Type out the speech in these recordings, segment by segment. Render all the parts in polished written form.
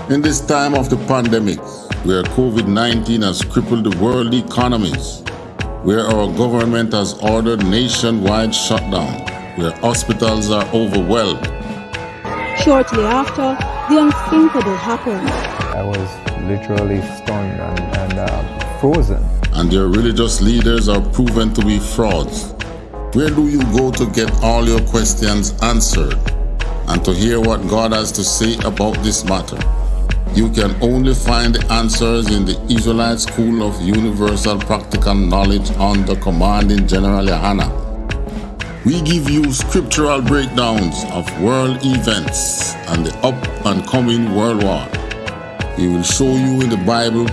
In this time of the pandemic, where COVID-19 has crippled the world economies, where our government has ordered nationwide shutdown, where hospitals are overwhelmed. Shortly after, the unthinkable happened. I was literally stunned and frozen. And their religious leaders are proven to be frauds. Where do you go to get all your questions answered and to hear what God has to say about this matter? You can only find the answers in the Israelite School of Universal Practical Knowledge under Commanding General YAHANNA. We give you scriptural breakdowns of world events and the up and coming world war. We will show you in the Bible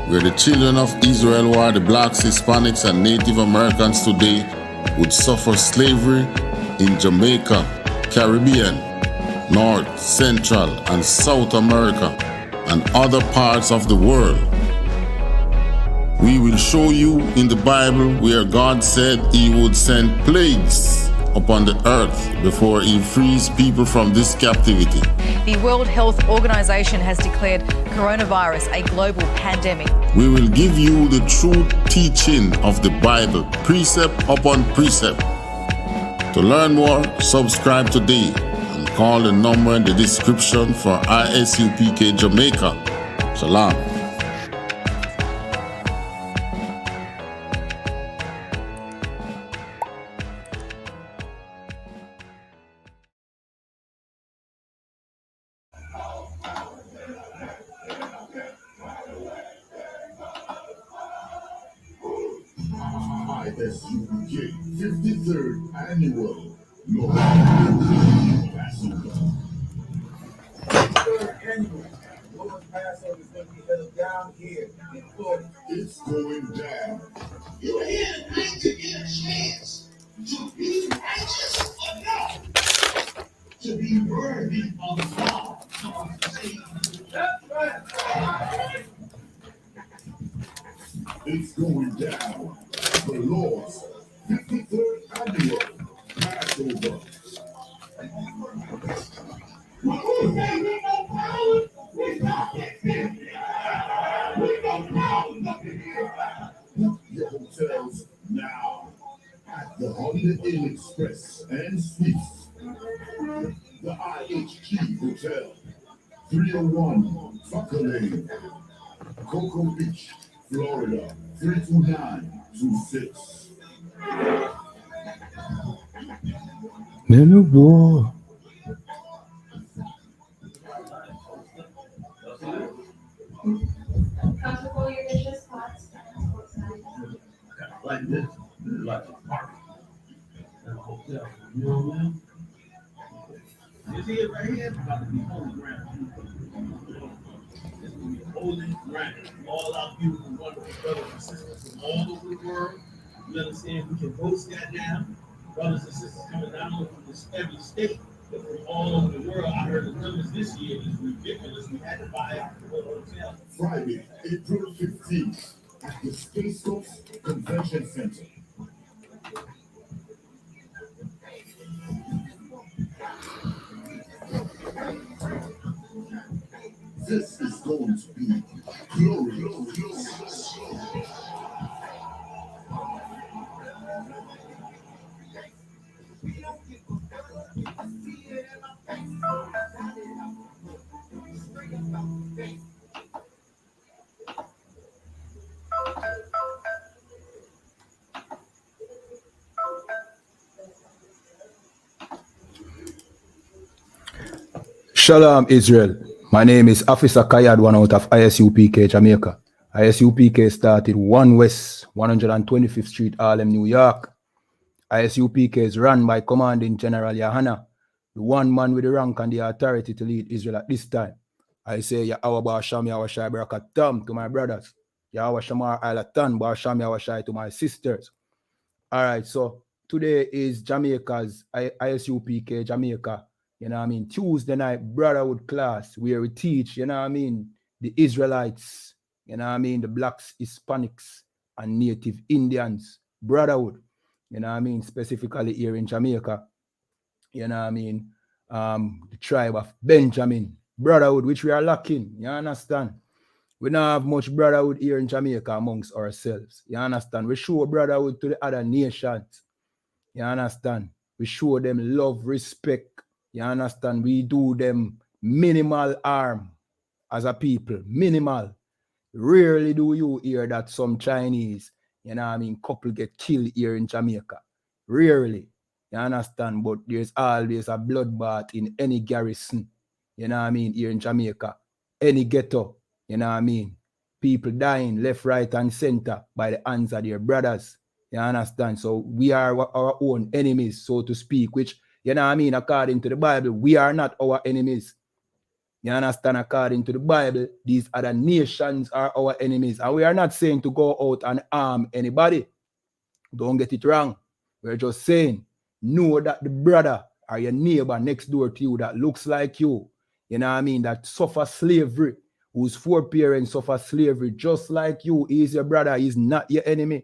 where the children of Israel, who are the blacks, Hispanics, and Native Americans today, would suffer slavery in Jamaica, Caribbean, North, Central, and South America, and other parts of the world. We will show you in the Bible where God said He would send plagues upon the earth before He frees people from this captivity. The World Health Organization has declared coronavirus a global pandemic. We will give you the true teaching of the Bible, precept upon precept. To learn more, subscribe today and call the number in the description for I.S.U.P.K. Jamaica. Shalom. I.S.U.P.K. 53rd Annual Lord Passover. 53rd Annual Lord Passover is going to be held down here in Florida. It's going down. You're here tonight to get a chance to be righteous enough to be worthy of God. That's right. It's going down. The Lord's 53rd Annual Passover. We got power. We got it. We got power. Book your hotels now at the Holiday Inn Express and Suites. The I.H.G. Hotel, 301 Fucker Lane, Cocoa Beach, Florida, 32926. Little boy. Comfortable your dishes, pots, Like this, like a party. In a hotel, you know what I mean? You see it right here? It's about to be holy ground. It's going to be holy ground. All our beautiful, wonderful brothers and sisters from all over the world. You understand? We can boast that now. Brothers and sisters coming not only from every state, but from all over the world. I heard the numbers this year is ridiculous. We had to buy out the whole hotel. Friday, April 15th, at the Space Coast Convention Center. This is going to be glorious. Shalom, Israel. My name is Officer Kayad, one out of I.S.U.P.K. Jamaica. I.S.U.P.K. started 1 West 125th Street, Harlem, New York. I.S.U.P.K. is run by Commanding General YAHANNA, the one man with the rank and the authority to lead Israel at this time. I say, Yahweh Ba'asham Yahushai Barakatam to my brothers. Yahweh Shamar Alatan Ba'asham Yahushai to my sisters. All right, so today is Jamaica's I.S.U.P.K. Jamaica. You know what I mean? Tuesday night brotherhood class where we teach, you know what I mean, the Israelites, you know what I mean, the blacks, Hispanics, and Native Indians brotherhood, you know what I mean, specifically here in Jamaica, you know what I mean, the tribe of Benjamin, brotherhood, which we are lacking. You understand? We don't have much brotherhood here in Jamaica amongst ourselves. You understand? We show brotherhood to the other nations. You understand? We show them love, respect. You understand? We do them minimal harm as a people. Minimal. Rarely do you hear that some Chinese, you know what I mean, couple get killed here in Jamaica. Rarely. You understand? But there's always a bloodbath in any garrison, you know what I mean, here in Jamaica. Any ghetto, you know what I mean. People dying left, right, and center by the hands of their brothers. You understand? So we are our own enemies, so to speak, which, you know what I mean, according to the Bible, we are not our enemies. You understand? According to the Bible, these other nations are our enemies. And we are not saying to go out and harm anybody. Don't get it wrong. We're just saying, know that the brother or your neighbor next door to you that looks like you know what I mean, that suffer slavery, whose foreparents suffer slavery just like you, is your brother, he's not your enemy.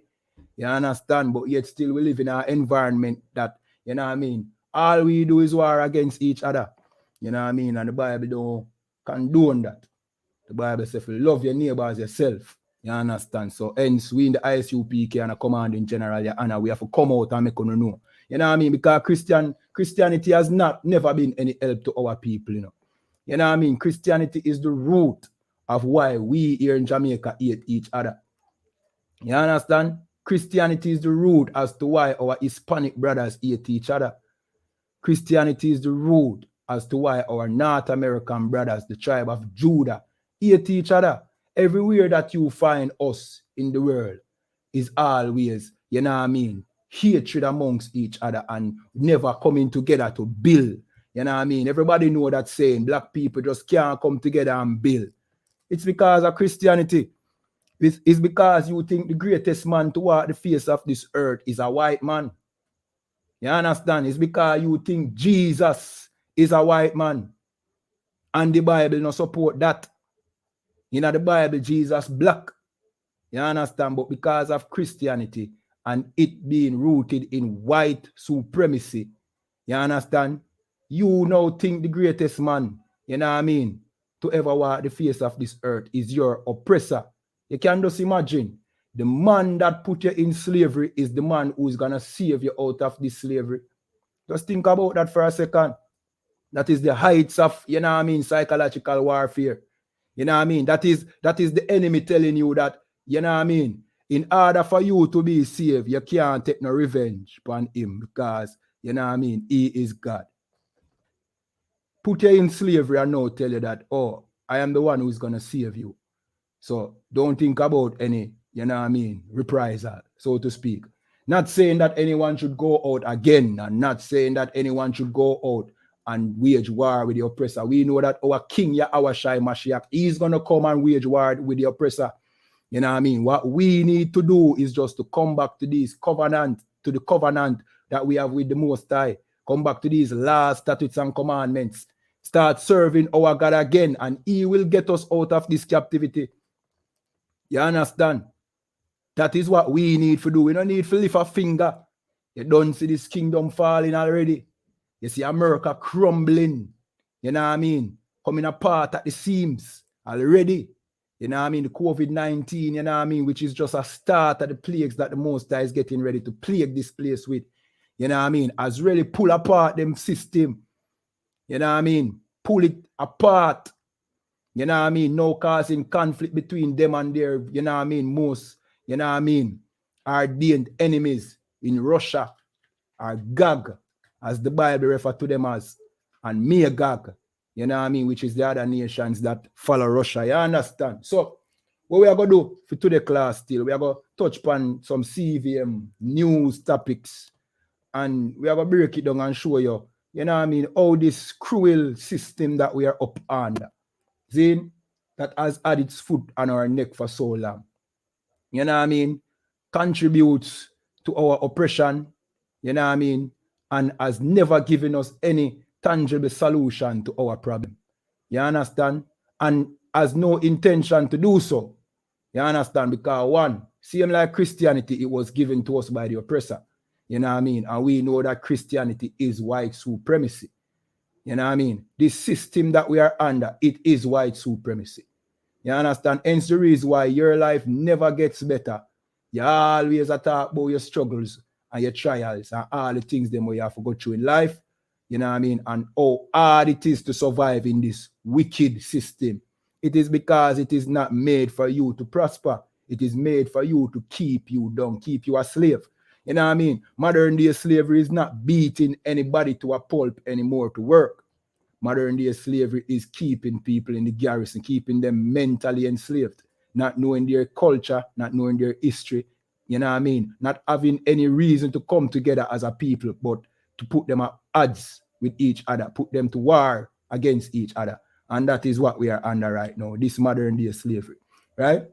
You understand? But yet still we live in an environment that, you know what I mean, all we do is war against each other. You know what I mean? And the Bible don't condone that. The Bible says, love your neighbor as yourself. You understand? So hence, we in the I.S.U.P.K and a commanding general, YAHANNA, we have to come out and make them know. You know what I mean? Because Christianity has never been any help to our people, you know. You know what I mean? Christianity is the root of why we here in Jamaica hate each other. You understand? Christianity is the root as to why our Hispanic brothers hate each other. Christianity is the root as to why our North American brothers, the tribe of Judah, hate each other. Everywhere that you find us in the world is always, you know what I mean, hatred amongst each other and never coming together to build. You know what I mean? Everybody know that saying, black people just can't come together and build. It's because of Christianity. It's because you think the greatest man to walk the face of this earth is a white man. You understand? It's because you think Jesus is a white man. And the Bible no support that. You know, the Bible, Jesus black. You understand? But because of Christianity and it being rooted in white supremacy, you understand? You now think the greatest man, you know what I mean, to ever walk the face of this earth is your oppressor. You can just imagine, the man that put you in slavery is the man who's going to save you out of this slavery. Just think about that for a second. That is the heights of, you know what I mean, psychological warfare. You know what I mean? That is the enemy telling you that, you know what I mean, in order for you to be saved, you can't take no revenge upon him because, you know what I mean, he is God. Put you in slavery and now tell you that, oh, I am the one who's going to save you. So don't think about any, you know what I mean, reprisal, so to speak. Not saying that anyone should go out again, and not saying that anyone should go out and wage war with the oppressor. We know that our King Yahawashi Mashiach, he's going to come and wage war with the oppressor. You know what I mean? What we need to do is just to come back to this covenant, to the covenant that we have with the Most High. Come back to these laws, statutes, and commandments. Start serving our God again, and he will get us out of this captivity. You understand? That is what we need to do. We don't need to lift a finger. You don't see this kingdom falling already. You see America crumbling. You know what I mean? Coming apart at the seams already. You know what I mean? The COVID-19, you know what I mean? Which is just a start of the plagues that the Most High is getting ready to plague this place with. You know what I mean? As really pull apart them system. You know what I mean? Pull it apart. You know what I mean? No causing conflict between them and their, you know what I mean, most, you know what I mean, ardent enemies in Russia are Gog, as the Bible refers to them as, and Magog, you know what I mean, which is the other nations that follow Russia. You understand? So, what we are going to do for today's class still, we are going to touch upon some CVM news topics, and we are going to break it down and show you, you know what I mean, how this cruel system that we are up under, that has had its foot on our neck for so long, you know what I mean, contributes to our oppression, you know what I mean, and has never given us any tangible solution to our problem. You understand? And has no intention to do so. You understand? Because one, same like Christianity, it was given to us by the oppressor. You know what I mean? And we know that Christianity is white supremacy. You know what I mean? This system that we are under, it is white supremacy. You understand? Hence the reason why your life never gets better. You always talk about your struggles and your trials and all the things them where you have to go through in life. You know what I mean? And how hard it is to survive in this wicked system. It is because it is not made for you to prosper. It is made for you to keep you down, keep you a slave. You know what I mean? Modern day slavery is not beating anybody to a pulp anymore to work. Modern day slavery is keeping people in the garrison, keeping them mentally enslaved, not knowing their culture, not knowing their history. You know what I mean? Not having any reason to come together as a people, but to put them at odds with each other, put them to war against each other. And that is what we are under right now, this modern day slavery, right?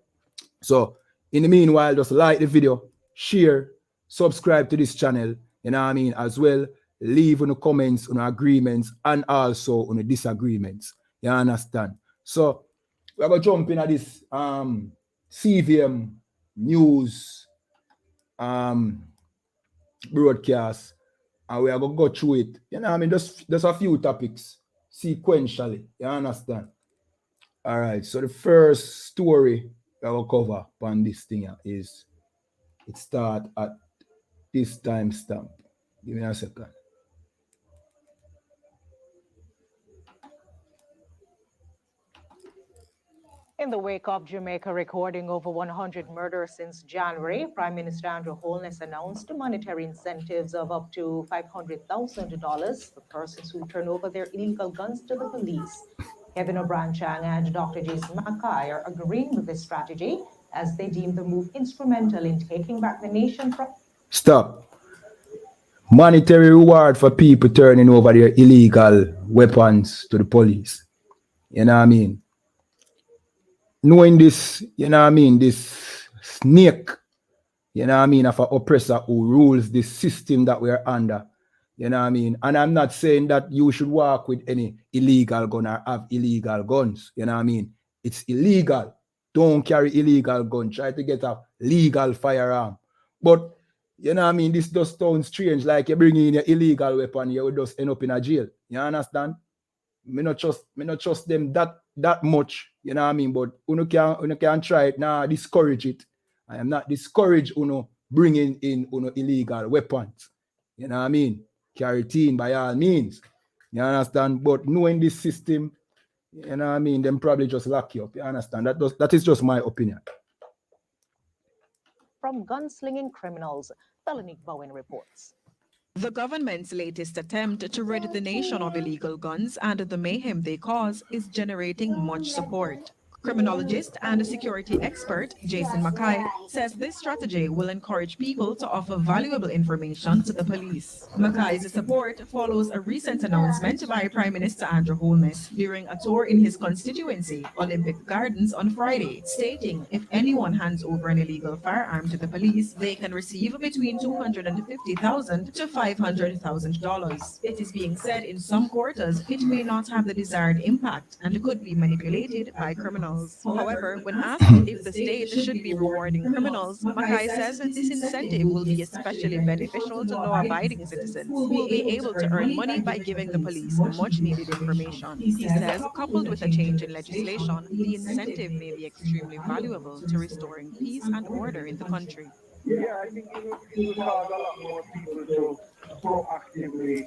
So, in the meanwhile, just like the video, share, subscribe to this channel, you know what I mean, as well. Leave on the comments on agreements and also on the disagreements. You understand? So, we're going to jump in at this CVM news broadcast, and we are going to go through it. You know what I mean? There's a few topics sequentially. You understand? All right. So, the first story I will cover on this thing is it start at this timestamp. Give me a second. In the wake of Jamaica recording over 100 murders since January, Prime Minister Andrew Holness announced monetary incentives of up to $500,000 for persons who turn over their illegal guns to the police. Kevin O'Brien Chang and Dr. Jason Mackay are agreeing with this strategy as they deem the move instrumental in taking back the nation from... Stop. Monetary reward for people turning over their illegal weapons to the police. You know what I mean? Knowing this, you know what I mean, this snake, you know what I mean, of an oppressor who rules this system that we are under. You know what I mean? And I'm not saying that you should walk with any illegal gun or have illegal guns. You know what I mean? It's illegal. Don't carry illegal gun. Try to get a legal firearm. But, you know what I mean? This does sound strange. Like you bring in your illegal weapon, you will just end up in a jail. You understand? Me not trust them that much. You know what I mean? But you can try it. Nah, discourage it. I am not discouraged bringing in illegal weapons. You know what I mean? Carry it in by all means. You understand? But knowing this system, you know what I mean, them probably just lock you up. You understand? That is just my opinion. From gunslinging criminals, Felonique Bowen reports. The government's latest attempt to rid the nation of illegal guns and the mayhem they cause is generating much support. Criminologist and security expert Jason Mackay says this strategy will encourage people to offer valuable information to the police. Mackay's support follows a recent announcement by Prime Minister Andrew Holness during a tour in his constituency, Olympic Gardens, on Friday, stating if anyone hands over an illegal firearm to the police, they can receive between $250,000 to $500,000. It is being said in some quarters it may not have the desired impact and could be manipulated by criminals. However, when asked if the state should be rewarding criminals, Mackay says that this incentive will be especially beneficial to law-abiding citizens who will be able to earn money by giving the police much-needed information. He says, coupled with a change in legislation, the incentive may be extremely valuable to restoring peace and order in the country. Yeah, I think it will cause a lot more people to proactively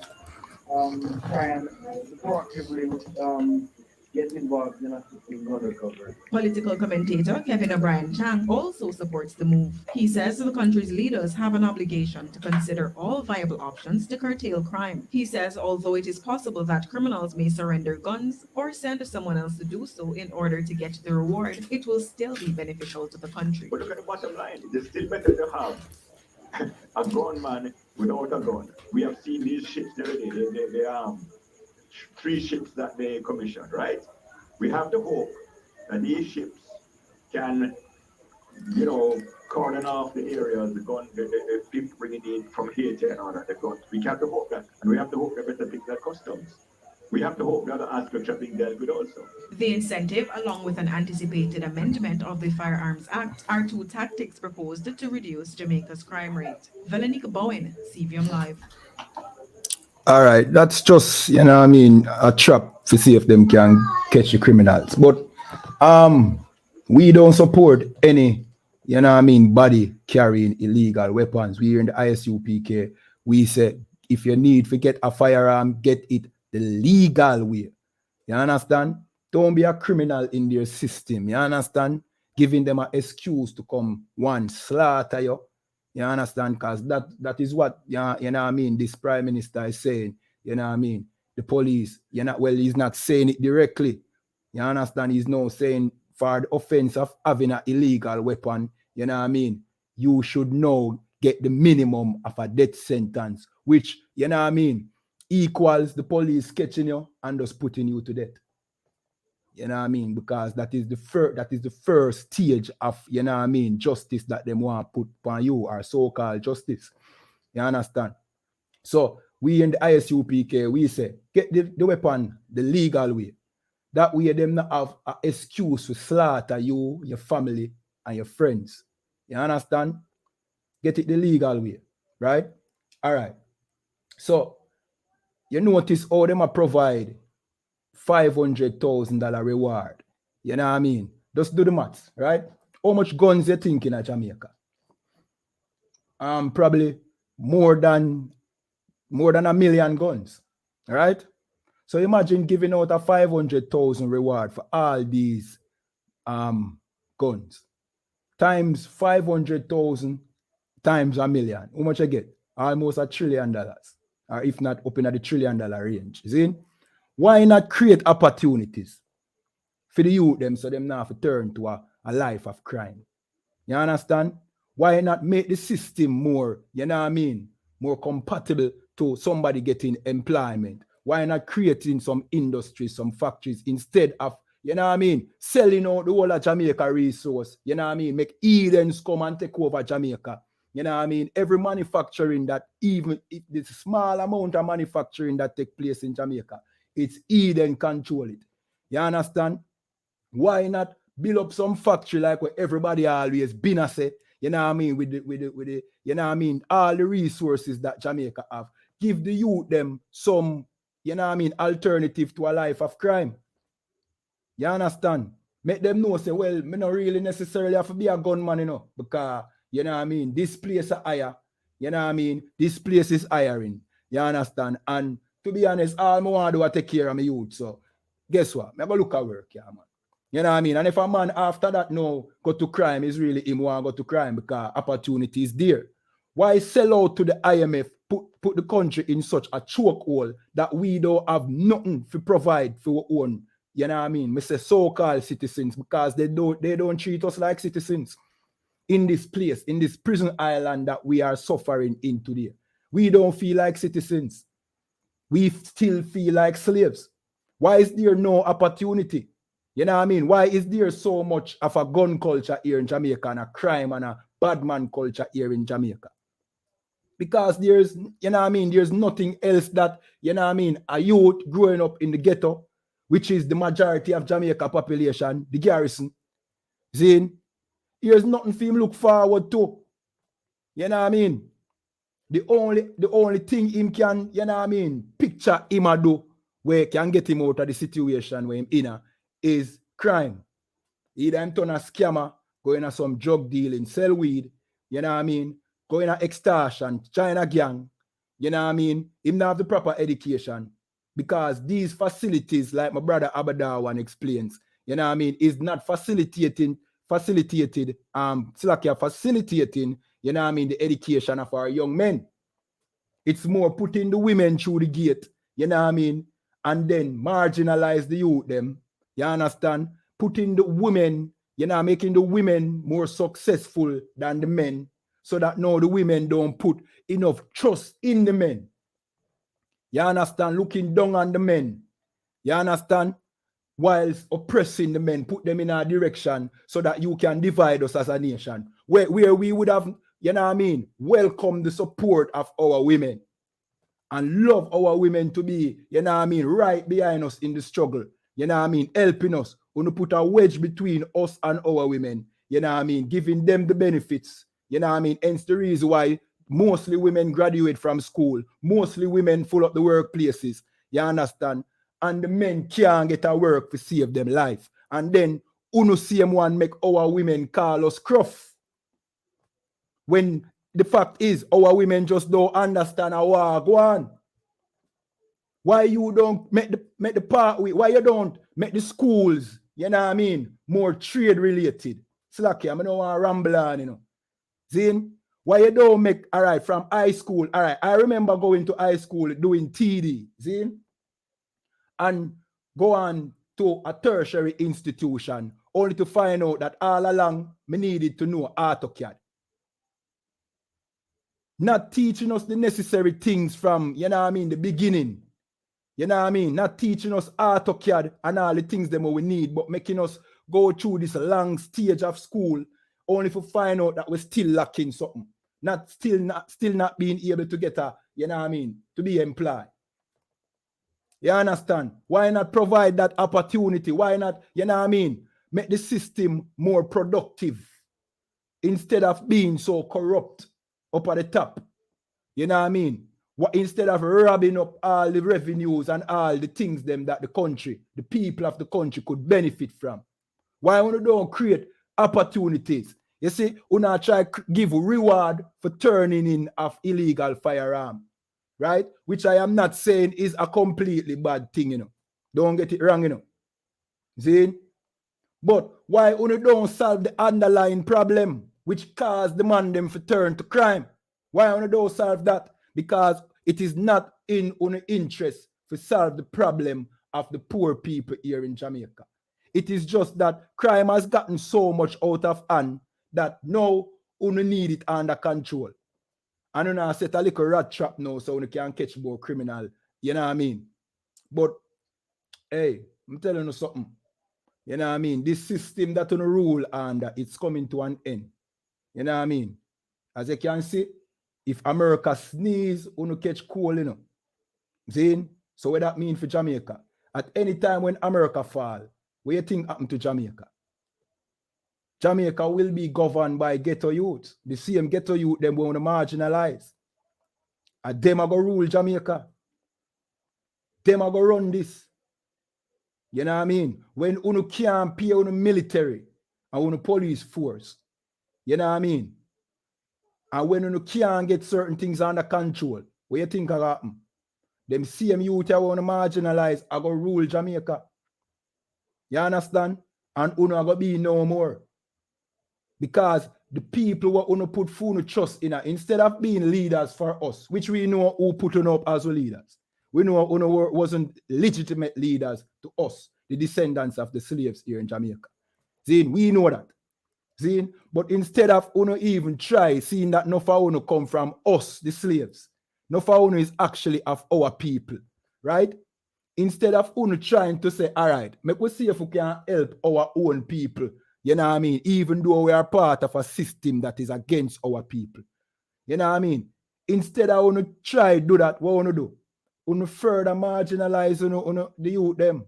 get involved in assisting gun recovery. Political commentator Kevin O'Brien Chang also supports the move. He says the country's leaders have an obligation to consider all viable options to curtail crime. He says although it is possible that criminals may surrender guns or send someone else to do so in order to get the reward, it will still be beneficial to the country. But look at the bottom line. It's still better to have a gunman without a gun. We have seen these ships already. They 3 ships that they commissioned, right? We have to hope that these ships can, cordon off the areas, the people bringing in from Haiti and all that, the guns. We have to hope that, and we have to hope that better things like customs. We have to hope that other aspects are being dealt with also. The incentive, along with an anticipated amendment of the Firearms Act, are 2 tactics proposed to reduce Jamaica's crime rate. Felonique Bowen, CVM Live. All right, that's just, you know what I mean, a trap to see if them can catch the criminals. But we don't support any, you know what I mean, body carrying illegal weapons. We here in the I.S.U.P.K, we say if you need to get a firearm, get it the legal way. You understand? Don't be a criminal in their system. You understand? Giving them an excuse to come one slaughter you. You understand? Because that is what you know what I mean. This prime minister is saying. You know what I mean? The police. He's not saying it directly. You understand? He's now saying for the offense of having an illegal weapon. You know what I mean? You should now get the minimum of a death sentence, which you know what I mean equals the police catching you and just putting you to death. You know what I mean? Because that is the first stage of, you know what I mean, justice that they want to put on you, or so-called justice. You understand? So we in the I.S.U.P.K, we say, get the weapon the legal way. That way them not have an excuse to slaughter you, your family, and your friends. You understand? Get it the legal way. Right? All right. So you notice how them provide $500,000 reward. You know what I mean? Just do the maths, right? How much guns you thinking at Jamaica? Probably more than $1 million guns, right? So imagine giving out a 500,000 reward for all these guns times 500,000 times $1 million. How much I get? Almost $1 trillion, or if not up in the $1 trillion range. See? Why not create opportunities for the youth them so them not have to turn to a life of crime? You understand? Why not make the system more, you know what I mean, more compatible to somebody getting employment? Why not creating some industries, some factories, instead of, you know what I mean, selling out the whole of Jamaica resource, you know what I mean, make Edens come and take over Jamaica. You know what I mean? Every manufacturing that, even if it's a small amount of manufacturing that take place in Jamaica, it's Eden control it. You understand? Why not build up some factory like what everybody always been a say, you know what I mean, with the you know what I mean, all the resources that Jamaica have. Give the youth them some, you know what I mean, alternative to a life of crime. You understand? Make them know, say, well, me not really necessarily have to be a gunman, you know, because, you know what I mean, this place is higher. You know what I mean? This place is hiring. You understand? And to be honest, all I want to do is take care of my youth. So guess what? I'm going to look at work, yeah, man. You know what I mean? And if a man after that no go to crime, is really him want to go to crime because opportunity is there. Why sell out to the IMF, put the country in such a chokehold that we don't have nothing to provide for our own, you know what I mean? Me say so-called citizens, because they don't treat us like citizens in this place, in this prison island that we are suffering in today. We don't feel like citizens. We still feel like slaves. Why is there no opportunity? You know what I mean? Why is there so much of a gun culture here in Jamaica and a crime and a bad man culture here in Jamaica? Because there's, you know what I mean, there's nothing else that, you know what I mean, a youth growing up in the ghetto, which is the majority of Jamaica population, the garrison, Zane, there's nothing for him look forward to. You know what I mean? The only thing him can, you know what I mean, picture him a do where can get him out of the situation where him in is crime. Either him turn a scammer, going to some drug dealing, sell weed, you know what I mean, going to extortion, China gang, you know what I mean, him not have the proper education, because these facilities, like my brother Abadawan explains, you know what I mean, is not facilitating, you know what I mean, the education of our young men. It's more putting the women through the gate, you know what I mean, and then marginalize the youth them, you understand? Putting the women, you know, making the women more successful than the men, so that now the women don't put enough trust in the men. You understand? Looking down on the men. You understand? Whilst oppressing the men, put them in a direction so that you can divide us as a nation. Where we would have, you know what I mean, welcome the support of our women and love our women to be, you know what I mean, right behind us in the struggle. You know what I mean, helping us. When we put a wedge between us and our women, you know what I mean, giving them the benefits. You know what I mean? Hence the reason why Mostly women graduate from school. Mostly women full up the workplaces. You understand? And the men can't get a work to save them life. And then uno same one make our women call us gruff. When the fact is our women just don't understand how war go on. Why you don't make the pathway? Why you don't make the schools, you know what I mean, more trade related? Slacky, I don't want to ramble on, you know. Zin, why you don't make, all right, from high school, all right, I remember going to high school doing TD, Zin, and go on to a tertiary institution only to find out that all along me needed to know AutoCAD. Not teaching us the necessary things from, you know what I mean, the beginning. You know what I mean? Not teaching us AutoCAD and all the things that we need, but making us go through this long stage of school only to find out that we're still lacking something. Still not being able to get a, you know what I mean, to be employed. You understand? Why not provide that opportunity? Why not, you know what I mean, make the system more productive instead of being so corrupt up at the top? You know what I mean? Instead of robbing up all the revenues and all the things them that the country, the people of the country could benefit from. Why we don't create opportunities? You see, we not try to give reward for turning in of illegal firearm, right? Which I am not saying is a completely bad thing, you know. Don't get it wrong, you know. See? But why we don't solve the underlying problem which caused the man them to turn to crime? Why we don't solve that? Because it is not in our interest to solve the problem of the poor people here in Jamaica. It is just that crime has gotten so much out of hand that now we need it under control. And you set a little rat trap now so we can catch more criminal. You know what I mean? But hey, I'm telling you something. You know what I mean? This system that we rule under, it's coming to an end. You know what I mean? As you can see, if America sneeze, you catch cold, you know. See? So what that mean for Jamaica? At any time when America fall, what do you think happened to Jamaica? Jamaica will be governed by Ghetto Yute. The same Ghetto Yute them want to marginalize. And them are going to rule Jamaica. Them are going to run this. You know what I mean? When you can't pay on the military and on the police force, you know what I mean? And when you can't get certain things under control, what do you think will happen? Them same youth I want to marginalize are going to rule Jamaica. You understand? And you are going to be no more. Because the people who want to put food trust in, instead of being leaders for us, which we know who put on up as leaders, we know who wasn't legitimate leaders to us, the descendants of the slaves here in Jamaica. See, we know that. See, but instead of uno even try seeing that no for uno come from us, the slaves, no for uno is actually of our people, right? Instead of uno trying to say, all right, make we see if we can help our own people, you know what I mean? Even though we are part of a system that is against our people, you know what I mean? Instead of uno try do that, what uno do? Uno further marginalize uno the youth them.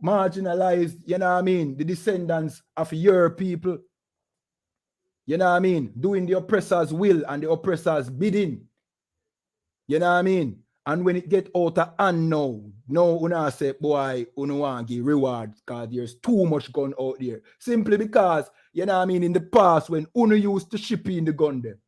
Marginalize, you know what I mean, the descendants of your people. You know what I mean? Doing the oppressor's will and the oppressor's bidding. You know what I mean? And when it get out of hand now, una say, boy, una want to give rewards because there's too much gun out there. Simply because, you know what I mean, in the past when una used to ship in the gun there.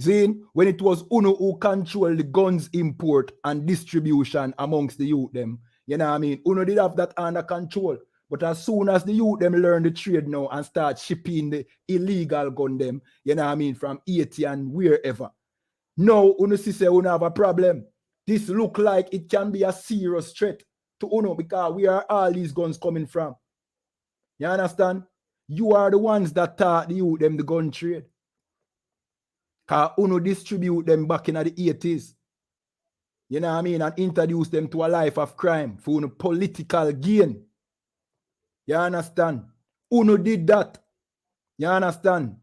See, when it was uno who control the guns import and distribution amongst the youth them, you know what I mean? Uno did have that under control. But as soon as the youth them learn the trade now and start shipping the illegal gun them, you know what I mean, from Haiti and wherever. Now, uno see say uno have a problem. This look like it can be a serious threat to uno because where are all these guns coming from? You understand? You are the ones that taught the youth them the gun trade. Because uno distribute them back in the 80s. You know what I mean? And introduce them to a life of crime for uno political gain. You understand? Uno did that. You understand?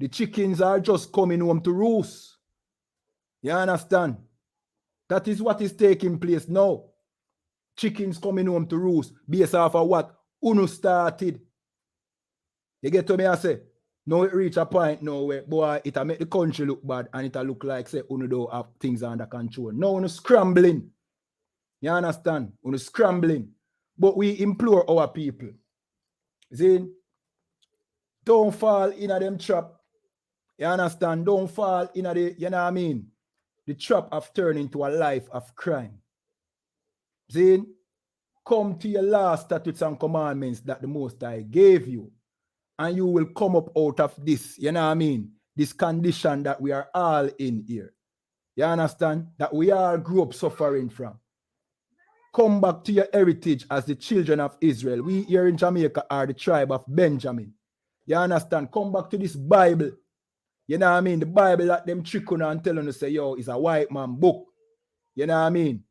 The chickens are just coming home to roost. You understand? That is what is taking place now. Chickens coming home to roost based off of what Uno started. You get to me, I say? Now it reach a point now where, boy, it'll make the country look bad and it'll look like, say, uno don't have things under control. Now uno scrambling. You understand? Uno scrambling. But we implore our people. See? Don't fall in a them trap. You understand? Don't fall in a the, you know what I mean? The trap of turning into a life of crime. See? Come to your last statutes and commandments that the Most High gave you. And you will come up out of this, you know what I mean? This condition that we are all in here. You understand? That we all grew up suffering from. Come back to your heritage as the children of Israel. We here in Jamaica are the tribe of Benjamin. You understand? Come back to this Bible. You know what I mean? The Bible that them trick on and tell you say, yo, it's a white man book. You know what I mean?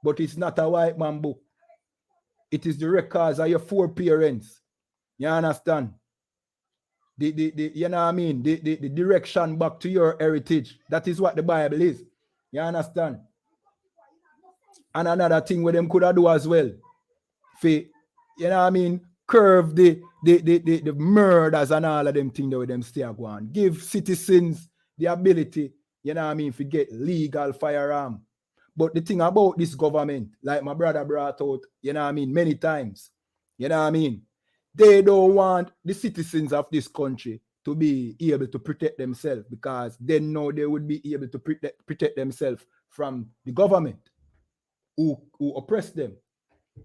But it's not a white man book. It is the records of your foreparents. You understand? You know what I mean? The direction back to your heritage. That is what the Bible is. You understand? And another thing where them could have do as well. For, you know what I mean? Curve the murders and all of them things that with them stay going. Give citizens the ability, you know what I mean, to get legal firearm. But the thing about this government, like my brother brought out, you know what I mean, many times, you know what I mean, they don't want the citizens of this country to be able to protect themselves because they know they would be able to protect themselves from the government who oppress them.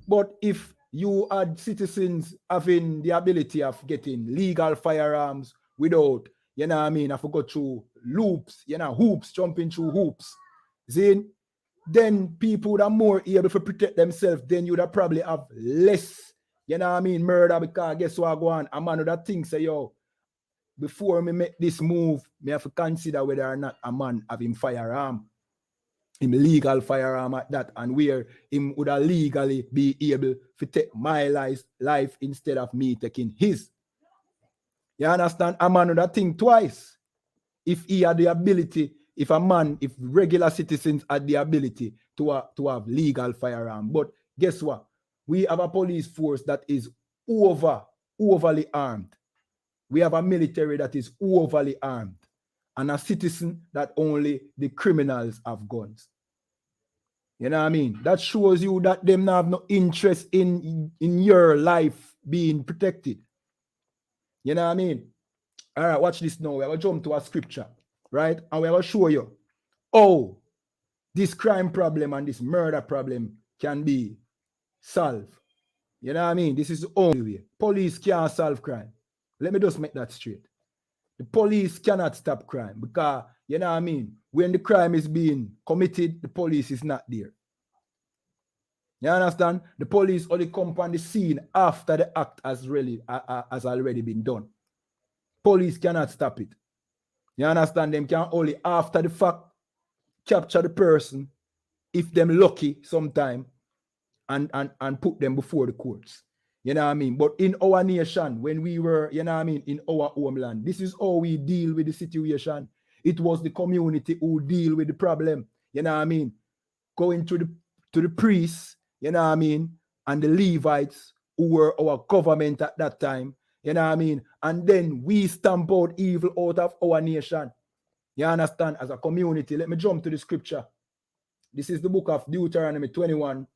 But if you had citizens having the ability of getting legal firearms without, you know what I mean, I forgot through loops, you know, hoops, jumping through hoops, see, then people that are more able to protect themselves, then you'd have probably have less, you know what I mean, murder, because guess what I go on? A man with that thing say, yo, before me make this move, me have to consider whether or not a man having firearm, him legal firearm at that, and where him would legally be able to take my life instead of me taking his. You understand? A man would have think twice. If he had the ability, if regular citizens had the ability to have legal firearm. But guess what? We have a police force that is overly armed. We have a military that is overly armed. And a citizen that only the criminals have guns. You know what I mean? That shows you that them have no interest in your life being protected. You know what I mean? All right, watch this now. We're going to jump to a scripture, right? And we're going to show you how this crime problem and this murder problem can be solved. You know what I mean? This is the only way. Police can't solve crime. Let me just make that straight. The police cannot stop crime because, you know what I mean, when the crime is being committed, the police is not there. You understand? The police only come on the scene after the act has already been done. Police cannot stop it. You understand? Them can only after the fact capture the person, if them lucky sometime, and put them before the courts. You know what I mean? But in our nation, when we were, you know what I mean, in our homeland, this is how we deal with the situation. It was the community who deal with the problem. You know what I mean? Going to the priests, you know what I mean, and the Levites who were our government at that time. You know what I mean? And then we stamp out evil out of our nation. You understand? As a community. Let me jump to the scripture. This is the book of Deuteronomy 21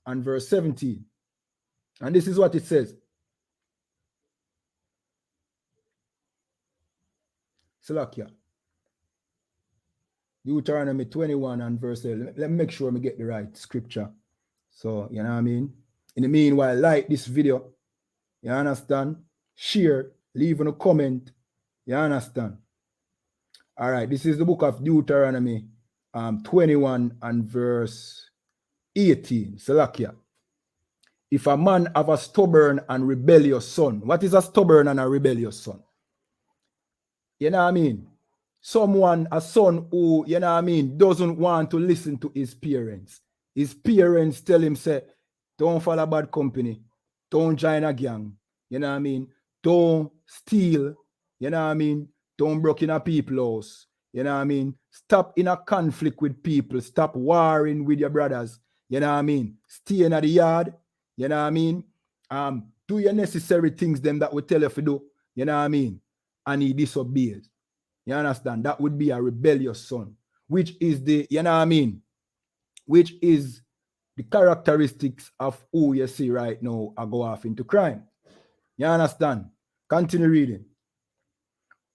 and verse 17. And this is what it says. Salakia. Deuteronomy 21 and verse 11. Let me make sure I get the right scripture. So, you know what I mean? In the meanwhile, like this video. You understand? Share. Leave a comment. You understand? All right. This is the book of Deuteronomy 21 and verse 18. Salakia. If a man have a stubborn and rebellious son. What is a stubborn and a rebellious son? You know what I mean? A son who, you know what I mean, doesn't want to listen to his parents. His parents tell him, say, don't follow bad company. Don't join a gang. You know what I mean? Don't steal. You know what I mean? Don't break in a people's house. You know what I mean? Stop in a conflict with people. Stop warring with your brothers. You know what I mean? Stay in the yard. You know what I mean? Do your necessary things them that we tell you to do. You know what I mean? and he disobeys. You understand? That would be a rebellious son, which is the, you know what I mean? Which is the characteristics of who you see right now are go off into crime. You understand? Continue reading.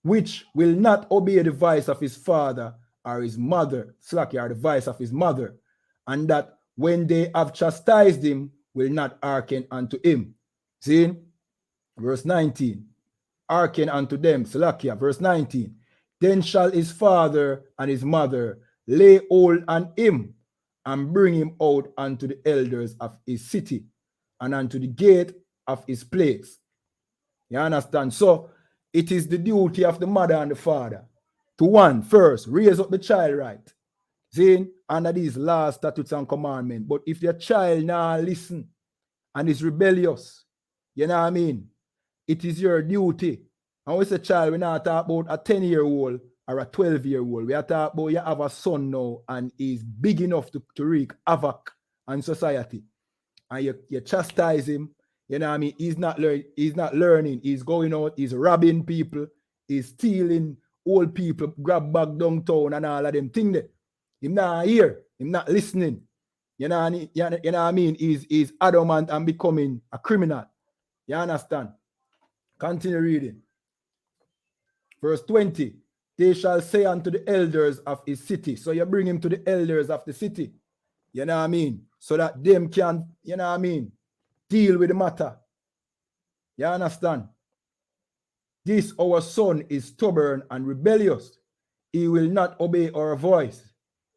Which will not obey the voice of his father or his mother, or the voice of his mother, and that when they have chastised him, will not hearken unto him. See? Verse 19. Hearken unto them, Salakia, verse 19. Then shall his father and his mother lay hold on him and bring him out unto the elders of his city and unto the gate of his place. You understand? So it is the duty of the mother and the father to one, first, raise up the child right. See, under these laws, statutes, and commandments. But if your child now listen and is rebellious, you know what I mean? It is your duty. And we say child, we're not talking about a 10-year-old or a 12-year-old. We are talking about you have a son now and he's big enough to wreak havoc on society. And you chastise him, you know what I mean? He's not learning. He's going out, he's robbing people, he's stealing old people, grab back downtown and all of them things there. He's not here, he's not listening. You know what I mean? He's adamant and becoming a criminal. You understand? Continue reading. Verse 20. They shall say unto the elders of his city. So you bring him to the elders of the city. You know what I mean? So that them can, you know what I mean, deal with the matter. You understand? This our son is stubborn and rebellious. He will not obey our voice.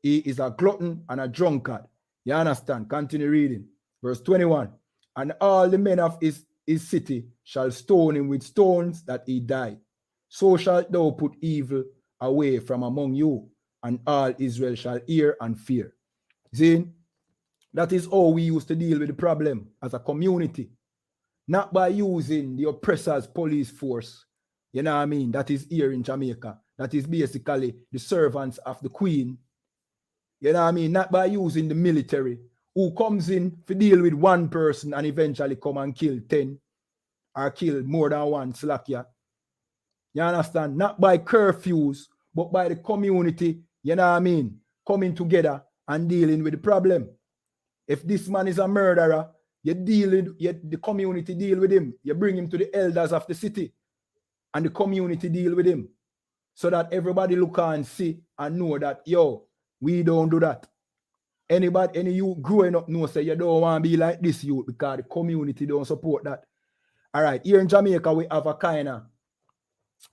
He is a glutton and a drunkard. You understand? Continue reading. Verse 21. And all the men of his city shall stone him with stones that he die. So shalt thou put evil away from among you, and all Israel shall hear and fear. See, that is how we used to deal with the problem as a community. Not by using the oppressor's police force, you know what I mean, that is here in Jamaica. That is basically the servants of the Queen. You know what I mean? Not by using the military, who comes in to deal with one person and eventually come and kill 10 or kill more than one slacker. You understand? Not by curfews, but by the community, you know what I mean, coming together and dealing with the problem. If this man is a murderer, the community deal with him. You bring him to the elders of the city and the community deal with him. So that everybody look and see and know that, yo, we don't do that. Any youth growing up know say you don't want to be like this youth because the community don't support that. All right, here in Jamaica we have a kind of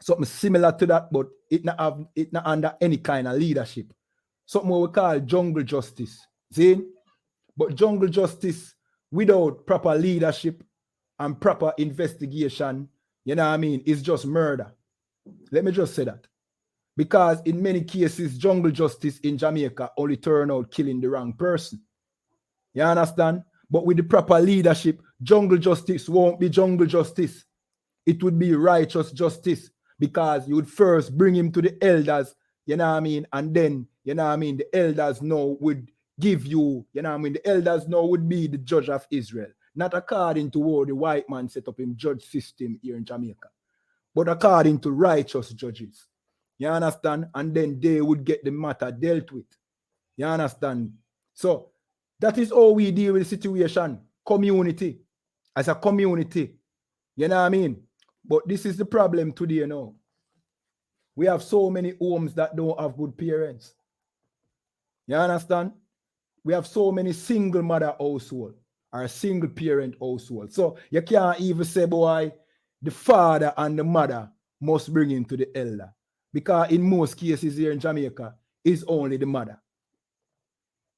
something similar to that, but it not under any kind of leadership. Something we call jungle justice. See? But jungle justice without proper leadership and proper investigation, you know what I mean, is just murder. Let me just say that. Because in many cases, jungle justice in Jamaica only turn out killing the wrong person. You understand? But with the proper leadership, jungle justice won't be jungle justice. It would be righteous justice, because you would first bring him to the elders, you know what I mean, and then, you know what I mean, the elders now would give you, you know what I mean, the elders now would be the judge of Israel, not according to how the white man set up his judge system here in Jamaica, but according to righteous judges. You understand? And then they would get the matter dealt with. You understand? So that is how we deal with the situation. Community. As a community. You know what I mean? But this is the problem today now. We have so many homes that don't have good parents. You understand? We have so many single mother household or single parent household. So you can't even say, boy, the father and the mother must bring him to the elder. Because in most cases here in Jamaica, it's only the mother.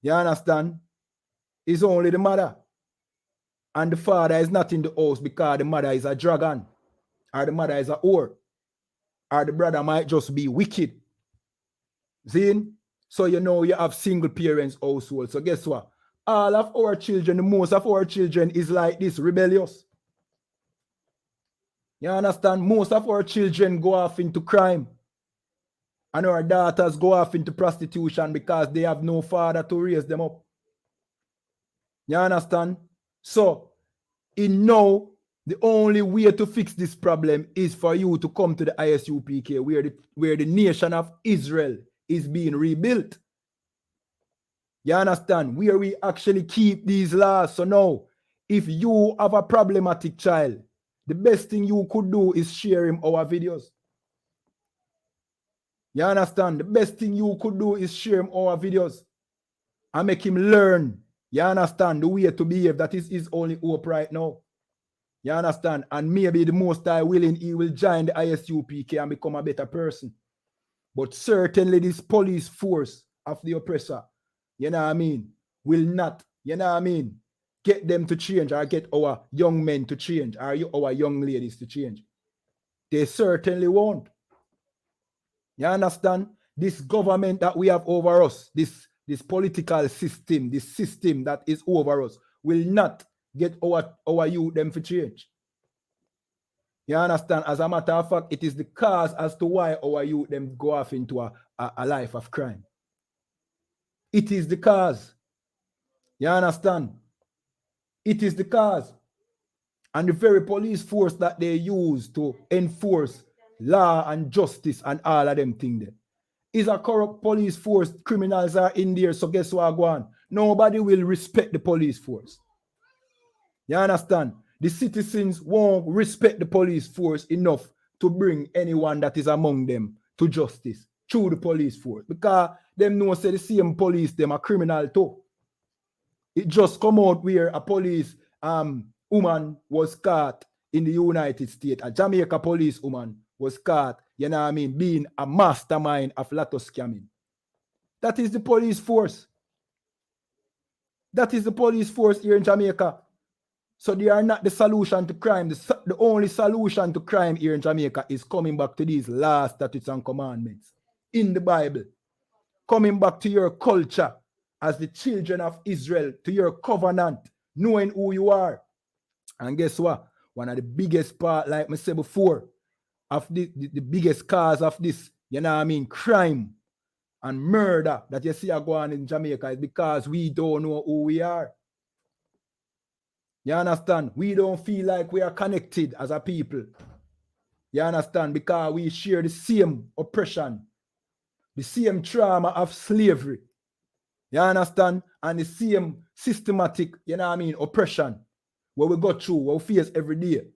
You understand? It's only the mother. And the father is not in the house because the mother is a dragon, or the mother is a whore, or the brother might just be wicked. See? So you know you have single parents household. So guess what? All of our children, the most of our children is like this, rebellious. You understand? Most of our children go off into crime. And our daughters go off into prostitution because they have no father to raise them up. You understand? So, in now, The only way to fix this problem is for you to come to the ISUPK, where the nation of Israel is being rebuilt. You understand? Where we actually keep these laws. So now, if you have a problematic child, the best thing you could do is share him our videos. You understand? The best thing you could do is share him our videos and make him learn. You understand? The way to behave. That is his only hope right now. You understand? And maybe the most I willing, he will join the ISUPK and become a better person. But certainly this police force of the oppressor, you know what I mean, will not, you know what I mean, get them to change or get our young men to change or our young ladies to change. They certainly won't. You understand? This government that we have over us, this political system, this system that is over us, will not get our youth them for change. You understand? As a matter of fact, it is the cause as to why our youth them go off into a life of crime. It is the cause. You understand? It is the cause. And the very police force that they use to enforce law and justice and all of them things there is a corrupt police force. Criminals are in there, so guess what go on? Nobody will respect the police force. You understand? The citizens won't respect the police force enough to bring anyone that is among them to justice through the police force, because them know say the same police them are criminal too. It just come out where a police woman was caught in the United States. A Jamaica police woman was caught, you know what I mean, being a mastermind of lotto scamming. That is the police force. That is the police force here in Jamaica. So they are not the solution to crime. The only solution to crime here in Jamaica is coming back to these laws, statutes, and commandments in the Bible. Coming back to your culture as the children of Israel, to your covenant, knowing who you are. And guess what? One of the biggest part, like I said before, of the biggest cause of this, you know what I mean, crime and murder that you see are going on in Jamaica is because we don't know who we are. You understand? We don't feel like we are connected as a people. You understand? Because we share the same oppression, the same trauma of slavery. You understand? And the same systematic, you know what I mean, oppression what we go through, what we face every day.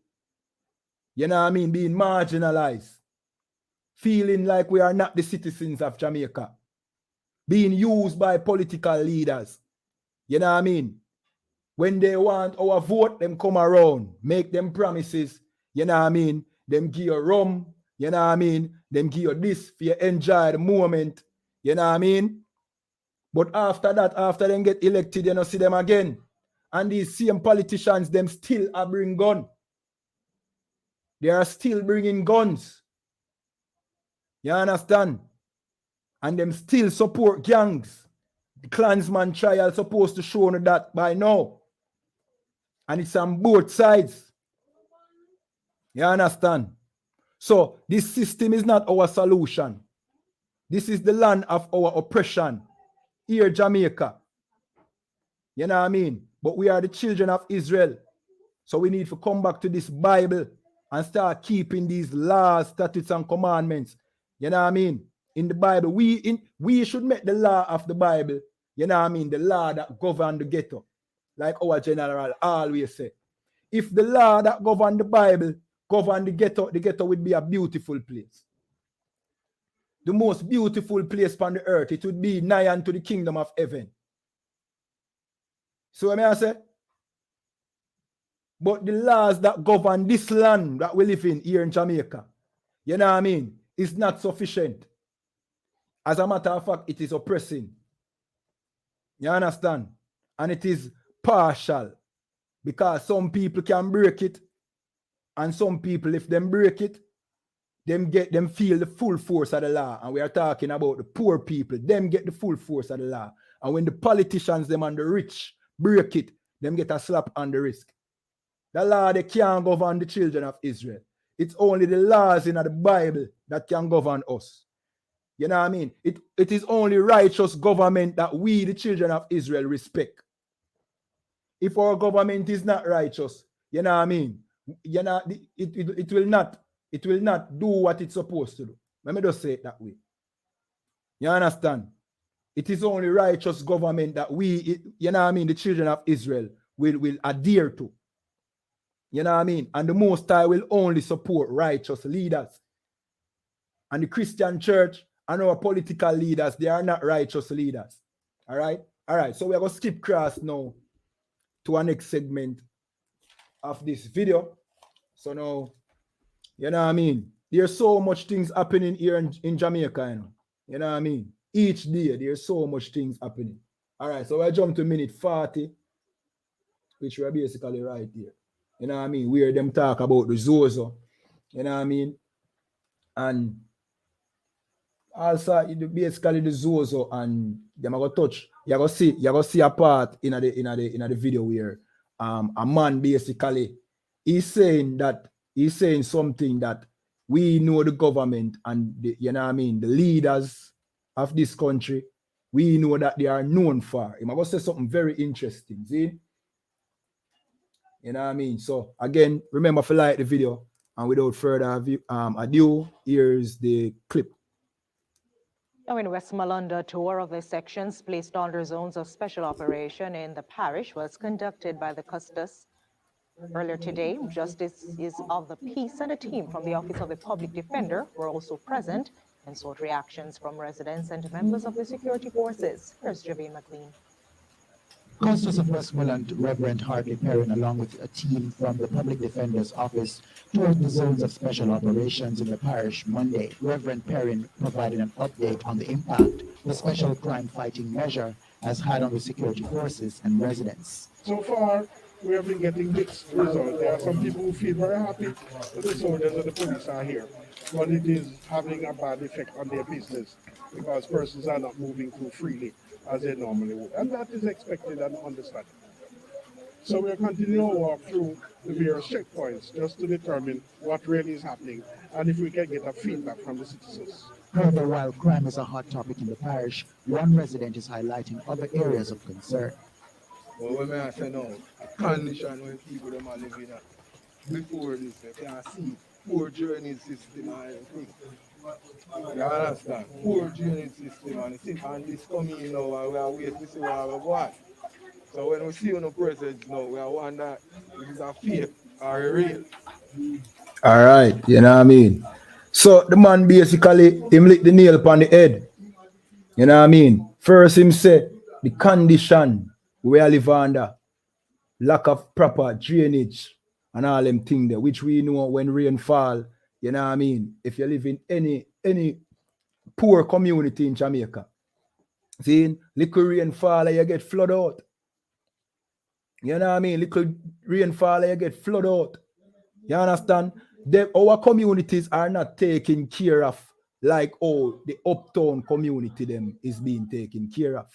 You know what I mean? Being marginalized. Feeling like we are not the citizens of Jamaica. Being used by political leaders. You know what I mean? When they want our vote, them come around, make them promises, you know what I mean? Them give you rum, you know what I mean? Them give you this for you enjoy the moment, you know what I mean? But after that, after them get elected, you don't see them again. And these same politicians, them still are bringing guns. They are still bringing guns. You understand? And them still support gangs. The Klansman trial supposed to show that by now. And it's on both sides. You understand? So this system is not our solution. This is the land of our oppression. Here, Jamaica. You know what I mean? But we are the children of Israel. So we need to come back to this Bible and start keeping these laws, statutes, and commandments. You know what I mean? In the Bible, we should make the law of the Bible, you know what I mean, the law that govern the ghetto. Like our general always say. If the law that govern the Bible govern the ghetto would be a beautiful place. The most beautiful place on the earth. It would be nigh unto the kingdom of heaven. So what I say? But the laws that govern this land that we live in here in Jamaica, you know what I mean, is not sufficient. As a matter of fact, it is oppressing. You understand? And it is partial. Because some people can break it. And some people, if them break it, them feel the full force of the law. And we are talking about the poor people. Them get the full force of the law. And when the politicians, them and the rich, break it, them get a slap on the wrist. The law, they can't govern the children of Israel. It's only the laws in the Bible that can govern us. You know what I mean? It is only righteous government that we, the children of Israel, respect. If our government is not righteous, you know what I mean? You know, it will not do what it's supposed to do. Let me just say it that way. You understand? It is only righteous government that you know what I mean, the children of Israel will adhere to. You know what I mean? And the Most High will only support righteous leaders. And the Christian church and our political leaders, they are not righteous leaders. All right? All right, so we're going to skip across now to our next segment of this video. So now, you know what I mean? There's so much things happening here in Jamaica, you know. You know what I mean? Each day, there's so much things happening. All right, so I jump to minute 40, which we're basically right here. You know what I mean? Where them talk about the Zozo. You know what I mean? And also, basically the Zozo and them are going to touch. You're going to see a part in the video where a man basically he's saying something that we know the government and you know what I mean, the leaders of this country, we know that they are known for. I'm going to say something very interesting. See? You know what I mean? So again, remember to like the video, and without further ado, here's the clip. Now in Westmoreland, a tour of the sections placed under zones of special operation in the parish was conducted by the Custos. Earlier today, Justices of the Peace and a team from the Office of the Public Defender were also present and sought reactions from residents and members of the security forces. Here's Javine McLean. Custos of Westmoreland, Reverend Hartley Perrin, along with a team from the Public Defender's Office, toured the zones of special operations in the parish Monday. Reverend Perrin provided an update on the impact the special crime fighting measure has had on the security forces and residents. So far, we have been getting mixed results. There are some people who feel very happy that the soldiers and the police are here, but it is having a bad effect on their business because persons are not moving too freely as they normally would. And that is expected and understood. So we're continuing to walk through the various checkpoints just to determine what really is happening and if we can get a feedback from the citizens. However, while crime is a hot topic in the parish, one resident is highlighting other areas of concern. Well, when I say no, condition when people them are living at before this, they can see poor drainage system and everything. You understand? Poor drainage system and this coming in now and we are waiting to see what we want. So when we see on the presence now, we are wondering if it's a fake or a real. All right, you know what I mean? So the man basically, him lick the nail upon the head. You know what I mean? First him say, the condition we are live under, lack of proper drainage and all them things there, which we know when rain fall, you know what I mean? If you live in any poor community in Jamaica, see, little rain fall and you get flood out. You know what I mean? Little rain fall and you get flood out. You understand? Our communities are not taken care of like the uptown community them is being taken care of.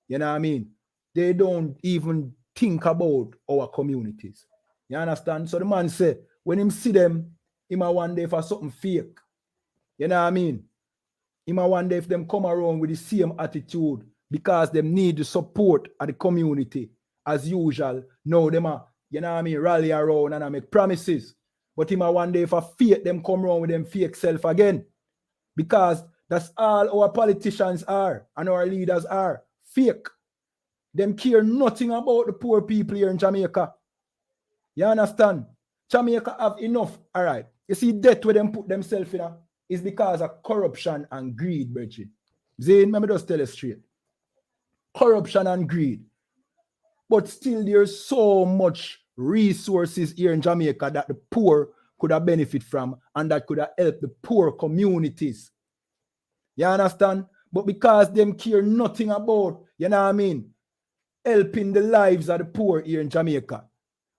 You know what I mean? They don't even think about our communities. You understand? So the man say, when him see them, he might wonder for something fake. You know what I mean? He might wonder if them come around with the same attitude because them need the support of the community as usual. No, them are, you know what I mean, rally around and I make promises. But he might wonder if a fake them come around with them fake self again. Because that's all our politicians are and our leaders are. Fake. Them care nothing about the poor people here in Jamaica. You understand? Jamaica have enough. All right. You see, debt where them put themselves in is because of corruption and greed, Bridget. Zane, let me just tell you straight. Corruption and greed. But still, there's so much resources here in Jamaica that the poor could have benefit from and that could have helped the poor communities. You understand? But because them care nothing about, you know what I mean, helping the lives of the poor here in Jamaica.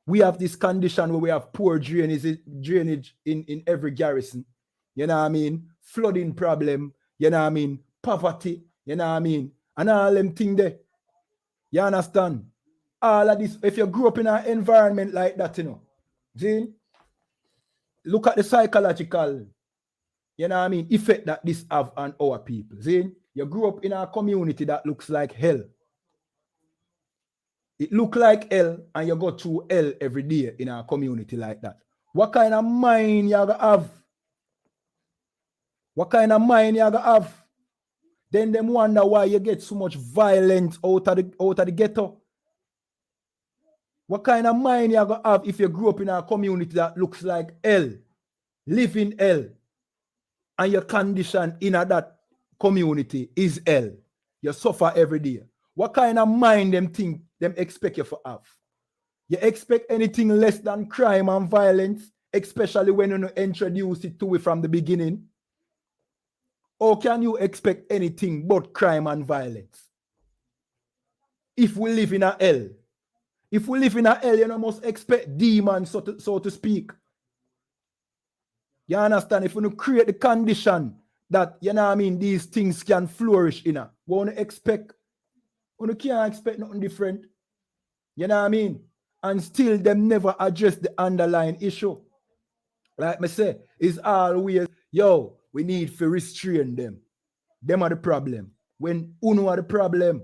We have this condition where we have poor drainage in every garrison. You know what I mean? Flooding problem. You know what I mean? Poverty. You know what I mean? And all them things there. You understand? All of this, if you grew up in an environment like that, you know, see, look at the psychological, you know what I mean, effect that this have on our people. See, you grew up in a community that looks like hell. It look like hell and you go through hell every day in a community like that. What kind of mind you gonna have? What kind of mind you gonna have? Then them wonder why you get so much violence out of the ghetto. What kind of mind you gonna have if you grew up in a community that looks like hell, live in hell, and your condition in that community is hell? You suffer every day. What kind of mind them expect you to have? You expect anything less than crime and violence, especially when you introduce it to it from the beginning? Or can you expect anything but crime and violence? If we live in a hell, you must expect demons, so to speak. You understand? If you create the condition that, these things can flourish in a, we can't expect nothing different. You know what I mean? And still them never address the underlying issue. Like me say, it's always, we need to restrain them. Them are the problem. When uno are the problem,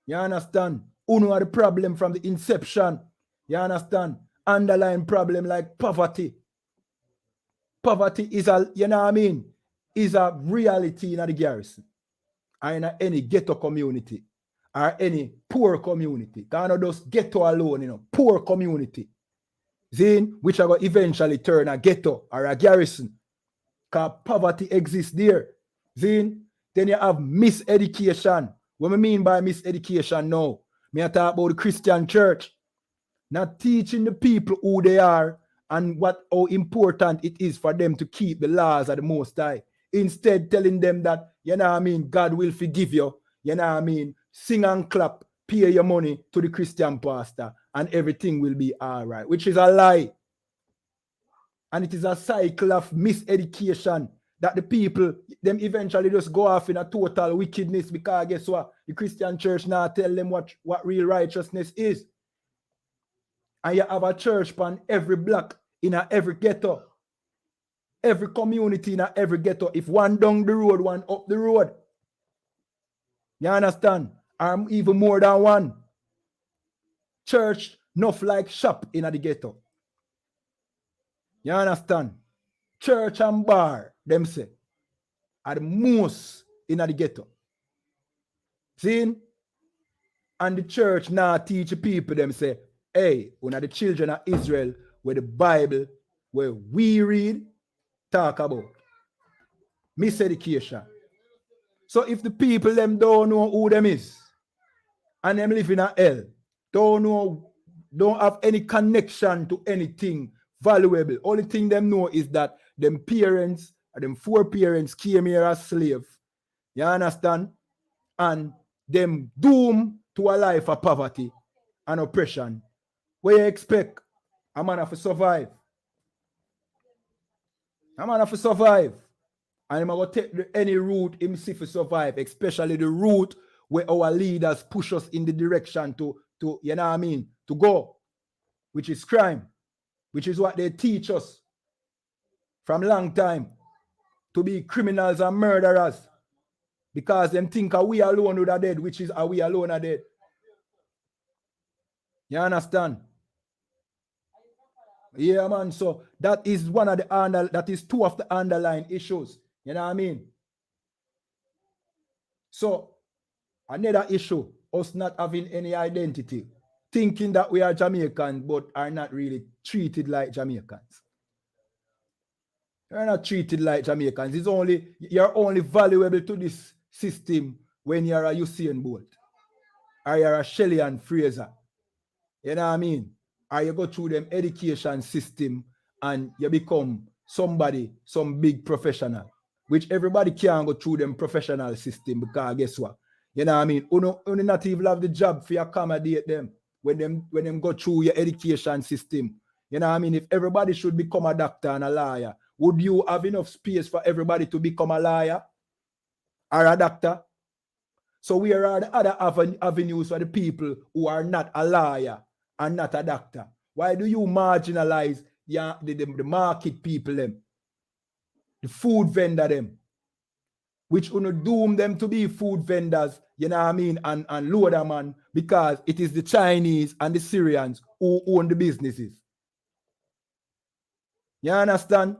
you understand? Uno are the problem from the inception. You understand? Underlying problem like poverty. Poverty is is a reality in the garrison, or in any ghetto community, or any poor community. Not just ghetto alone, poor community. Then, which are going to eventually turn a ghetto or a garrison. Because poverty exists there. Then you have miseducation. What I mean by miseducation now? I talk about the Christian church. Not teaching the people who they are and how important it is for them to keep the laws of the Most High. Instead, telling them that, God will forgive you. Sing and clap, pay your money to the Christian pastor, and everything will be all right, which is a lie. And it is a cycle of miseducation that the people, them eventually just go off in a total wickedness, because guess what? The Christian church now tell them what real righteousness is. And you have a church on every block, in every ghetto, every community in every ghetto. If one down the road, one up the road. You understand? Or even more than one. Church, enough like shop in the ghetto. You understand? Church and bar, them say, are the most in the ghetto. See? And the church now teach people, them say, hey, one of the children of Israel, where the Bible, where we read, talk about miseducation. So if the people them don't know who them is, and them live in a hell, don't have any connection to anything valuable. Only thing them know is that them parents, or them foreparents came here as slave. You understand? And them doomed to a life of poverty and oppression. What you expect? A man have to survive. A man have to survive. And I'm going to take any route him see to survive, especially the route where our leaders push us in the direction to go, which is crime, which is what they teach us from long time, to be criminals and murderers, because them think we alone would are dead, which is we alone are dead. You understand? Yeah, man. So that is two of the underlying issues. You know what I mean? So another issue, us not having any identity, thinking that we are Jamaicans but are not really treated like Jamaicans. You're not treated like Jamaicans. You're only valuable to this system when you're a Usain Bolt, or you're a Shelley and Fraser. You know what I mean? Or you go through them education system and you become somebody, some big professional, which everybody can go through them professional system, because guess what? You know what I mean? You not even have the job for accommodate them when them go through your education system. You know what I mean? If everybody should become a doctor and a lawyer, would you have enough space for everybody to become a lawyer or a doctor? So where are the other avenues for the people who are not a lawyer and not a doctor? Why do you marginalize the market people them, the food vendor them, which doom them to be food vendors, you know what I mean, and load them on, because it is the Chinese and the Syrians who own the businesses. You understand?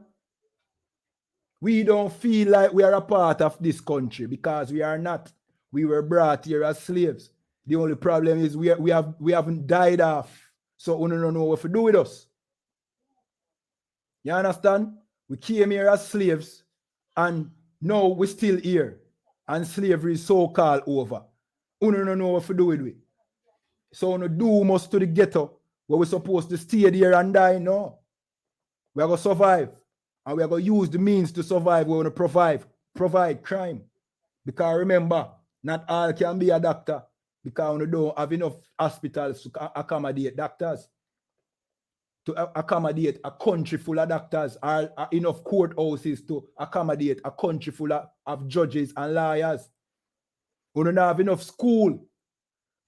We don't feel like we are a part of this country because we are not. We were brought here as slaves. The only problem is we haven't died off. So we don't know what to do with us. You understand? We came here as slaves and now we're still here. And slavery is so-called over. We don't know what to do with it. So we doom us to the ghetto where we're supposed to stay there and die. No. We're going to survive. And we're going to use the means to survive. We're going to provide crime. Because remember, not all can be a doctor. Because we don't have enough hospitals to accommodate doctors. To accommodate a country full of doctors, or enough courthouses to accommodate a country full of judges and lawyers. We don't have enough school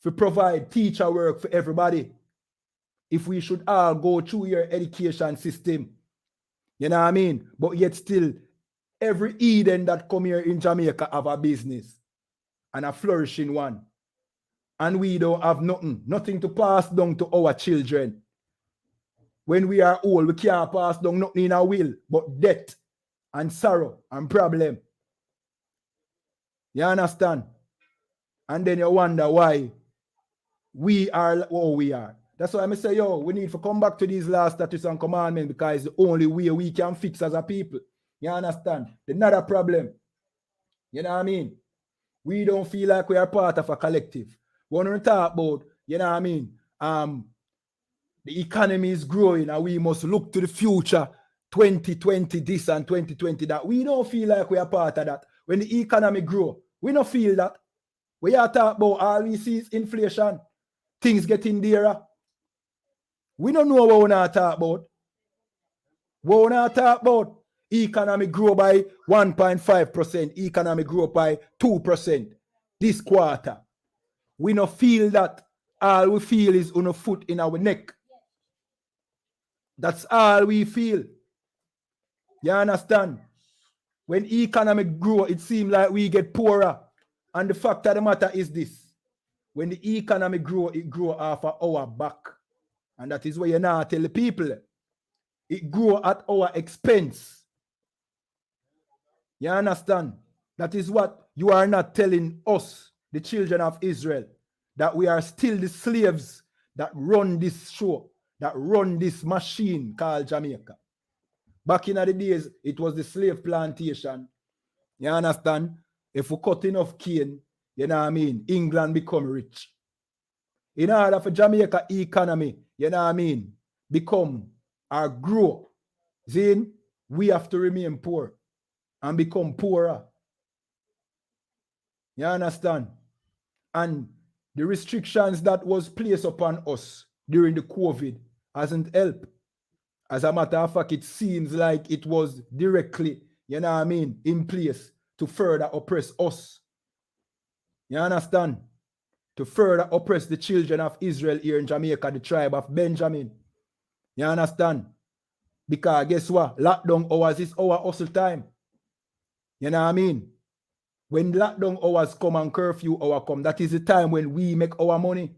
to provide teacher work for everybody. If we should all go through your education system, you know what I mean? But yet still, every Eden that come here in Jamaica have a business and a flourishing one. And we don't have nothing to pass down to our children. When we are old, we can't pass down nothing in our will, but death and sorrow and problem. You understand? And then you wonder why we are what we are. That's why I say, yo, we need to come back to these last statutes and commandments because it's the only way we can fix as a people. You understand? There's not a problem. You know what I mean? We don't feel like we are part of a collective. We want to talk about, you know what I mean? The economy is growing and we must look to the future, 2020 this and 2020 that. We don't feel like we are part of that. When the economy grow, we don't feel that. We are talking about all we see is inflation, things getting dearer. We don't know what we're not talking about. What we're not talking about, economy grow by 1.5%, economy grow by 2% this quarter. We don't feel that. All we feel is on a foot in our neck. That's all we feel. You understand? When economy grow, it seems like we get poorer. And the fact of the matter is this. When the economy grow, it grow off of our back. And that is why you now tell the people. It grow at our expense. You understand? That is what you are not telling us, the children of Israel, that we are still the slaves that run this show, that run this machine called Jamaica. Back in the days, it was the slave plantation. You understand? If we cut enough cane, you know what I mean, England become rich. In order for Jamaica economy, you know what I mean, become or grow, then we have to remain poor and become poorer. You understand? And the restrictions that was placed upon us during the COVID hasn't helped. As a matter of fact, it seems like it was directly, you know what I mean, in place to further oppress us. You understand? To further oppress the children of Israel here in Jamaica, the tribe of Benjamin. You understand? Because guess what? Lockdown hours is our hustle time. You know what I mean? When lockdown hours come and curfew hour come, that is the time when we make our money.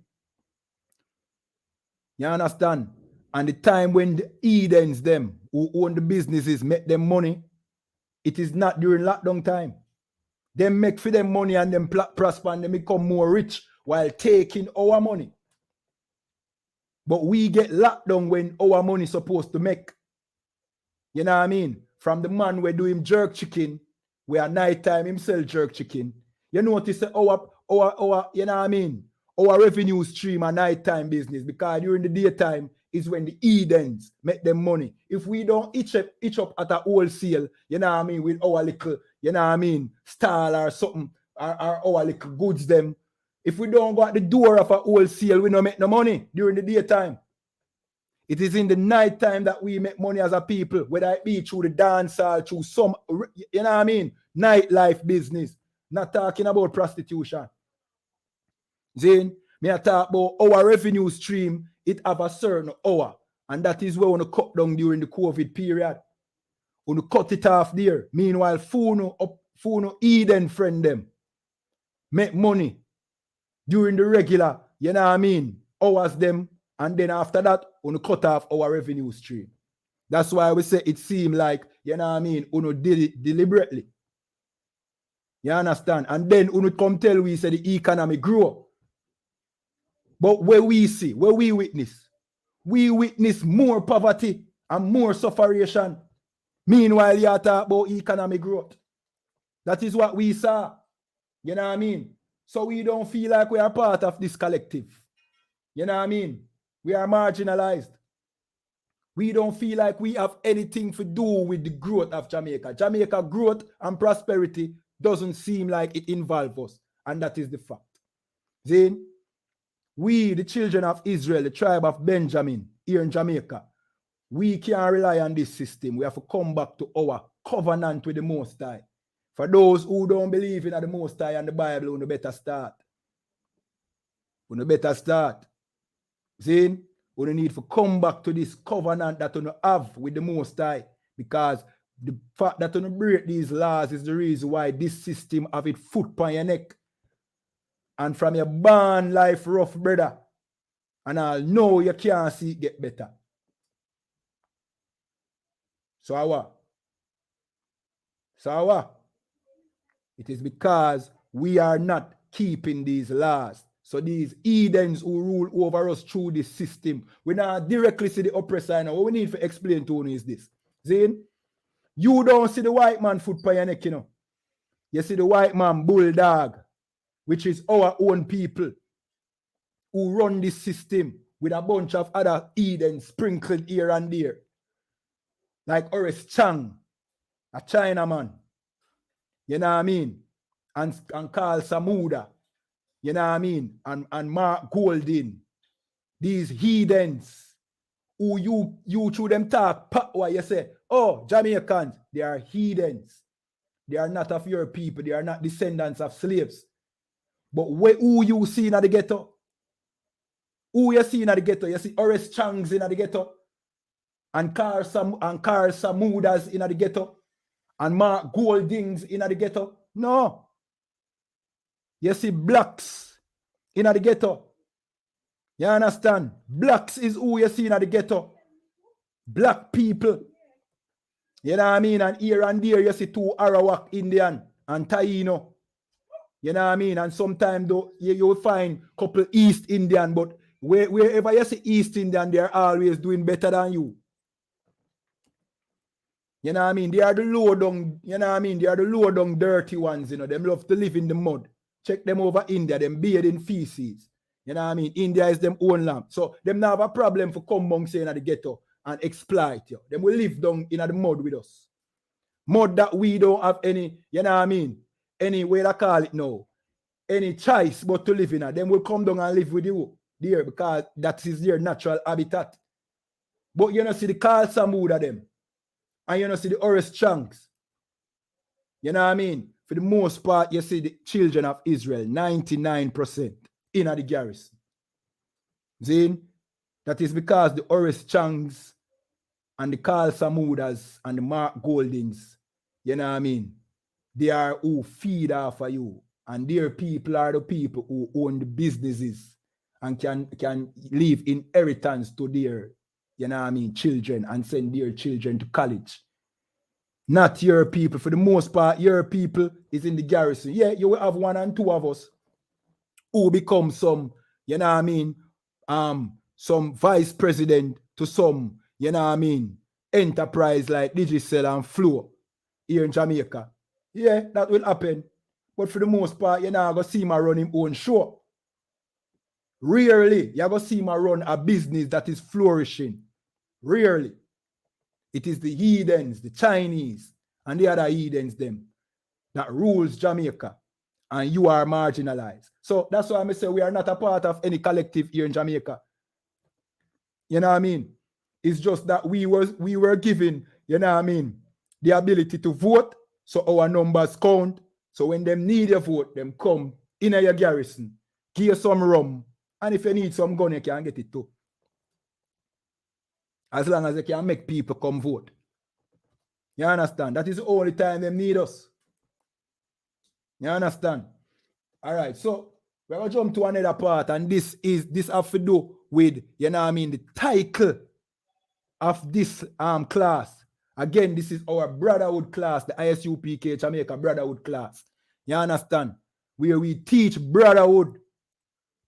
You understand? And the time when the Edens, them who own the businesses, make them money, it is not during lockdown time. They make for them money and them prosper and they become more rich while taking our money. But we get locked down when our money is supposed to make. You know what I mean? From the man we do him jerk chicken, where at night time him sell jerk chicken. You notice our you know what I mean? Our revenue stream at night time business, because during the daytime is when the Edens make them money. If we don't itch up at a wholesale, you know what I mean, with our little, you know what I mean, style or something, or our little goods them. If we don't go at the door of a wholesale, we don't make no money during the daytime. It is in the night time that we make money as a people, whether it be through the dance hall, through some, you know what I mean, nightlife business. Not talking about prostitution. Then, me I talk about our revenue stream, it have a certain hour. And that is where we want to cut down during the COVID period. We want to cut it off there. Meanwhile, Funo Eden friend them make money during the regular, you know what I mean, hours them. And then after that, we want to cut off our revenue stream. That's why we say it seemed like, you know what I mean, Uno did it deliberately. You understand? And then Uno come tell we say the economy grow. But where we see, where we witness more poverty and more sufferation. Meanwhile, you talk about economic growth. That is what we saw. You know what I mean? So we don't feel like we are part of this collective. You know what I mean? We are marginalized. We don't feel like we have anything to do with the growth of Jamaica. Jamaica growth and prosperity doesn't seem like it involves us. And that is the fact. Then, we, the children of Israel, the tribe of Benjamin, here in Jamaica, we can't rely on this system. We have to come back to our covenant with the Most High. For those who don't believe in the Most High and the Bible, we better start. We better start. See? We need to come back to this covenant that we have with the Most High, because the fact that we break these laws is the reason why this system have its foot on your neck. And from your born life rough, brother, and I'll know you can't see it get better. So what? It is because we are not keeping these laws. So these heathens who rule over us through this system, we not directly see the oppressor. Now, what we need to explain to you is this. Zane, you don't see the white man foot on your neck, you know. You see the white man bulldog, which is our own people who run this system with a bunch of other heathens sprinkled here and there. Like Horace Chang, a Chinaman. You know what I mean? And Carl Samuda. You know what I mean? And Mark Goldin. These heathens who you through them talk, why you say, oh, Jamaicans, they are heathens. They are not of your people. They are not descendants of slaves. But who you see in the ghetto? Who you see in the ghetto? You see Horace Changs in the ghetto. And Carl Samudas in the ghetto. And Mark Goldings in the ghetto. No. You see blacks in the ghetto. You understand? Blacks is who you see in the ghetto. Black people. You know what I mean? And here and there you see two Arawak Indian and Taino. You know what I mean? And sometimes though you'll find a couple East Indian, but wherever you see East Indian, they're always doing better than you. You know what I mean? They are the low down, you know what I mean? They are the low down dirty ones, you know. Them love to live in the mud. Check them over India, them bathe in feces. You know what I mean? India is them own land. So them not have a problem for come amongst in the ghetto and exploit you. Them will live down in the mud with us. Mud that we don't have any, you know what I mean? Any way to call it now. Any choice but to live in it. Them will come down and live with you there because that is their natural habitat. But you know see the Carl Samuda them. And you know see the Horace Chanks. You know what I mean? For the most part, you see the children of Israel, 99% in the garrison. See? That is because the Horace Changs and the Carl Samudas and the Mark Goldings, you know what I mean? They are who feed off of you. And their people are the people who own the businesses and can leave inheritance to their, you know what I mean, children and send their children to college. Not your people. For the most part, your people is in the garrison. Yeah, you will have one and two of us who become some, you know what I mean, some vice president to some, you know what I mean, enterprise like Digicel and Flow here in Jamaica. Yeah, that will happen. But for the most part, you're not going to see him run his own show. Rarely, you're going to see him run a business that is flourishing. Rarely. It is the heathens, the Chinese, and the other heathens them that rules Jamaica. And you are marginalized. So that's why I say we are not a part of any collective here in Jamaica. You know what I mean? It's just that we were given, you know what I mean, the ability to vote, so our numbers count. So when them need your vote, them come in your garrison, give you some rum, and if you need some gun, you can get it too. As long as you can make people come vote. You understand? That is the only time they need us. You understand? All right, so we're going to jump to another part, and this has to do with, you know what I mean, the title of this class. Again, this is our brotherhood class, the I.S.U.P.K Jamaica Brotherhood class. You understand? Where we teach brotherhood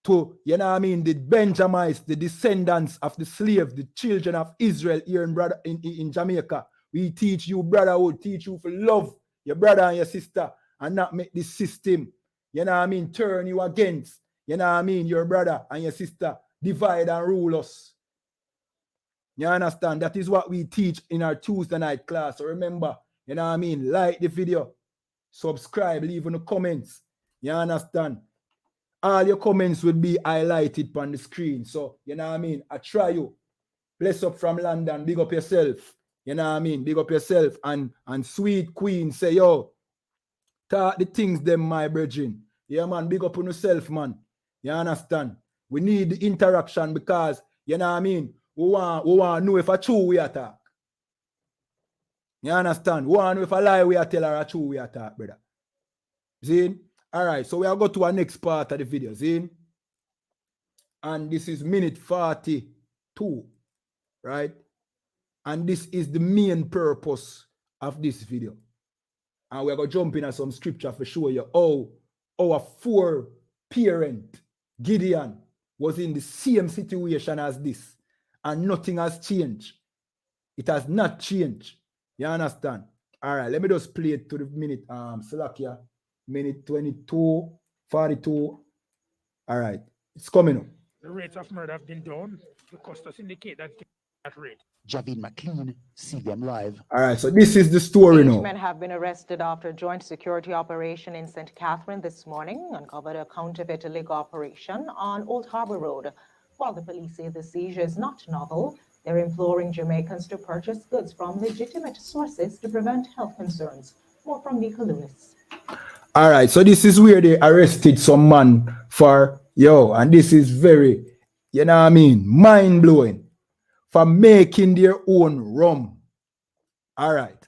to, you know what I mean, the Benjamites, the descendants of the slaves, the children of Israel here in Jamaica. We teach you brotherhood, teach you to love your brother and your sister and not make this system, you know what I mean, turn you against, you know what I mean, your brother and your sister, divide and rule us. You understand? That is what we teach in our Tuesday night class. So remember, you know what I mean, like the video, subscribe, leave in the comments. You understand? All your comments will be highlighted on the screen. So, you know what I mean? I try you. Bless up from London. Big up yourself. You know what I mean? Big up yourself. And sweet queen say, yo, talk the things them, my brethren. Yeah, man. Big up on yourself, man. You understand? We need the interaction because, you know what I mean? We want to know if a true we attack. You understand? We want to know if a lie we tell or a true we attack, brother. See? All right, so we are going to our next part of the video, see? And this is minute 42, right? And this is the main purpose of this video. And we're going to jump into some scripture for show you how our four-parent Gideon was in the same situation as this. And nothing has changed. It has not changed. You understand? All right, let me just play it to the minute, Salakia. Minute 22, 42. All right, it's coming up. The rates of murder have been down. The customers indicate that rate. Javin McLean, CBM Live. All right, so this is the story now. 8 men have been arrested after a joint security operation in St. Catherine this morning uncovered a counterfeit liquor operation on Old Harbour Road. While the police say the seizure is not novel, they're imploring Jamaicans to purchase goods from legitimate sources to prevent health concerns. More from Nika Lewis. All right, so this is where they arrested some man for, and this is very, you know what I mean, mind-blowing, for making their own rum. All right.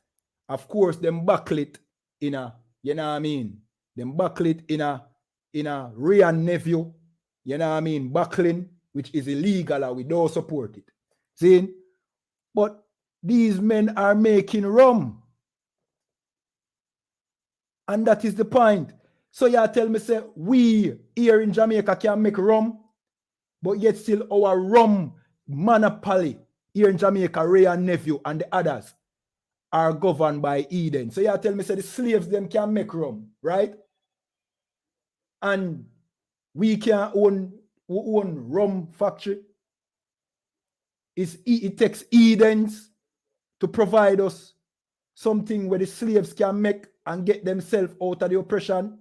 Of course, them buckle it in a, you know what I mean, them buckle it in a Ray and nephew, you know what I mean, buckling, which is illegal and we don't support it. See? But these men are making rum. And that is the point. So you tell me, say, we here in Jamaica can make rum, but yet still our rum monopoly here in Jamaica, Ray and nephew and the others are governed by Eden. So you tell me, say, the slaves them can make rum, right? And we can own rum factory. It takes Edens to provide us something where the slaves can make and get themselves out of the oppression.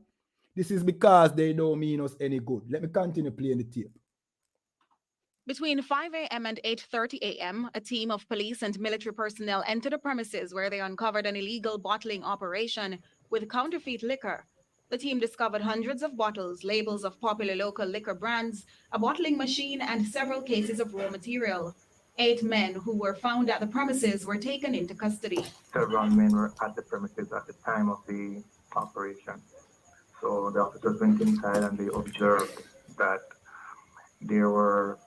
This is because they don't mean us any good. Let me continue playing the tape. Between 5 a.m. and 8:30 a.m., a team of police and military personnel entered the premises where they uncovered an illegal bottling operation with counterfeit liquor. The team discovered hundreds of bottles, labels of popular local liquor brands, a bottling machine, and several cases of raw material. 8 men who were found at the premises were taken into custody. Several men were at the premises at the time of the operation. So the officers went inside and they observed that there were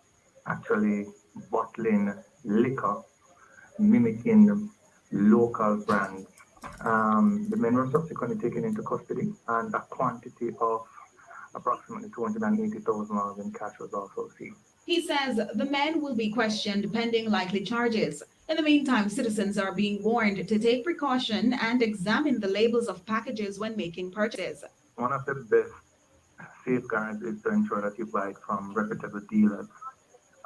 actually bottling liquor mimicking local brands. The men were subsequently taken into custody and a quantity of approximately 280,000 dollars in cash was also seized. He says the men will be questioned pending likely charges. In the meantime, citizens are being warned to take precaution and examine the labels of packages when making purchases. One of the best safeguards is to ensure that you buy it from reputable dealers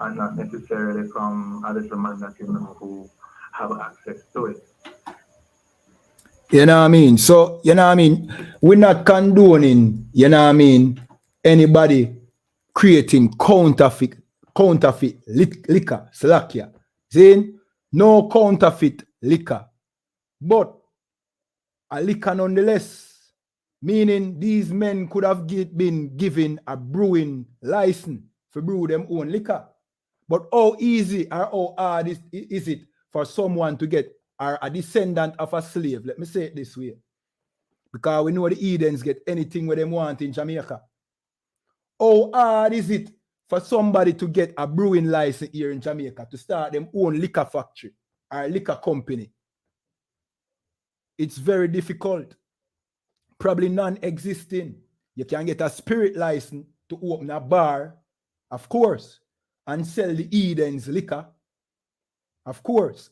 and not necessarily from other men that you know who have access to it. You know what I mean? So, you know what I mean? We're not condoning, you know what I mean, anybody creating counterfeit liquor, Slakia. Saying no counterfeit liquor, but a liquor nonetheless. Meaning these men could have been given a brewing license to brew them own liquor. But how easy or how hard is it for someone to get a descendant of a slave? Let me say it this way. Because we know the Edens get anything where they want in Jamaica. How hard is it for somebody to get a brewing license here in Jamaica to start them own liquor factory or liquor company. It's very difficult, probably non-existing. You can get a spirit license to open a bar, of course, and sell the Eden's liquor, of course.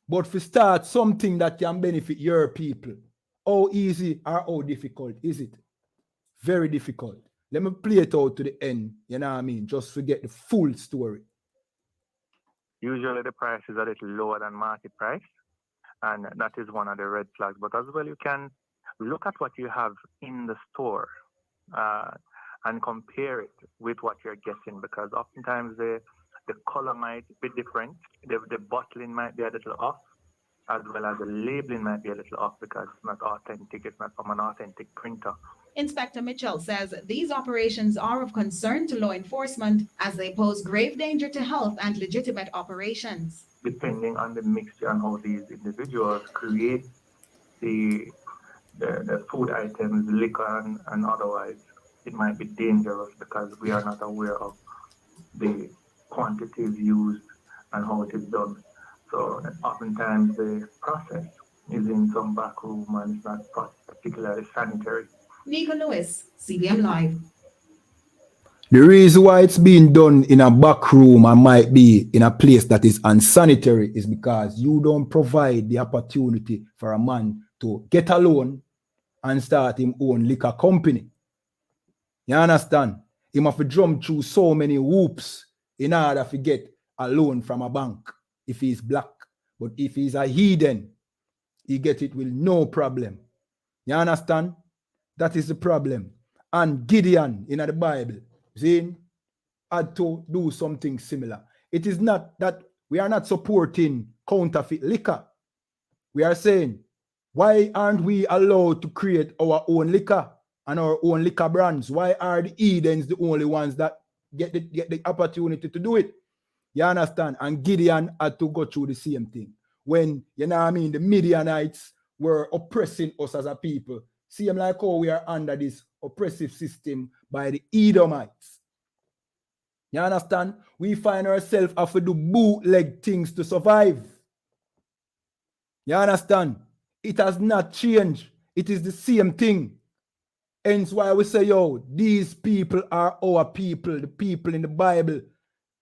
But to start something that can benefit your people, how easy or how difficult is it? Very difficult. Let me play it out to the end, you know what I mean? Just to get the full story. Usually the price is a little lower than market price, and that is one of the red flags. But as well, you can look at what you have in the store and compare it with what you're getting, because oftentimes the color might be different, the bottling might be a little off, as well as the labeling might be a little off because it's not authentic, it's not from an authentic printer. Inspector Mitchell says these operations are of concern to law enforcement as they pose grave danger to health and legitimate operations. Depending on the mixture and how these individuals create the food items, liquor and otherwise, it might be dangerous because we are not aware of the quantities used and how it is done. So oftentimes the process is in some back room and it's not particularly sanitary. Nico Lewis, CBM Live. The reason why it's being done in a back room and might be in a place that is unsanitary is because you don't provide the opportunity for a man to get a loan and start his own liquor company. You understand? He must jump through so many hoops in order to get a loan from a bank if he's black. But if he's a heathen, he get it with no problem. You understand? That is the problem. And Gideon in the Bible, see, had to do something similar. It is not that we are not supporting counterfeit liquor. We are saying, why aren't we allowed to create our own liquor and our own liquor brands? Why are the Edens the only ones that get the opportunity to do it? You understand? And Gideon had to go through the same thing. When, you know what I mean, the Midianites were oppressing us as a people. Same like how we are under this oppressive system by the Edomites. You understand? We find ourselves have to do bootleg things to survive. You understand? It has not changed. It is the same thing. Hence why we say, yo, these people are our people, the people in the Bible.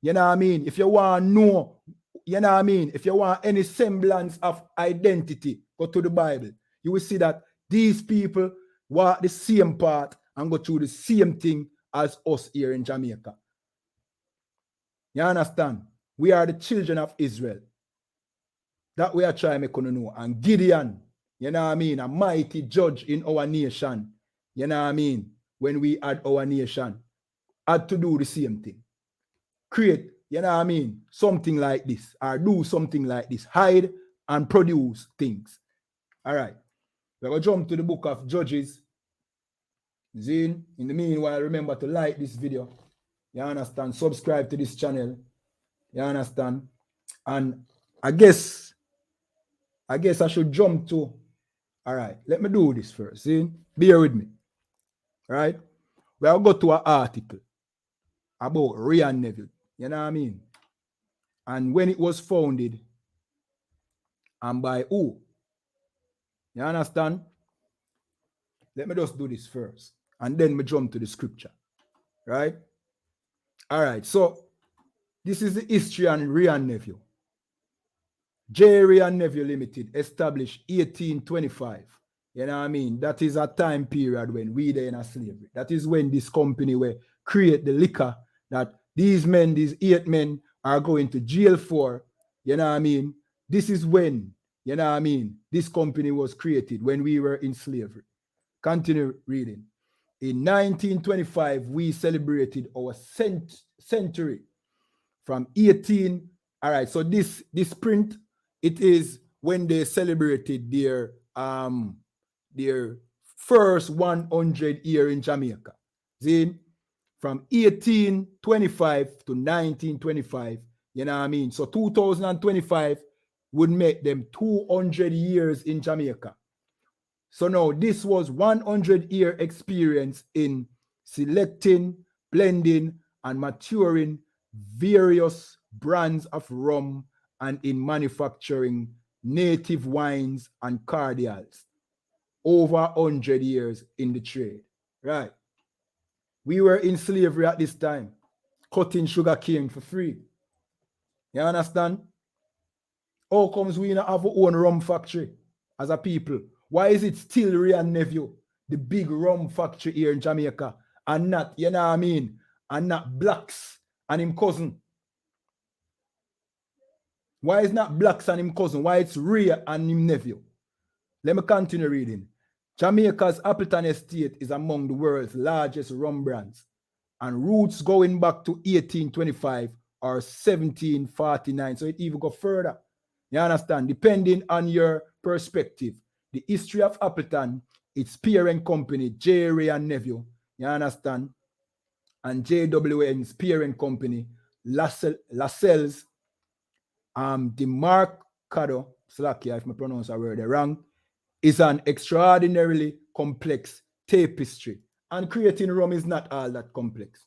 You know what I mean? If you want to know, you know what I mean? If you want any semblance of identity, go to the Bible. You will see that these people walk the same path and go through the same thing as us here in Jamaica. You understand? We are the children of Israel. That we are trying to make you know. And Gideon, you know what I mean? A mighty judge in our nation. You know what I mean? When we had our nation, had to do the same thing. Create, you know what I mean? Something like this, or do something like this. Hide and produce things. All right. We're going to jump to the book of Judges. Zin, in the meanwhile, remember to like this video. You understand? Subscribe to this channel. You understand? And I guess I should jump to, all right, let me do this first. See? Bear with me. All right? We'll go to an article about Ryan Neville. You know what I mean? And when it was founded, and by who? You understand? Let me just do this first. And then we jump to the scripture. Right? All right. So, this is the history on Ryan Neville. J. Ryan Neville Limited, established 1825. You know what I mean? That is a time period when we were in a slavery. That is when this company will create the liquor that these men, these 8 men, are going to jail for. You know what I mean? This is when, you know what I mean, this company was created, when we were in slavery. Continue reading. In 1925, we celebrated our century from 18. All right, so this print, it is when they celebrated their first 100 year in Jamaica. See, from 1825 to 1925, you know what I mean? So 2025 would make them 200 years in Jamaica. So now this was 100 year experience in selecting, blending, and maturing various brands of rum and in manufacturing native wines and cordials. Over 100 years in the trade. Right. We were in slavery at this time, cutting sugar cane for free. You understand? How comes we not have our own rum factory as a people? Why is it still Ray and Nephew, the big rum factory here in Jamaica, and not, you know what I mean, and not Blacks and him cousin? Why is not Blacks and him cousin? Why it's Ray and him nephew? Let me continue reading. Jamaica's Appleton Estate is among the world's largest rum brands, and roots going back to 1825 or 1749. So it even go further. You understand? Depending on your perspective, the history of Appleton, its parent company, J. Ray and Nephew, you understand? And JWN's parent company, Lascelles, Demarcado, Slakia, if I pronounce that word wrong, is an extraordinarily complex tapestry. And creating rum is not all that complex.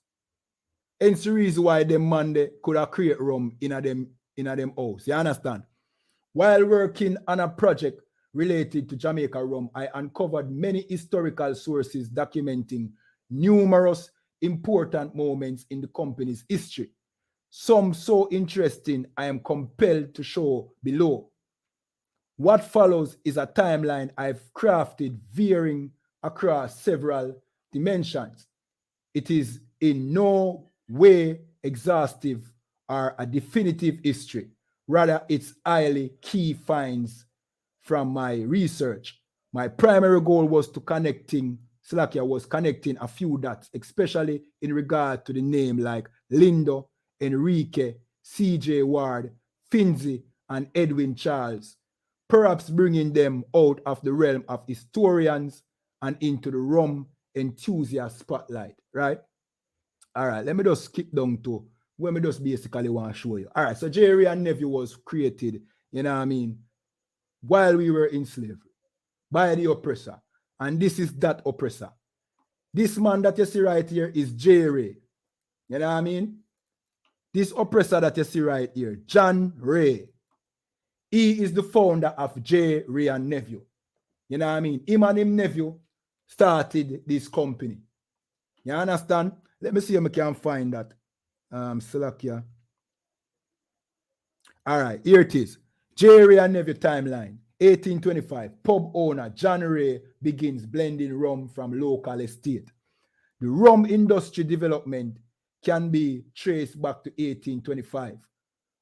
Hence the reason why them man they could have created rum in a them house. You understand? While working on a project related to Jamaica rum, I uncovered many historical sources documenting numerous important moments in the company's history. Some so interesting I am compelled to show below. What follows is a timeline I've crafted varying across several dimensions. It is in no way exhaustive or a definitive history. Rather, it's highly key finds from my research. My primary goal was connecting a few dots, especially in regard to the name like Lindo, Enrique, C.J. Ward, Finzi, and Edwin Charles, perhaps bringing them out of the realm of historians and into the rum enthusiast spotlight, right? All right, let me just skip down to where me just basically want to show you. All right, so Jerry and Nephew was created, you know what I mean, while we were in slavery by the oppressor. And this is that oppressor. This man that you see right here is Jerry. You know what I mean? This oppressor that you see right here, John Ray. He is the founder of J. Ray and Nephew. You know what I mean? Him and him nephew started this company. You understand? Let me see if I can find that. Salakia. All right, here it is. J. Ray and Nephew timeline. 1825. Pub owner John Ray begins blending rum from local estate. The rum industry development can be traced back to 1825,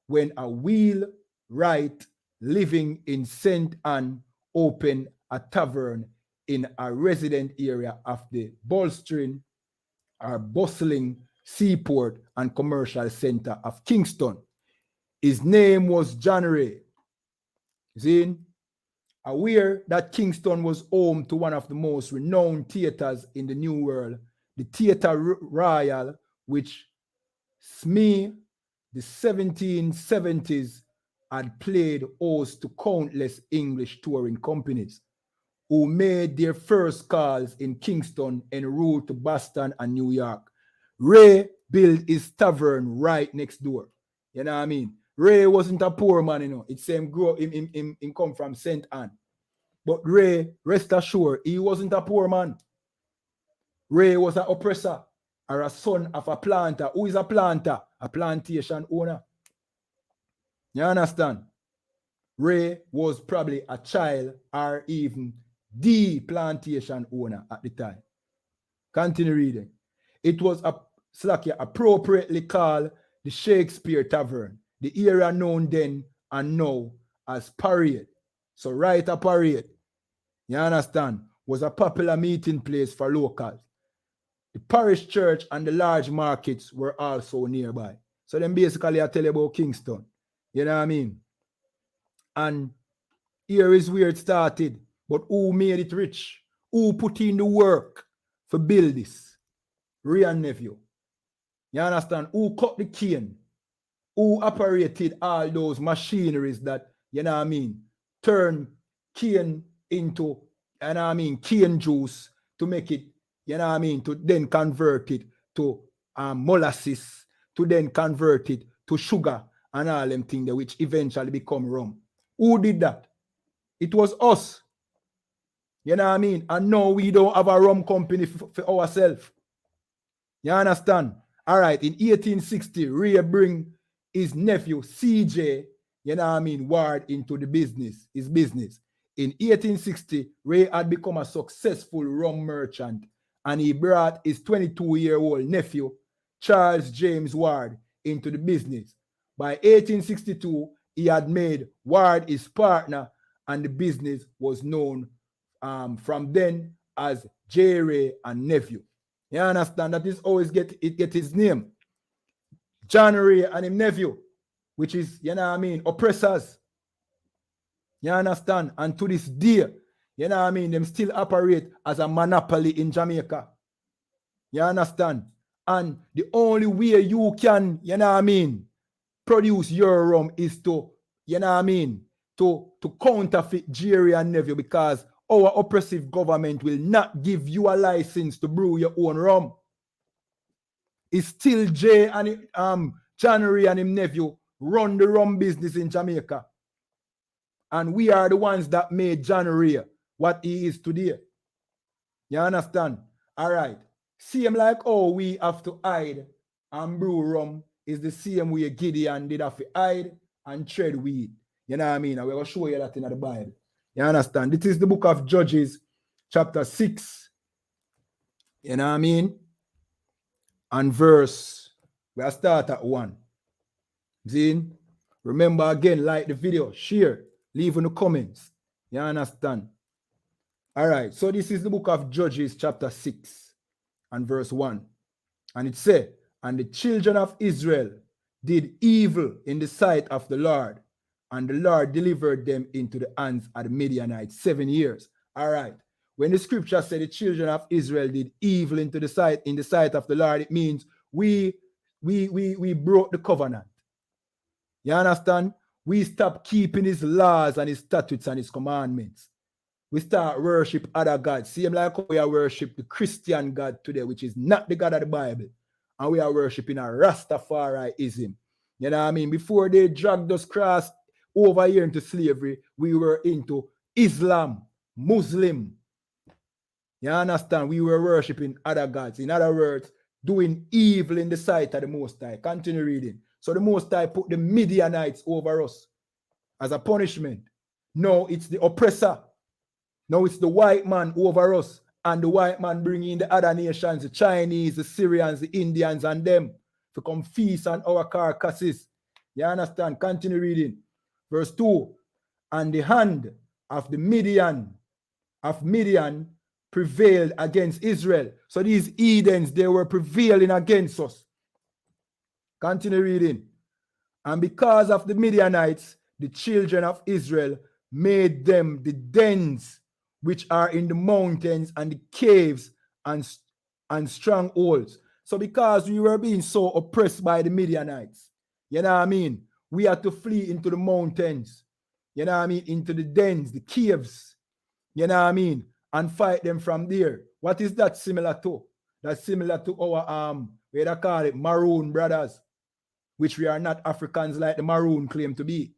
when a wheelwright living in St. Anne opened a tavern in a resident area of the bustling seaport and commercial center of Kingston. His name was John Ray. See, aware that Kingston was home to one of the most renowned theaters in the New World, the Theatre Royal, which Smee, the 1770s, had played host to countless English touring companies who made their first calls in Kingston en route to Boston and New York. Ray built his tavern right next door. You know what I mean? Ray wasn't a poor man, you know. It's him grow him come from St. Anne. But Ray, rest assured, he wasn't a poor man. Ray was an oppressor or a son of a planter. Who is a planter? A plantation owner. You understand? Ray was probably a child or even the plantation owner at the time. Continue reading. It was appropriately called the Shakespeare Tavern, the area known then and now as Parade. So right a Parade, you understand, was a popular meeting place for locals. The parish church and the large markets were also nearby. So then basically I tell you about Kingston. You know what I mean? And here is where it started. But who made it rich? Who put in the work for build this? Ray and Nephew. You understand? Who cut the cane? Who operated all those machineries that, you know what I mean, turn cane into, you know what I mean, cane juice to make it, you know what I mean, to then convert it to molasses to then convert it to sugar and all them things there, which eventually become rum. Who did that? It was us. You know what I mean? And now we don't have a rum company for ourselves. You understand? All right, in 1860, Ray bring his nephew CJ, you know what I mean, Ward into the business, his business. In 1860, Ray had become a successful rum merchant, and he brought his 22-year-old nephew, Charles James Ward, into the business. By 1862, he had made Ward his partner, and the business was known from then as J. Ray and nephew. You understand? That is always get his name. John Ray and his nephew, which is, you know what I mean, oppressors. You understand? And to this day, you know what I mean, them still operate as a monopoly in Jamaica. You understand? And the only way you can, you know what I mean, produce your rum is to, you know what I mean, to counterfeit Jerry and nephew, because our oppressive government will not give you a license to brew your own rum. It's still Jay and John Ray and him nephew run the rum business in Jamaica. And we are the ones that made John Ray what he is today. You understand? All right. Same like oh we have to hide and brew rum is the same way Gideon did have to hide and tread weed. You know what I mean? And we're going to show you that in the Bible. You understand? This is the book of Judges, chapter 6. You know what I mean? And verse, we'll start at 1. See? Remember again, like the video, share, leave in the comments. You understand? All right, so this is the book of Judges, chapter 6, and verse 1. And it said, and the children of Israel did evil in the sight of the Lord, and the Lord delivered them into the hands of the Midianites 7 years. All right. When the scripture said the children of Israel did evil in the sight of the Lord, it means we broke the covenant. You understand? We stopped keeping his laws and his statutes and his commandments. We start worship other gods. Same like we are worship the Christian God today, which is not the God of the Bible. And we are worshiping a Rastafariism. You know what I mean? Before they dragged us across over here into slavery, we were into Islam, Muslim. You understand? We were worshiping other gods. In other words, doing evil in the sight of the Most High. Continue reading. So the Most High put the Midianites over us as a punishment. No, it's the oppressor. No, it's the white man over us. And the white man bringing in the other nations, the Chinese, the Syrians, the Indians, and them to come feast on our carcasses. You understand? Continue reading. Verse 2. And the hand of the Midian prevailed against Israel. So these Edens, they were prevailing against us. Continue reading. And because of the Midianites, the children of Israel made them the dens which are in the mountains and the caves and strongholds. So because we were being so oppressed by the Midianites, you know what I mean? We had to flee into the mountains, you know what I mean? Into the dens, the caves, you know what I mean? And fight them from there. What is that similar to? That's similar to our, what they call it, Maroon brothers, which we are not Africans like the Maroon claim to be.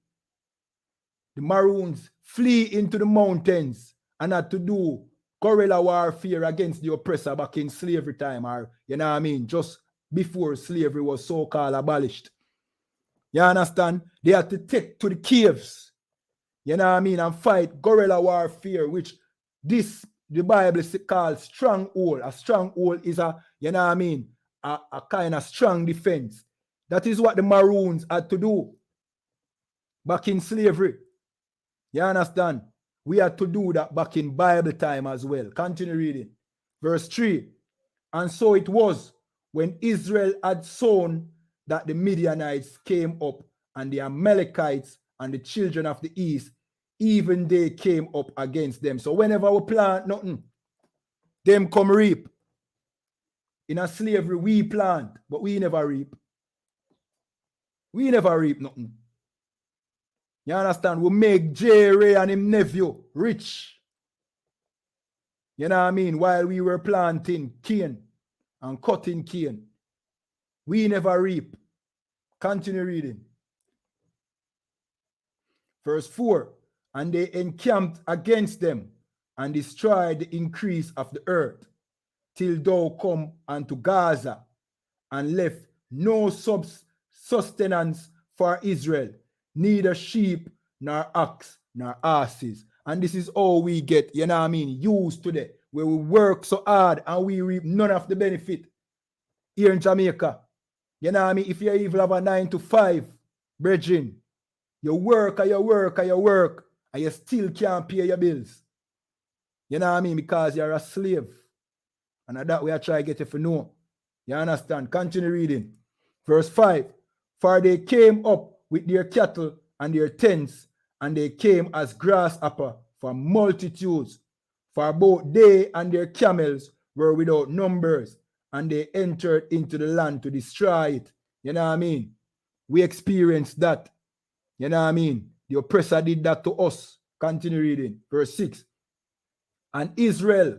The Maroons flee into the mountains and had to do guerrilla warfare against the oppressor back in slavery time, or, you know what I mean, just before slavery was so-called abolished. You understand? They had to take to the caves, you know what I mean, and fight guerrilla warfare, which the Bible calls stronghold. A stronghold is a, you know what I mean, a kind of strong defense. That is what the Maroons had to do back in slavery. You understand? We had to do that back in Bible time as well. Continue reading. Verse 3. And so it was when Israel had sown that the Midianites came up, and the Amalekites and the children of the east, even they came up against them. So whenever we plant nothing, them come reap. In a slavery, we plant, but we never reap. We never reap nothing. You understand? We make J. Ray and him nephew rich. You know what I mean? While we were planting cane and cutting cane. We never reap. Continue reading. Verse 4, and they encamped against them and destroyed the increase of the earth till thou come unto Gaza and left no sustenance for Israel, neither sheep nor ox nor asses. And this is all we get, you know what I mean, used today, where we work so hard and we reap none of the benefit here in Jamaica. You know what I mean? If you even have a 9 to 5, brethren, you work and you work and you work and you still can't pay your bills. You know what I mean? Because you're a slave. And that we are trying to get you to know. You understand? Continue reading. Verse 5. For they came up with their cattle and their tents, and they came as grasshopper for multitudes. For both they and their camels were without numbers, and they entered into the land to destroy it. You know what I mean? We experienced that. You know what I mean? The oppressor did that to us. Continue reading. Verse 6. And Israel,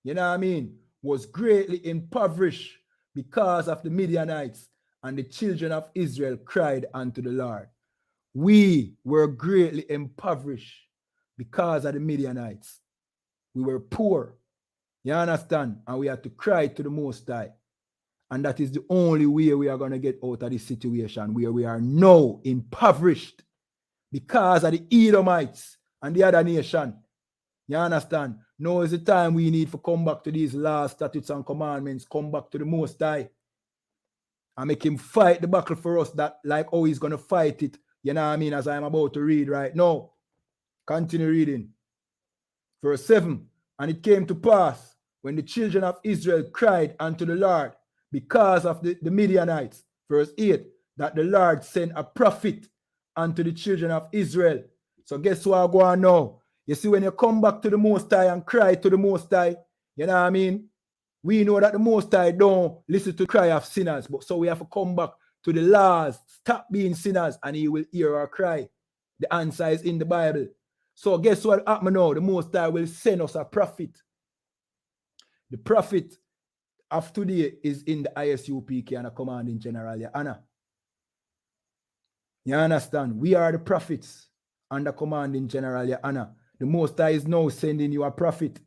you know what I mean, was greatly impoverished because of the Midianites, and the children of Israel cried unto the Lord. We were greatly impoverished because of the Midianites. We were poor. You understand? And we had to cry to the Most High. And that is the only way we are going to get out of this situation where we are now impoverished because of the Edomites and the other nation. You understand? Now is the time we need to come back to these laws, statutes, and commandments, come back to the Most High and make him fight the battle for us, that like how he's going to fight it, you know what I mean, as I'm about to read right now. Continue reading. Verse 7, and it came to pass when the children of Israel cried unto the Lord because of the Midianites, verse 8, that the Lord sent a prophet unto the children of Israel. So guess what I go on now? You see, when you come back to the Most High and cry to the Most High, you know what I mean? We know that the Most High don't listen to the cry of sinners, but so we have to come back to the laws, stop being sinners, and he will hear our cry. The answer is in the Bible. So guess what happened now? The Most High will send us a prophet. The prophet of today is in the I.S.U.P.K and a commanding general, YAHANNA. You understand? We are the prophets and the commanding general, YAHANNA. The Most High is now sending you a prophet.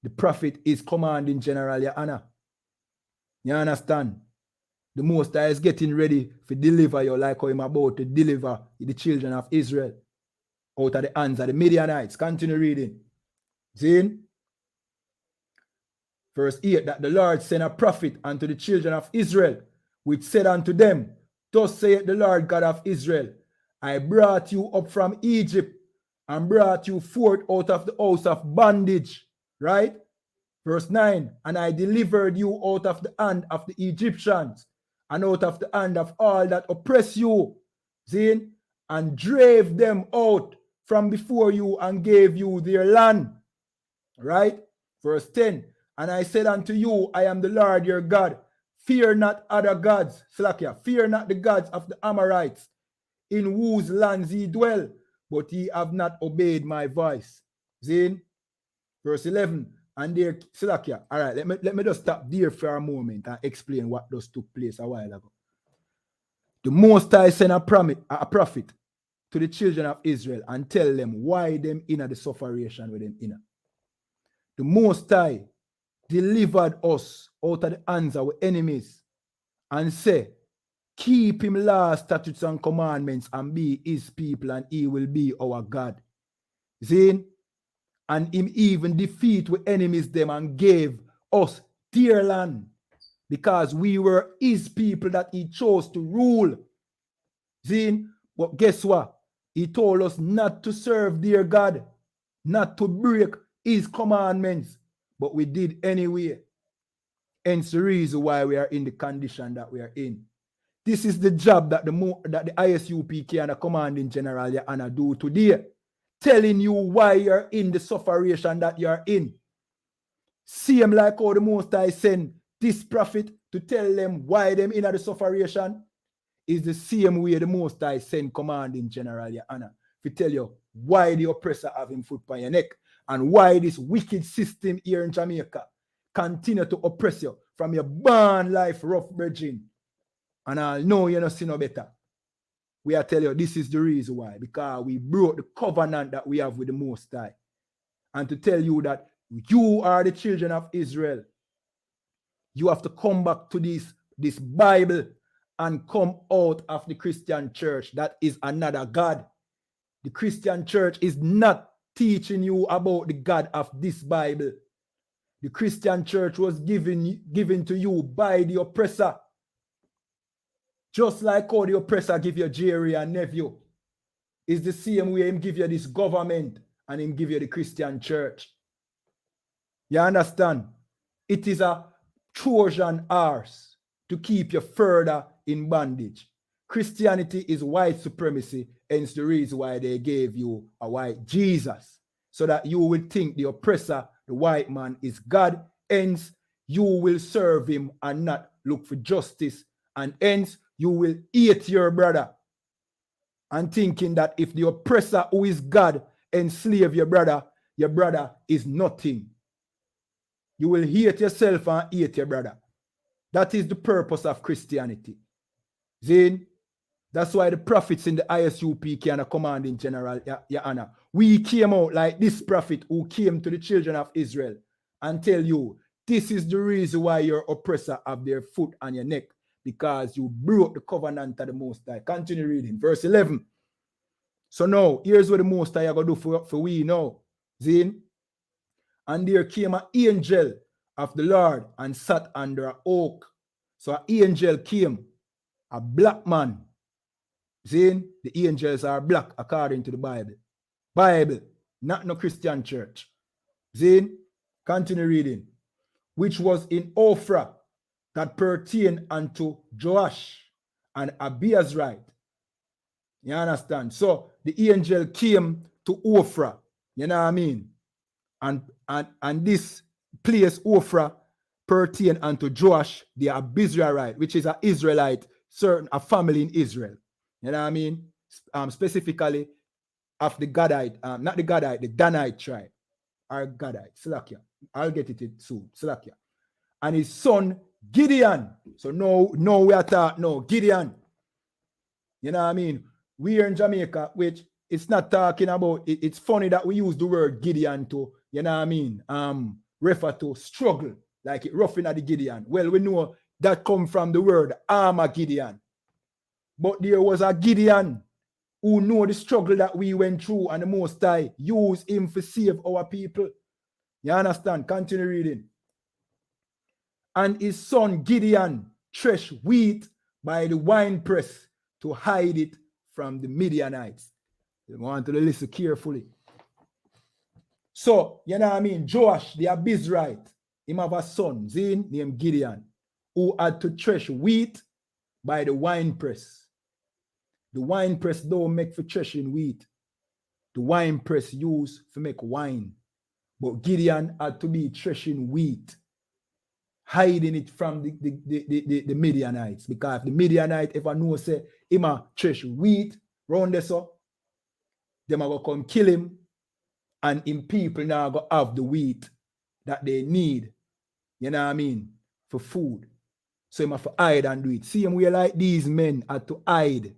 The prophet is commanding general, YAHANNA. You understand? The Most High is getting ready to deliver you like how I'm about to deliver the children of Israel out of the hands of the Midianites. Continue reading. See? Verse 8, that the Lord sent a prophet unto the children of Israel, which said unto them, thus saith the Lord God of Israel, I brought you up from Egypt and brought you forth out of the house of bondage. Right? Verse 9, and I delivered you out of the hand of the Egyptians and out of the hand of all that oppress you. See? And drave them out from before you and gave you their land. Right? Verse 10, and I said unto you, I am the Lord your God. Fear not other gods. Slakia, fear not the gods of the Amorites, in whose lands ye dwell, but ye have not obeyed my voice. See? Verse 11, and there, Slakia. All right, let me just stop there for a moment and explain what just took place a while ago. The Most High sent a prophet to the children of Israel and tell them why them in the sufferation with them in. The Most High delivered us out of the hands of our enemies and say, keep him laws, statutes, and commandments and be his people, and he will be our God. See? And him even defeat with enemies them and gave us their land because we were his people that he chose to rule. See? But guess what? He told us not to serve their God, not to break his commandments, but we did anyway. Hence the reason why we are in the condition that we are in. This is the job that the I.S.U.P.K and the commanding general YAHANNA do today. Telling you why you're in the sufferation that you're in. Same like how the Most High send this prophet to tell them why them in the sufferation, is the same way the Most High send commanding general YAHANNA to tell you why the oppressor have him foot on your neck and why this wicked system here in Jamaica continue to oppress you from your born life rough virgin And I know you don't see no better. We are telling you this is the reason why. Because we broke the covenant that we have with the Most High. And to tell you that you are the children of Israel. You have to come back to this Bible and come out of the Christian church. That is another God. The Christian church is not teaching you about the God of this Bible. The Christian church was given to you by the oppressor. Just like how the oppressor give you Jerry and nephew. It's the same way him give you this government and him give you the Christian church. You understand? It is a Trojan horse to keep you further in bondage. Christianity is white supremacy, hence the reason why they gave you a white Jesus, so that you will think the oppressor, the white man, is God, hence you will serve him and not look for justice, and hence you will hate your brother, and thinking that if the oppressor who is God enslave your brother is nothing. You will hate yourself and hate your brother. That is the purpose of Christianity. Zane, that's why the prophets in the I.S.U.P.K and the commanding general, YAHANNA, we came out like this prophet who came to the children of Israel and tell you, this is the reason why your oppressor have their foot on your neck, because you broke the covenant of the Most High. Continue reading. Verse 11. So now, here's what the Most High are going to do for we now. Zane. And there came an angel of the Lord and sat under an oak. So an angel came, a black man. Saying the angels are black according to the Bible. Bible, not no Christian church. Saying, continue reading. Which was in Ophrah, that pertained unto Joash and Abiezrite. You understand? So the angel came to Ophrah. You know what I mean? And this place, Ophrah, pertained unto Joash, the Abiezrite, which is an Israelite, a family in Israel. You know what I mean? Specifically of the Gadite, not the Gadite, the Danite tribe. Or Gadite, Slakia. I'll get it soon. Slakia. And his son, Gideon. So no, we are talking, no, Gideon. You know what I mean? We are in Jamaica, which it's not talking about, it's funny that we use the word Gideon to, you know what I mean, refer to struggle, like it roughing at the Gideon. Well, we know that come from the word Armageddon. But there was a Gideon who know the struggle that we went through, and the Most High used him to save our people. You understand? Continue reading. And his son Gideon threshed wheat by the winepress to hide it from the Midianites. You want to listen carefully. So, you know what I mean? Joash, the Abiezrite, him have a son, Zin, named Gideon, who had to thresh wheat by the winepress. The winepress don't make for threshing wheat. The winepress used to make wine. But Gideon had to be threshing wheat, hiding it from the Midianites. Because if the Midianite ever know, say, him a thresh wheat round there, so, them are going to come kill him, and him people now go have the wheat that they need, you know what I mean, for food. So him have to hide and do it. See him, we like these men had to hide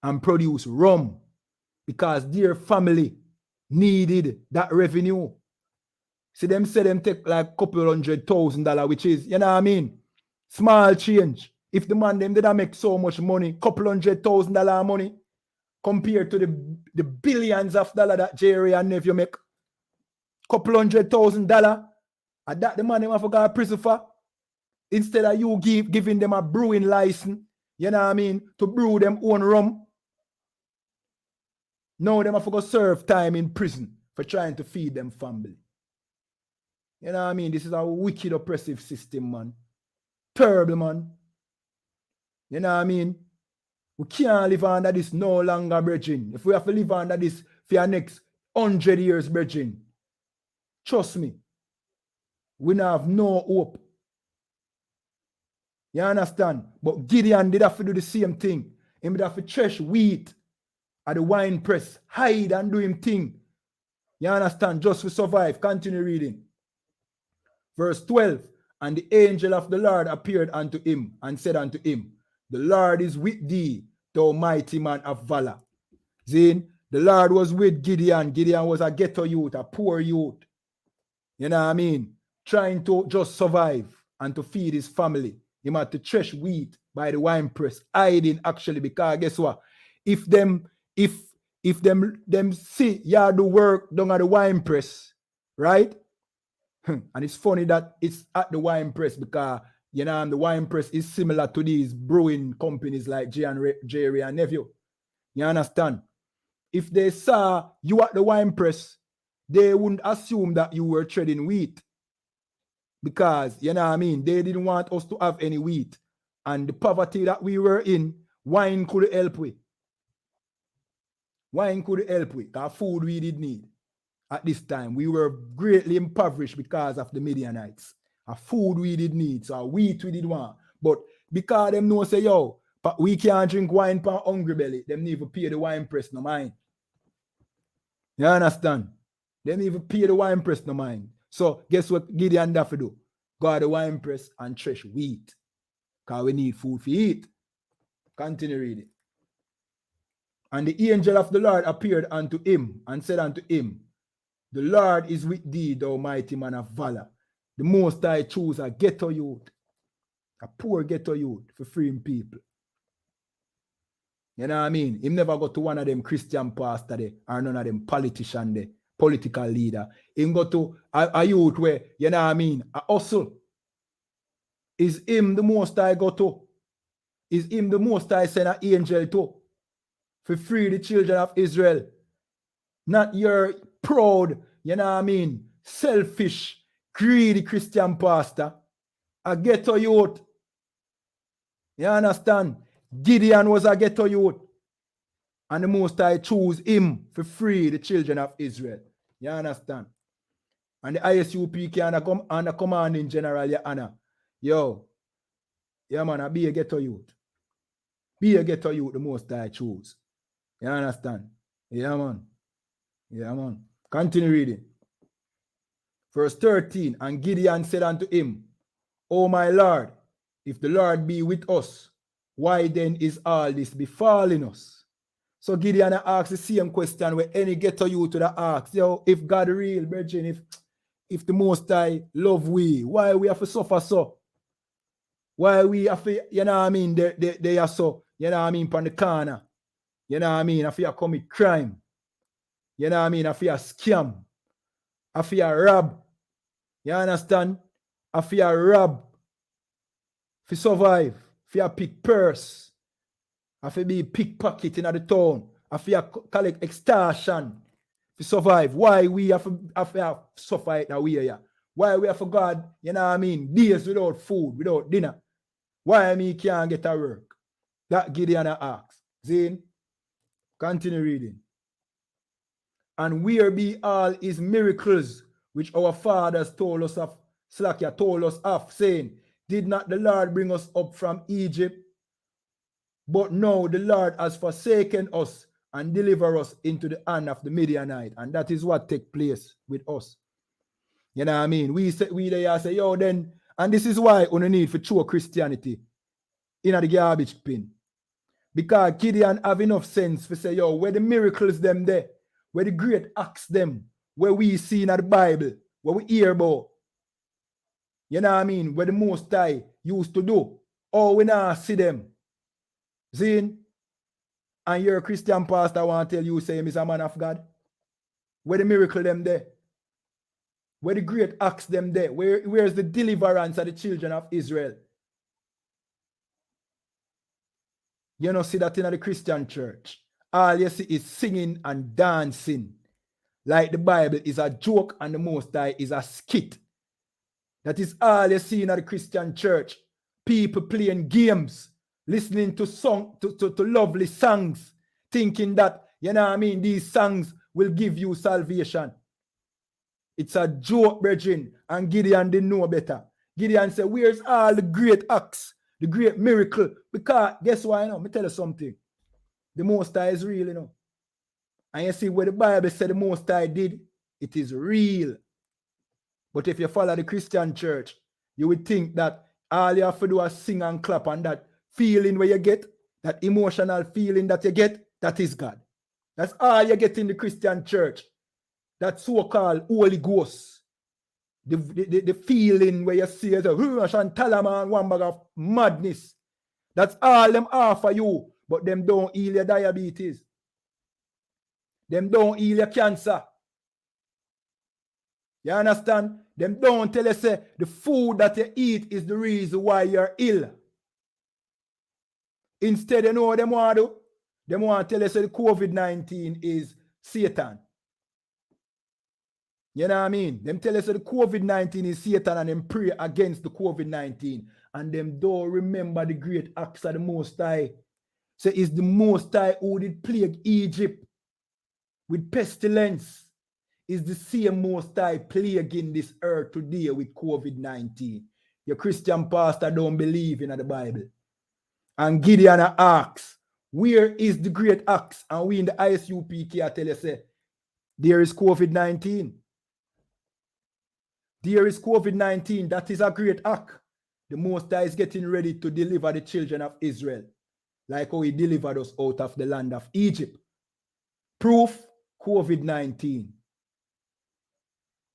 and produce rum because their family needed that revenue. See them say them take like $200,000, which is, you know what I mean, small change. If the man them did make so much money, $200,000 money, compared to the billions of dollars that Jerry and nephew make, $200,000, and that the man them have to go to prison for, instead of you giving them a brewing license, you know what I mean, to brew them own rum. Now them have to go serve time in prison for trying to feed them family. You know what I mean? This is a wicked oppressive system, man. Terrible, man. You know what I mean? We can't live under this no longer, brethren. If we have to live under this for our next 100 years, brethren, trust me, we don't have no hope. You understand? But Gideon did have to do the same thing. He would have to thresh wheat at the wine press, hide and do him thing. You understand? Just to survive. Continue reading. Verse 12. And the angel of the Lord appeared unto him and said unto him, The Lord is with thee, thou mighty man of valor. Zin, the Lord was with Gideon. Gideon was a ghetto youth, a poor youth. You know what I mean? Trying to just survive and to feed his family. He had to thresh wheat by the wine press, hiding actually, because guess what? If them see you do work down at the wine press, right? And it's funny that it's at the wine press because you know the wine press is similar to these brewing companies like Jerry and Nephew. You understand? If they saw you at the wine press, they wouldn't assume that you were trading wheat. Because, you know what I mean, they didn't want us to have any wheat. And the poverty that we were in, wine could help with. Wine could help with. Because food we did need at this time. We were greatly impoverished because of the Midianites. Food we did need. So wheat we did want. But because them know say, yo, but we can't drink wine for hungry belly, them need to pay the wine press no mind. You understand? Them even pay the wine press no mind. So guess what Gideon have to do? Go to the wine press and thresh wheat. Because we need food to eat. Continue reading. And the angel of the Lord appeared unto him and said unto him, the Lord is with thee, thou mighty man of valor. The Most High choose a ghetto youth, a poor ghetto youth for freeing people. You know what I mean? He never go to one of them Christian pastor there or none of them politician there, political leader. He go to a youth where, you know what I mean, a hustle. Is him the Most High go to? Is him the Most High send an angel to? For free the children of Israel. Not your proud, you know what I mean, selfish, greedy Christian pastor. A ghetto youth. You understand? Gideon was a ghetto youth. And the Most High choose him for free the children of Israel. You understand? And the I.S.U.P.K and the commanding general, YAHANNA. Yo, yeah man, I be a ghetto youth. Be a ghetto youth, the Most High choose. You understand? Yeah man. Yeah man. Continue reading. Verse 13, and Gideon said unto him, O my Lord, if the Lord be with us, why then is all this befalling us? So Gideon asked the same question where any ghetto youth would ask, yo, if God real, brethren, if the Most High love we, why we have to suffer so? Why we have to, you know what I mean, they are so, you know what I mean, on the corner. You know what I mean, I feel commit crime. You know what I mean, I feel scam. I feel rob. You understand? I feel rob. If you survive, if you pick purse, if you be pickpocket in the town, if you collect extortion, if you survive, why we have to suffer it that way? Yeah? Why we have to God, you know what I mean, days without food, without dinner? Why me can't get a work? That Gideon asks. Zane, continue reading. And where be all his miracles, which our fathers told us of, Slakia told us of, saying, did not the Lord bring us up from Egypt? But now the Lord has forsaken us and delivered us into the hand of the Midianite. And that is what take place with us. You know what I mean? We there say, yo, then, and this is why we need for true Christianity in the garbage bin. Because Gideon have enough sense to say, yo, where the miracles them there, where the great acts them, where we see in the Bible, where we hear about. You know what I mean? Where the Most High used to do. Oh, we now see them. Zin, and your Christian pastor want to tell you, say, he's a man of God. Where the miracle them there? Where the great acts them there? Where's the deliverance of the children of Israel? You don't see that in the Christian church. All you see is singing and dancing. Like the Bible is a joke and the Most High is a skit. That is all you see in the Christian church. People playing games, listening to to lovely songs, thinking that, you know what I mean, these songs will give you salvation. It's a joke, brethren, and Gideon didn't know better. Gideon said, where's all the great acts, the great miracle? Because, guess why, you know? Let me tell you something. The Most High is real, you know. And you see what the Bible said the Most High did, it is real. But if you follow the Christian church, you would think that all you have to do is sing and clap and that feeling where you get, that emotional feeling that you get, that is God. That's all you get in the Christian church. That so-called Holy Ghost. The feeling where you see it, Shantalaman, one bag of madness. That's all them offer you, but them don't heal your diabetes. Them don't heal your cancer. You understand? Them don't tell you say the food that you eat is the reason why you're ill. Instead, you know what them want to do? Them want to tell you say the COVID-19 is Satan. You know what I mean? Them tell us that the COVID-19 is Satan and them pray against the COVID-19. And them don't remember the great acts of the Most High. So it's the Most High who did plague Egypt with pestilence. It's the same Most High plaguing this earth today with COVID-19. Your Christian pastor don't believe in the Bible. And Gideon asks, where is the great acts? And we in the I.S.U.P.K tell you say, there is COVID-19. There is COVID-19. That is a great act. The Most High is getting ready to deliver the children of Israel, like how he delivered us out of the land of Egypt. Proof, COVID-19.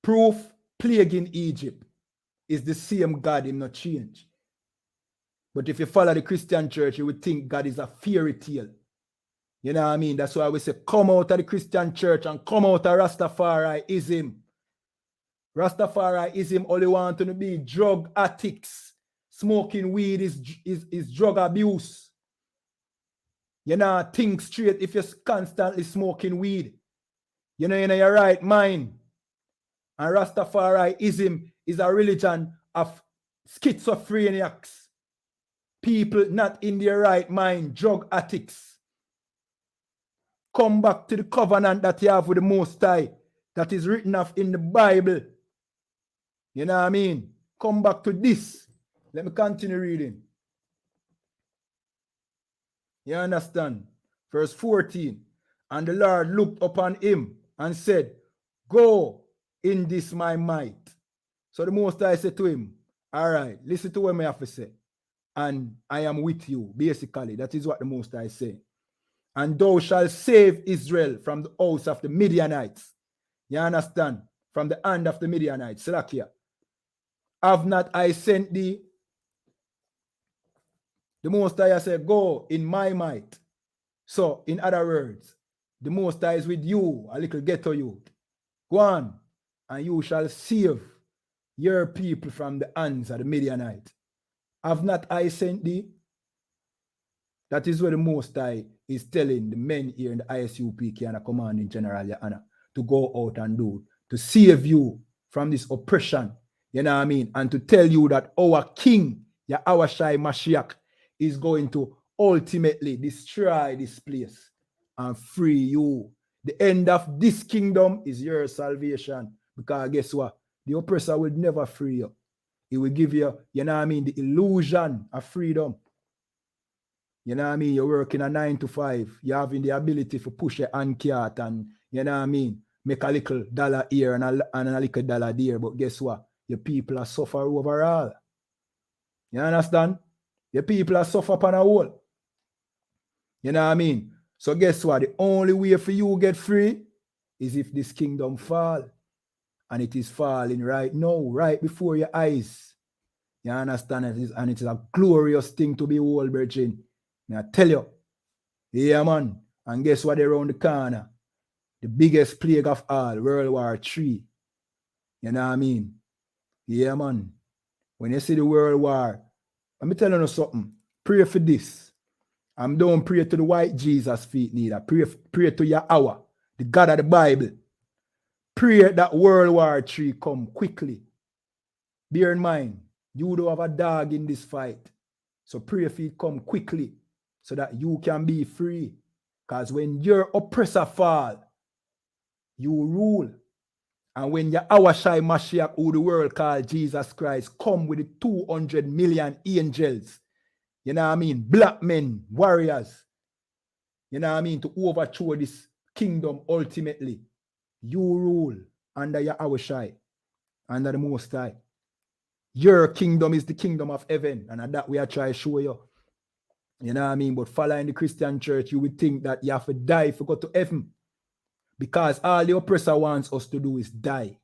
Proof, plague in Egypt. Is the same God, him not change. But if you follow the Christian church, you would think God is a fairy tale. You know what I mean? That's why we say, come out of the Christian church and come out of Rastafariism. Rastafariism only want to be drug addicts. Smoking weed is drug abuse. You know, think straight if you're constantly smoking weed. You know, you're in your right mind. And Rastafariism is a religion of schizophrenics. People not in their right mind, drug addicts. Come back to the covenant that you have with the Most High, that is written off in the Bible. You know what I mean? Come back to this. Let me continue reading. You understand? Verse 14. And the Lord looked upon him and said, go in this my might. So the Most High said to him, all right, listen to what I have to say. And I am with you, basically. That is what the Most High say. And thou shalt save Israel from the house of the Midianites. You understand? From the hand of the Midianites. Slakia. Have not I sent thee? The Most High said, go in my might. So, in other words, the Most High is with you, a little Ghetto Yute. Go on, and you shall save your people from the hands of the Midianites. Have not I sent thee? That is what the Most High is telling the men here in the I.S.U.P.K and the commanding general, YAHANNA, to go out and do, to save you from this oppression. You know what I mean? And to tell you that our king, YAHANNA Mashiach, is going to ultimately destroy this place and free you. The end of this kingdom is your salvation. Because guess what? The oppressor will never free you. He will give you, you know what I mean, the illusion of freedom. You know what I mean? You're working a 9 to 5. You're having the ability to push your hand cart and, you know what I mean, make a little dollar here and a little dollar there. But guess what? Your people are suffer overall. You understand? Your people are suffer upon a whole. You know what I mean? So guess what? The only way for you to get free is if this kingdom fall. And it is falling right now, right before your eyes. You understand? And it is a glorious thing to behold, virgin. I tell you. Yeah, man. And guess what? Around the corner? The biggest plague of all, World War III. You know what I mean? Yeah, man. When you see the World War, let me tell you something. Pray for this. And don't pray to the white Jesus feet neither. Pray to Yahweh, the God of the Bible. Pray that World War III come quickly. Bear in mind, you don't have a dog in this fight. So pray for it come quickly so that you can be free. Because when your oppressor fall, you rule. And when YAHANNA Mashiach, who the world called Jesus Christ, come with the 200 million angels, you know what I mean? Black men, warriors, you know what I mean? To overthrow this kingdom ultimately. You rule under YAHANNA, under the Most High. Your kingdom is the kingdom of heaven. And that we are trying to show you. You know what I mean? But following the Christian church, you would think that you have to die if you go to heaven. Because all the oppressor wants us to do is die.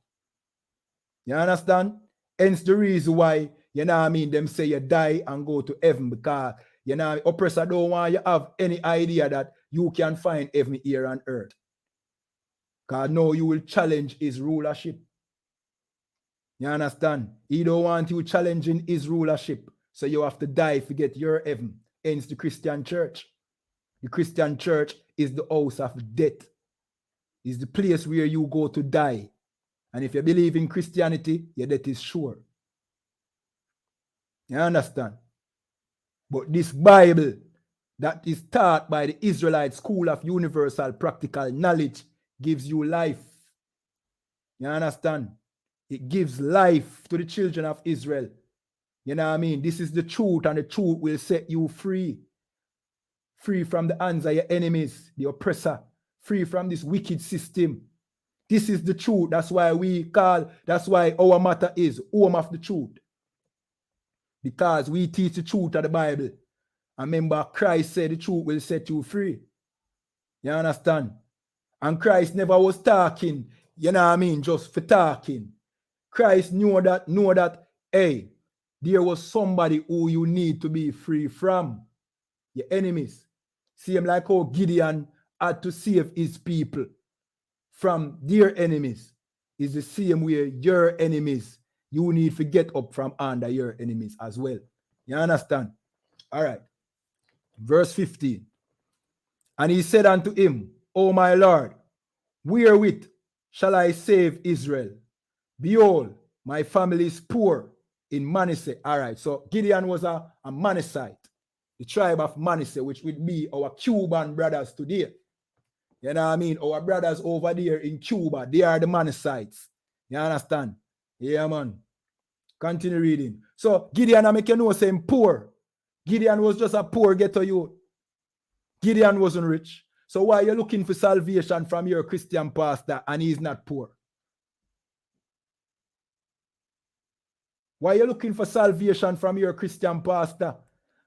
You understand? Hence the reason why, you know what I mean, them say you die and go to heaven, because, you know, oppressor don't want you to have any idea that you can find heaven here on earth. Because now you will challenge his rulership. You understand? He don't want you challenging his rulership. So you have to die to get your heaven. Hence the Christian church. The Christian church is the house of death. It's the place where you go to die. And if you believe in Christianity, your death is sure. You understand? But this Bible that is taught by the Israelite School of Universal Practical Knowledge gives you life. You understand? It gives life to the children of Israel. You know what I mean? This is the truth, and the truth will set you free. Free from the hands of your enemies, the oppressor. Free from this wicked system. This is the truth. That's why that's why our matter is home of the truth. Because we teach the truth of the Bible. And remember, Christ said the truth will set you free. You understand? And Christ never was talking, you know what I mean, just for talking. Christ knew that, hey, there was somebody who you need to be free from. Your enemies. Same like how Gideon had to save his people from their enemies. Is the same way your enemies, you need to get up from under your enemies as well. You understand? All right. Verse 15. And he said unto him, O my Lord, wherewith shall I save Israel? Behold, my family is poor in Manasseh. All right. So Gideon was a Manassite, the tribe of Manasseh, which would be our Cuban brothers today. You know what I mean? Our brothers over there in Cuba, they are the Manassites. You understand? Yeah, man. Continue reading. So Gideon, I make you know, saying poor. Gideon was just a poor ghetto youth. Gideon wasn't rich. So why are you looking for salvation from your Christian pastor and he's not poor? Why are you looking for salvation from your Christian pastor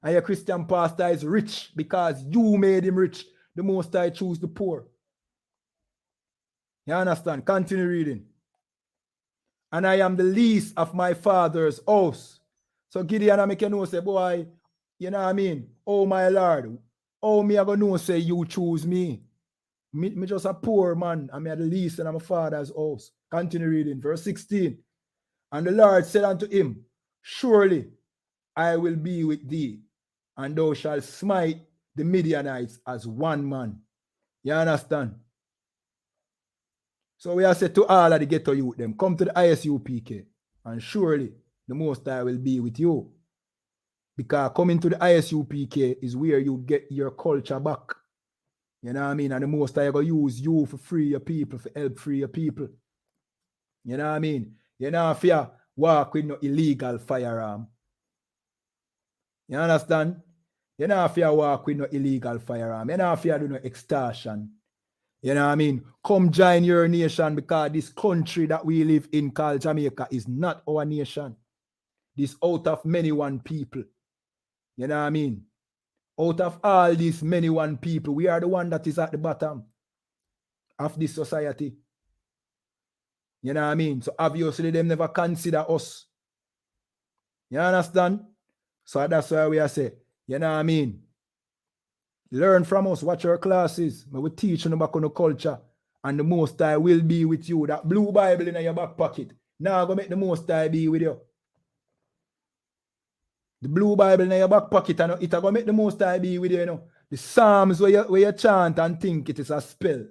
and your Christian pastor is rich because you made him rich? The Most High choose the poor. You understand? Continue reading. And I am the least of my father's house. So Gideon, I make you know, say, boy, you know what I mean? Oh, my Lord. Oh, me I gonna know, say, you choose me. Me just a poor man. I'm the least in my father's house. Continue reading. Verse 16. And the Lord said unto him, surely I will be with thee, and thou shalt smite the Midianites as one man. You understand? So we are said to all of the ghetto youth, them come to the I.S.U.P.K, and surely the Most High will be with you. Because coming to the I.S.U.P.K is where you get your culture back. You know what I mean? And the Most High will use you for free your people, for help free your people. You know what I mean? You know if you walk with no illegal firearm. You understand? You know if you walk with no illegal firearm. You know if you do no extortion. You know what I mean? Come join your nation, because this country that we live in called Jamaica is not our nation. This out of many one people. You know what I mean? Out of all these many one people, we are the one that is at the bottom of this society. You know what I mean? So obviously them never consider us. You understand? So that's why we are saying, you know what I mean? Learn from us, watch our classes. We teach you back on the culture. And the Most High will be with you. That blue Bible in your back pocket. Now go make the Most High be with you. The blue Bible in your back pocket, and it's going to make the Most High be with you, you know. The Psalms where you chant and think it is a spell.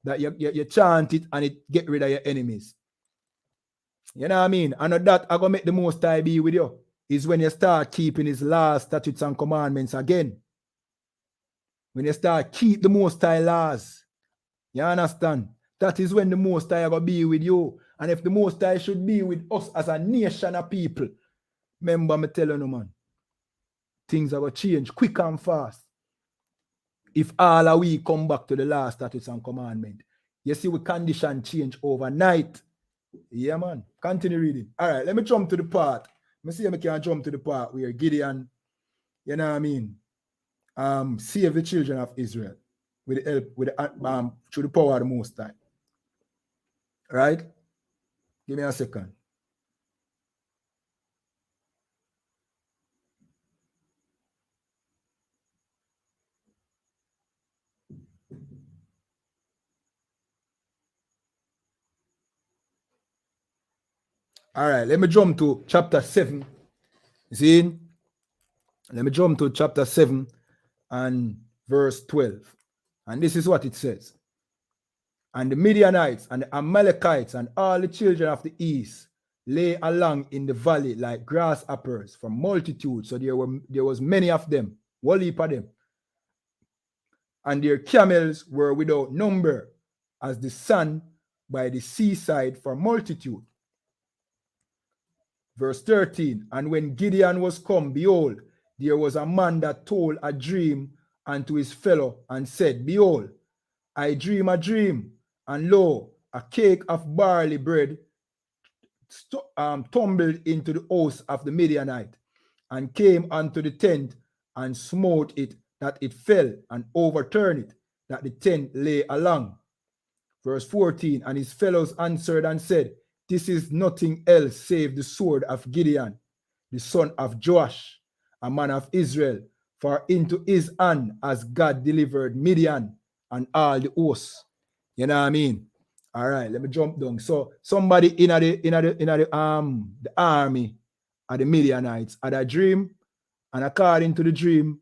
That you chant it and it get rid of your enemies. You know what I mean? And that I'm going to make the Most High be with you. Is when you start keeping his laws, statutes, and commandments again. When you start keep the Most High laws. You understand? That is when the Most High will be with you. And if the Most High should be with us as a nation of people, remember me telling you, man, things are going to change quick and fast. If all of we come back to the last statutes and commandment. You see, we condition change overnight. Yeah, man. Continue reading. All right, let me jump to the part. Let me see if I can jump to the part where Gideon, you know what I mean, save the children of Israel with the help, with the, through the power of the Most High. Right? Give me a second. All right, let me jump to chapter 7. See? Let me jump to chapter 7 and verse 12. And this is what it says. And the Midianites and the Amalekites and all the children of the east lay along in the valley like grasshoppers from multitude. So there was many of them, whole heap of them. And their camels were without number, as the sand by the seaside for multitude. Verse 13, and when Gideon was come, behold, there was a man that told a dream unto his fellow and said, behold, I dream a dream, and lo, a cake of barley bread tumbled into the house of the Midianite, and came unto the tent, and smote it, that it fell, and overturned it, that the tent lay along. Verse 14, and his fellows answered and said, this is nothing else save the sword of Gideon, the son of Joash, a man of Israel, for into his hand has God delivered Midian and all the hosts. You know what I mean? All right, let me jump down. So somebody in the army of the Midianites had a dream, and according to the dream,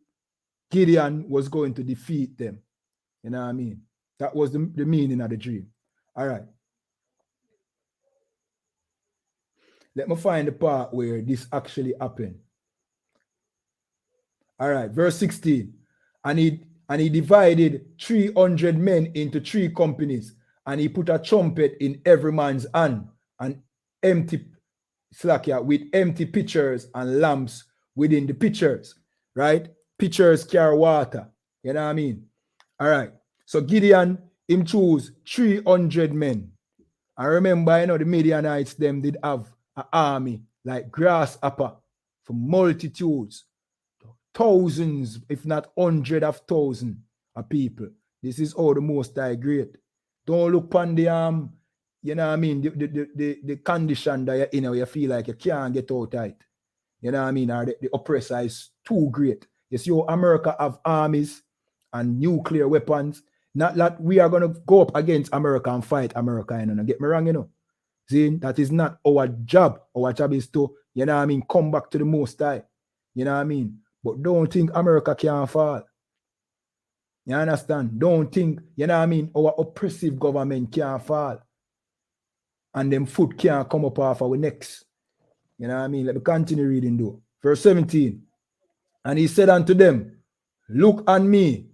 Gideon was going to defeat them. You know what I mean? That was the meaning of the dream. All right. Let me find the part where this actually happened. All right, verse 16. And he divided 300 men into 3 companies, and he put a trumpet in every man's hand, and with empty pitchers and lamps within the pitchers. Right? Pitchers carry water. You know what I mean? All right. So Gideon, him choose 300 men. I remember, the Midianites, them did have an army like grasshopper for multitudes, thousands, if not hundreds of thousands of people. This is all the Most High great. Don't look on the you know what I mean, the condition that you're in, you feel like you can't get out of it. You know what I mean? Or the oppressor is too great. You see how America have armies and nuclear weapons. Not that we are going to go up against America and fight America, Get me wrong, See, that is not our job. Our job is to, you know what I mean, come back to the Most High. You know what I mean? But don't think America can't fall. You understand? Don't think, you know what I mean, our oppressive government can't fall. And them foot can't come up off our necks. You know what I mean? Let me continue reading though. Verse 17. And he said unto them, look on me,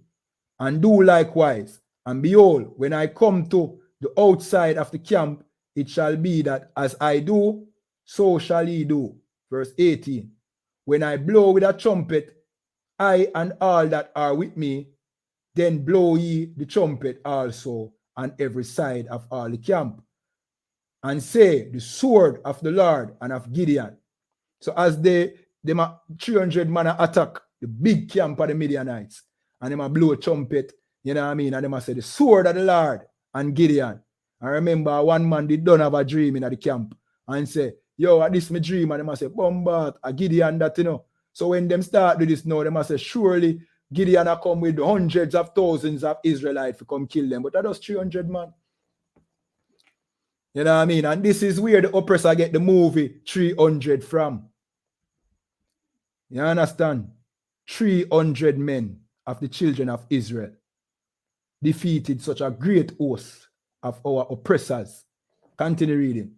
and do likewise. And behold, when I come to the outside of the camp, it shall be that as I do, so shall ye do. Verse 18. When I blow with a trumpet, I and all that are with me, then blow ye the trumpet also on every side of all the camp. And say, the sword of the Lord and of Gideon. So as them 300 man attack the big camp of the Midianites, and them blow a trumpet, you know what I mean? And them say, the sword of the Lord and Gideon. I remember one man did don't have a dream in the camp and say, yo, this my dream. And them say, Bombat, a Gideon that, So when them start do this now, them say, surely Gideon will come with hundreds of thousands of Israelites to come kill them. But that was 300 man. You know what I mean? And this is where the oppressor get the movie 300 from. You understand? 300 men of the children of Israel defeated such a great host of our oppressors. Continue reading.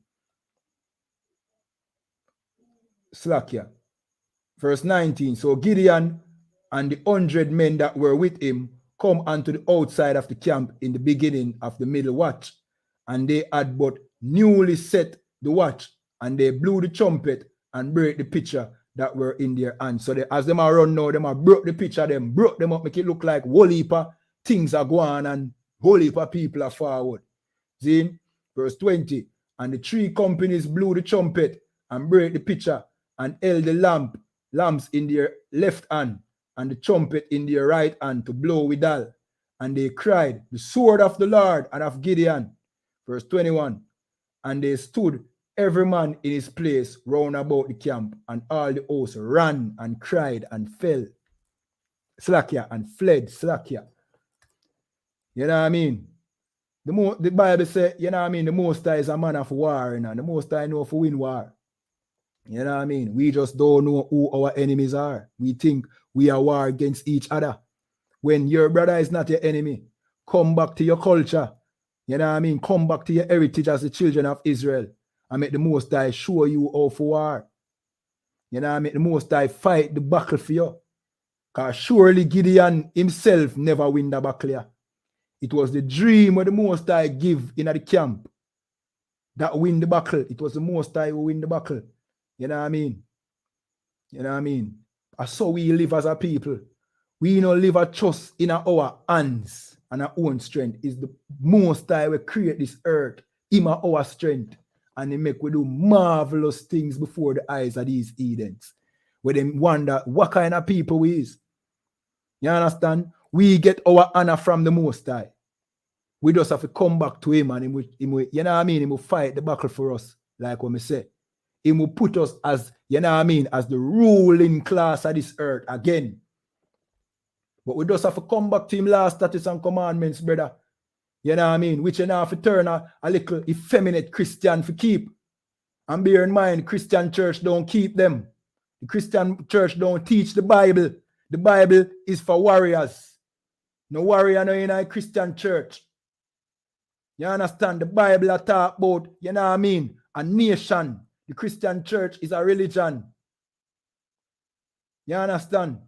Slakia. Verse 19. So Gideon and the 100 men that were with him come unto the outside of the camp in the beginning of the middle watch. And they had but newly set the watch, and they blew the trumpet and break the pitcher that were in their hands. So as them are run now, them are broke the pitcher, them broke them up, make it look like whole heap of things are going and whole heap of people are forward. See? Verse 20. And the 3 companies blew the trumpet and break the pitcher and held the lamps in their left hand, and the trumpet in their right hand to blow withal. And they cried, the sword of the Lord and of Gideon. Verse 21. And they stood every man in his place round about the camp, and all the hosts ran and cried and fell. Slakia and fled. Slakia. You know what I mean? The Bible says, you know what I mean, the Most High is a man of war, you know? The Most High know for win war. You know what I mean? We just don't know who our enemies are. We think we are war against each other. When your brother is not your enemy, come back to your culture. You know what I mean? Come back to your heritage as the children of Israel and make the Most High show you how for war. You know what I mean? The Most High fight the battle for you. Because surely Gideon himself never win the battle here. It was the dream where the Most High give in the camp that win the battle. It was the Most High who win the battle. You know what I mean? You know what I mean? That's how we live as a people. We don't live a trust in our hands and our own strength. It's the Most High we create this earth. Him our strength. And he make we do marvelous things before the eyes of these Edens. Where they wonder what kind of people we is. You understand? We get our honor from the Most High. We just have to come back to him and him will, you know what I mean? He will fight the battle for us, like what I say. He will put us as, you know what I mean, as the ruling class of this earth again. But we just have to come back to him last statutes and commandments, brother. You know what I mean? Which you now have to turn a little effeminate Christian for keep. And bear in mind, Christian church don't keep them. The Christian church don't teach the Bible. The Bible is for warriors. No warrior no in a Christian church. You understand? The Bible I talk about, you know what I mean? A nation. The Christian church is a religion. You understand?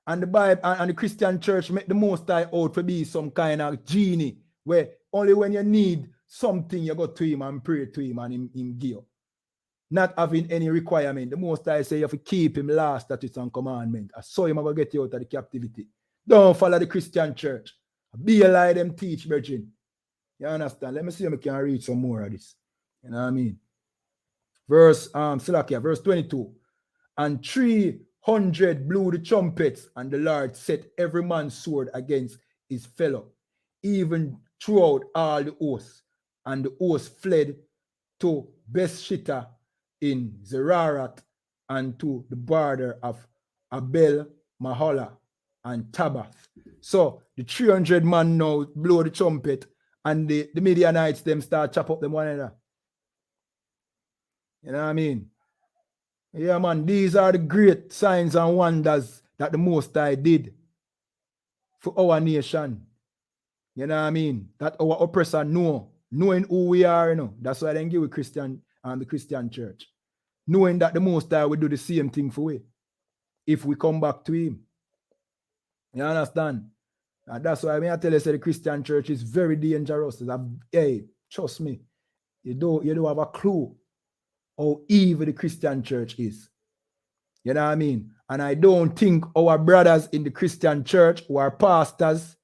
And the Bible and the Christian church make the Most High out to be some kind of genie where only when you need something you go to him and pray to him and him give you. Not having any requirement. The Most High say you have to keep him last statutes and commandments. I saw him get you out of the captivity. Don't follow the Christian church. Be a lie them teach, virgin. You understand? Let me see if I can read some more of this. You know what I mean? Verse 22. And 300 blew the trumpets, and the Lord set every man's sword against his fellow, even throughout all the hosts. And the hosts fled to Bethshitta in Zerarat and to the border of Abel Mahola and Tabath. So the 300 man now blow the trumpet, and the Midianites them start chop up them one another. You know what I mean? Yeah, man, these are the great signs and wonders that the Most High did for our nation. You know what I mean? That our oppressor knowing who we are, you know. That's why they give with Christian and the Christian church. Knowing that the Most High will do the same thing for we if we come back to him. You understand? And that's why I tell you, say the Christian church is very dangerous. Hey, trust me, you don't have a clue how evil the Christian church is. You know what I mean? And I don't think our brothers in the Christian church who are pastors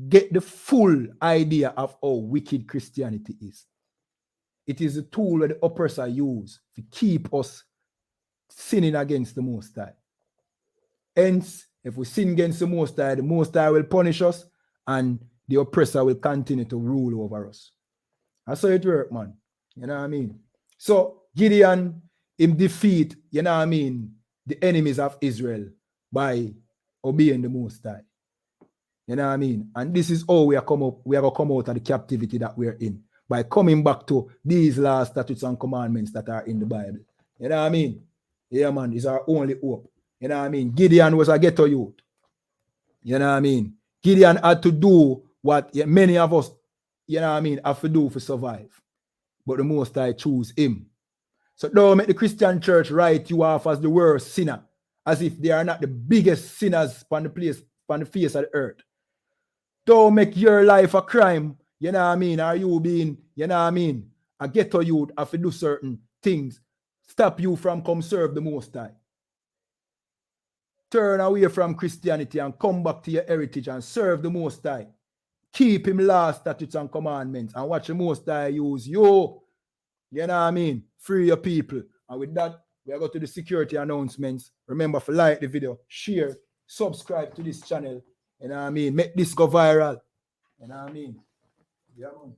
get the full idea of how wicked Christianity is. It is a tool that the oppressor use to keep us sinning against the Most High. Hence, if we sin against the Most High will punish us and the oppressor will continue to rule over us. That's how it works, man. You know what I mean? So, Gideon, him defeat, you know what I mean, the enemies of Israel by obeying the Most High. You know what I mean? And this is how we are going to come out of the captivity that we're in, by coming back to these last statutes and commandments that are in the Bible. You know what I mean? Yeah, man, it's our only hope. You know what I mean? Gideon was a Ghetto Yute. You know what I mean? Gideon had to do what many of us, you know what I mean, have to do to survive. But the Most High choose him. So don't make the Christian church write you off as the worst sinner, as if they are not the biggest sinners on the face of the earth. Don't make your life a crime, you know what I mean, or you being, you know what I mean, a Ghetto Yute have to do certain things, stop you from come serve the Most High. Turn away from Christianity and come back to your heritage and serve the Most High. Keep him last statutes and commandments and watch the Most High use you. You know what I mean? Free your people. And with that, we are going to the security announcements. Remember to like the video, share, subscribe to this channel. You know what I mean? Make this go viral. You know what I mean? Yeah, man.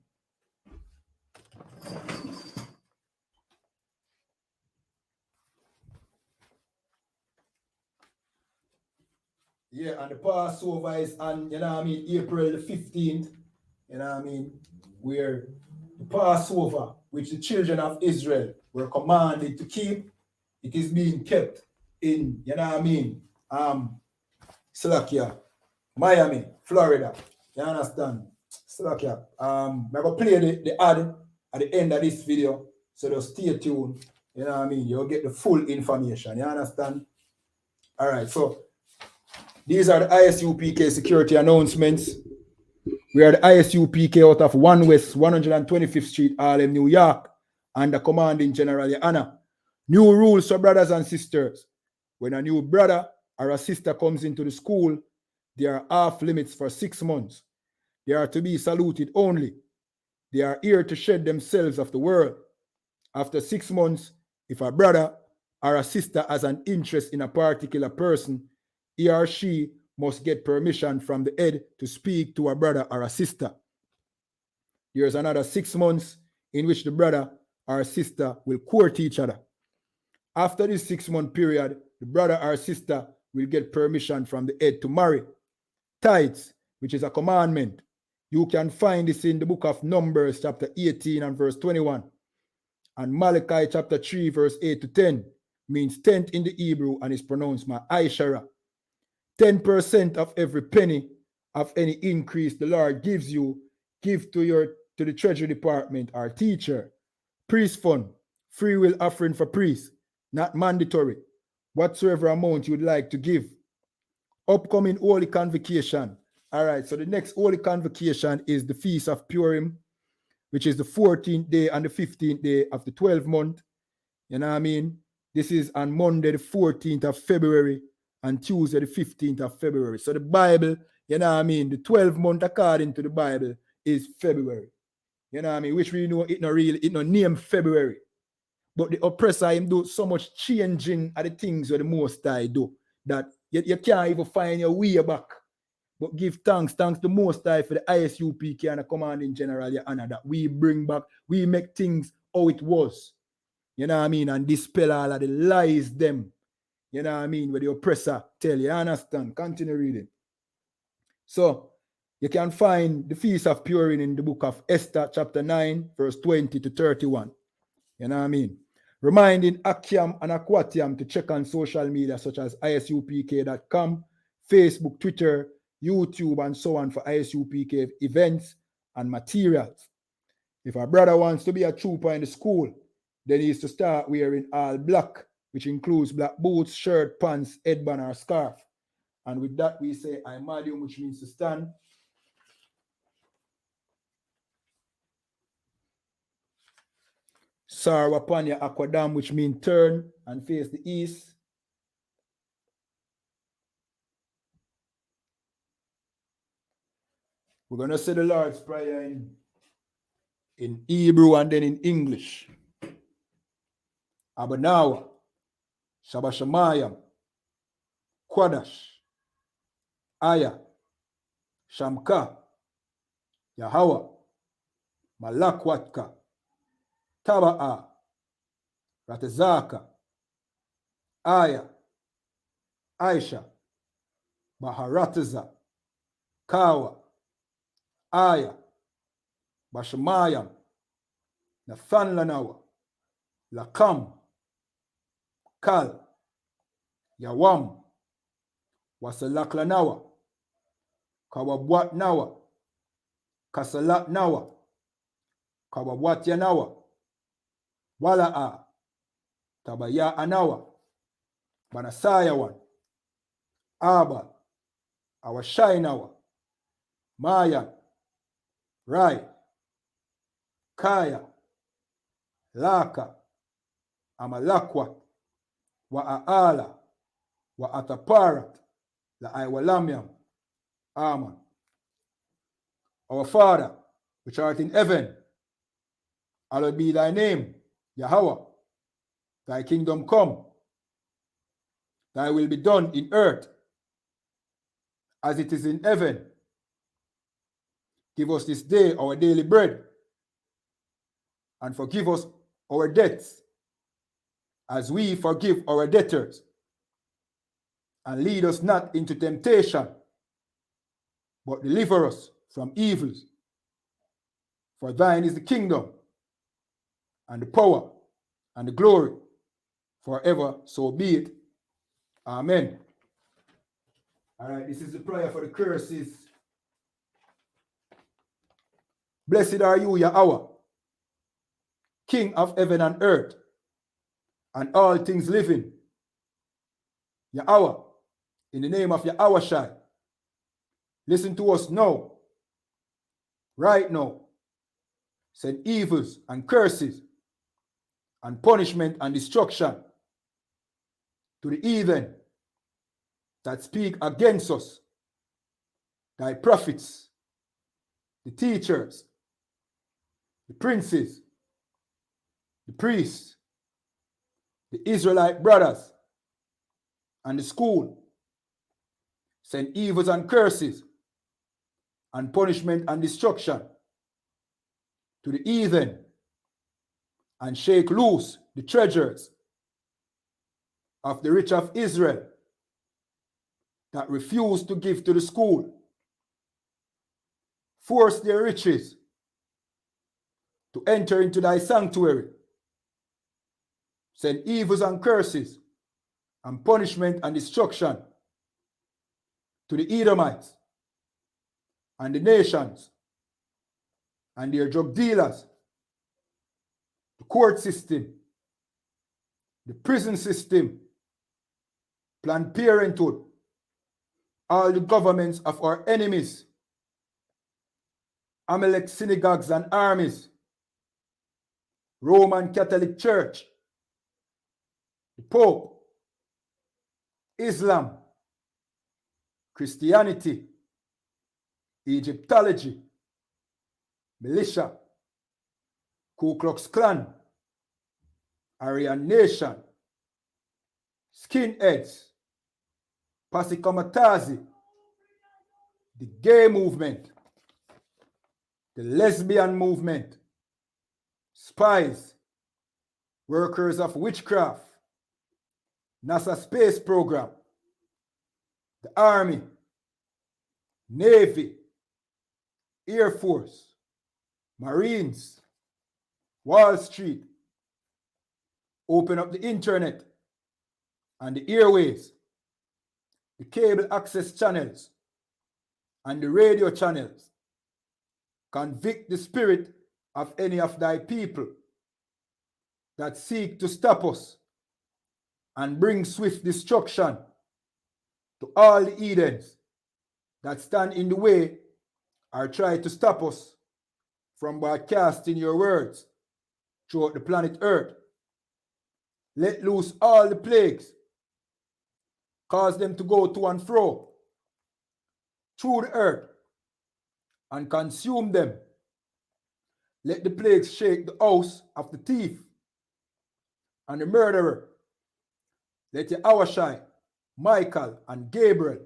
Yeah, and the Passover is on, you know what I mean, April the 15th. You know what I mean? Where the Passover, which the children of Israel were commanded to keep, it is being kept in, you know what I mean, Slovakia, Miami, Florida. You understand? Slovakia. I'm going to play the ad at the end of this video. So just stay tuned. You know what I mean? You'll get the full information. You understand? All right. So these are the ISUPK security announcements. We are the ISUPK out of 1 West 125th Street, Harlem, New York, under commanding General YAHANNA. New rules for brothers and sisters. When a new brother or a sister comes into the school, there are off limits for 6 months. They are to be saluted only. They are here to shed themselves of the world. After 6 months, if a brother or a sister has an interest in a particular person, he or she must get permission from the head to speak to a brother or a sister. There is another 6 months in which the brother or sister will court each other. After this 6-month period, the brother or sister will get permission from the head to marry. Tithes, which is a commandment. You can find this in the book of Numbers, chapter 18 and verse 21. And Malachi, chapter 3, verse 8 to 10, means tenth in the Hebrew and is pronounced ma'aishara. 10% of every penny of any increase the Lord gives you, give to the treasury department or teacher. Priest fund, free will offering for priests, not mandatory. Whatsoever amount you'd like to give. Upcoming Holy Convocation. All right, so the next Holy Convocation is the Feast of Purim, which is the 14th day and the 15th day of the 12th month. You know what I mean? This is on Monday, the 14th of February, and Tuesday, the 15th of February. So the Bible, you know what I mean? The 12th month, according to the Bible, is February. You know what I mean? Which we know it no name February. But the oppressor, him do so much changing of the things that the Most High do, that you can't even find your way back. But give thanks the Most High for the I.S.U.P.K and the commanding General YAHANNA that we bring back, we make things how it was. You know what I mean? And dispel all of the lies them. You know what I mean? Where the oppressor tell you, understand? Continue reading. So, you can find the Feast of Purim in the book of Esther, chapter 9, verse 20 to 31. You know what I mean? Reminding Akiam and Aquatiam to check on social media such as isupk.com, Facebook, Twitter, YouTube, and so on for ISUPK events and materials. If a brother wants to be a trooper in the school, then he needs to start wearing all black, which includes black boots, shirt, pants, headband, or scarf. And with that, we say Imadium, which means to stand. Sarwapanya Aquadam, which means turn and face the east. We're going to say the Lord's Prayer in Hebrew and then in English. Abanawa, Shabashamayam, Kwadash, Aya, Shamka, Yahawa, Malakwatka, Taba'a, Ratezaka, Aya, Aisha, Maharataza, Kawa, Aya, Bashamayam, Nathan Lanawa, Lakam, Kal, Yawam, Wasalak Lanawa, Kawabwat Nawa, Kasalat Nawa, Kawabwat Yanawa, Wala'a, Tabaya Anawa, Banasayawan, Aba, Awashainawa, Maya, Rai, Kaya, Laka, Amalakwa, Wa'ala, Wa'ataparat, La'aiwalamiam, Amen. Our Father, which art in heaven, hallowed be thy name, Yahweh. Thy kingdom come, thy will be done in earth as it is in heaven. Give us this day our daily bread, and forgive us our debts, as we forgive our debtors. And lead us not into temptation, but deliver us from evils. For thine is the kingdom, and the power, and the glory, forever, so be it. Amen. All right, this is the prayer for the curses. Blessed are you, Yahweh, King of heaven and earth, and all things living. Yahweh, in the name of Yahawashi, listen to us now, right now. Send evils and curses and punishment and destruction to the heathen that speak against us, thy prophets, the teachers, the princes, the priests, the Israelite brothers, and the school. Send evils and curses and punishment and destruction to the heathen, and shake loose the treasures of the rich of Israel that refuse to give to the school. Force their riches to enter into thy sanctuary. Send evils and curses and punishment and destruction to the Edomites and the nations and their drug dealers, the court system, the prison system, Planned Parenthood, all the governments of our enemies, Amalek synagogues and armies, Roman Catholic Church, the Pope, Islam, Christianity, Egyptology, militia, Ku Klux Klan, Aryan Nation, skinheads, Pasikamatazi, the gay movement, the lesbian movement, spies, workers of witchcraft, NASA space program, the Army, Navy, Air Force, Marines, Wall Street, open up the internet and the airways, the cable access channels and the radio channels. Convict the spirit of any of thy people that seek to stop us and bring swift destruction to all the Edens that stand in the way or try to stop us from broadcasting your words throughout the planet Earth. Let loose all the plagues, cause them to go to and fro through the earth and consume them. Let the plagues shake the house of the thief and the murderer. Let Yahawashi, Michael, and Gabriel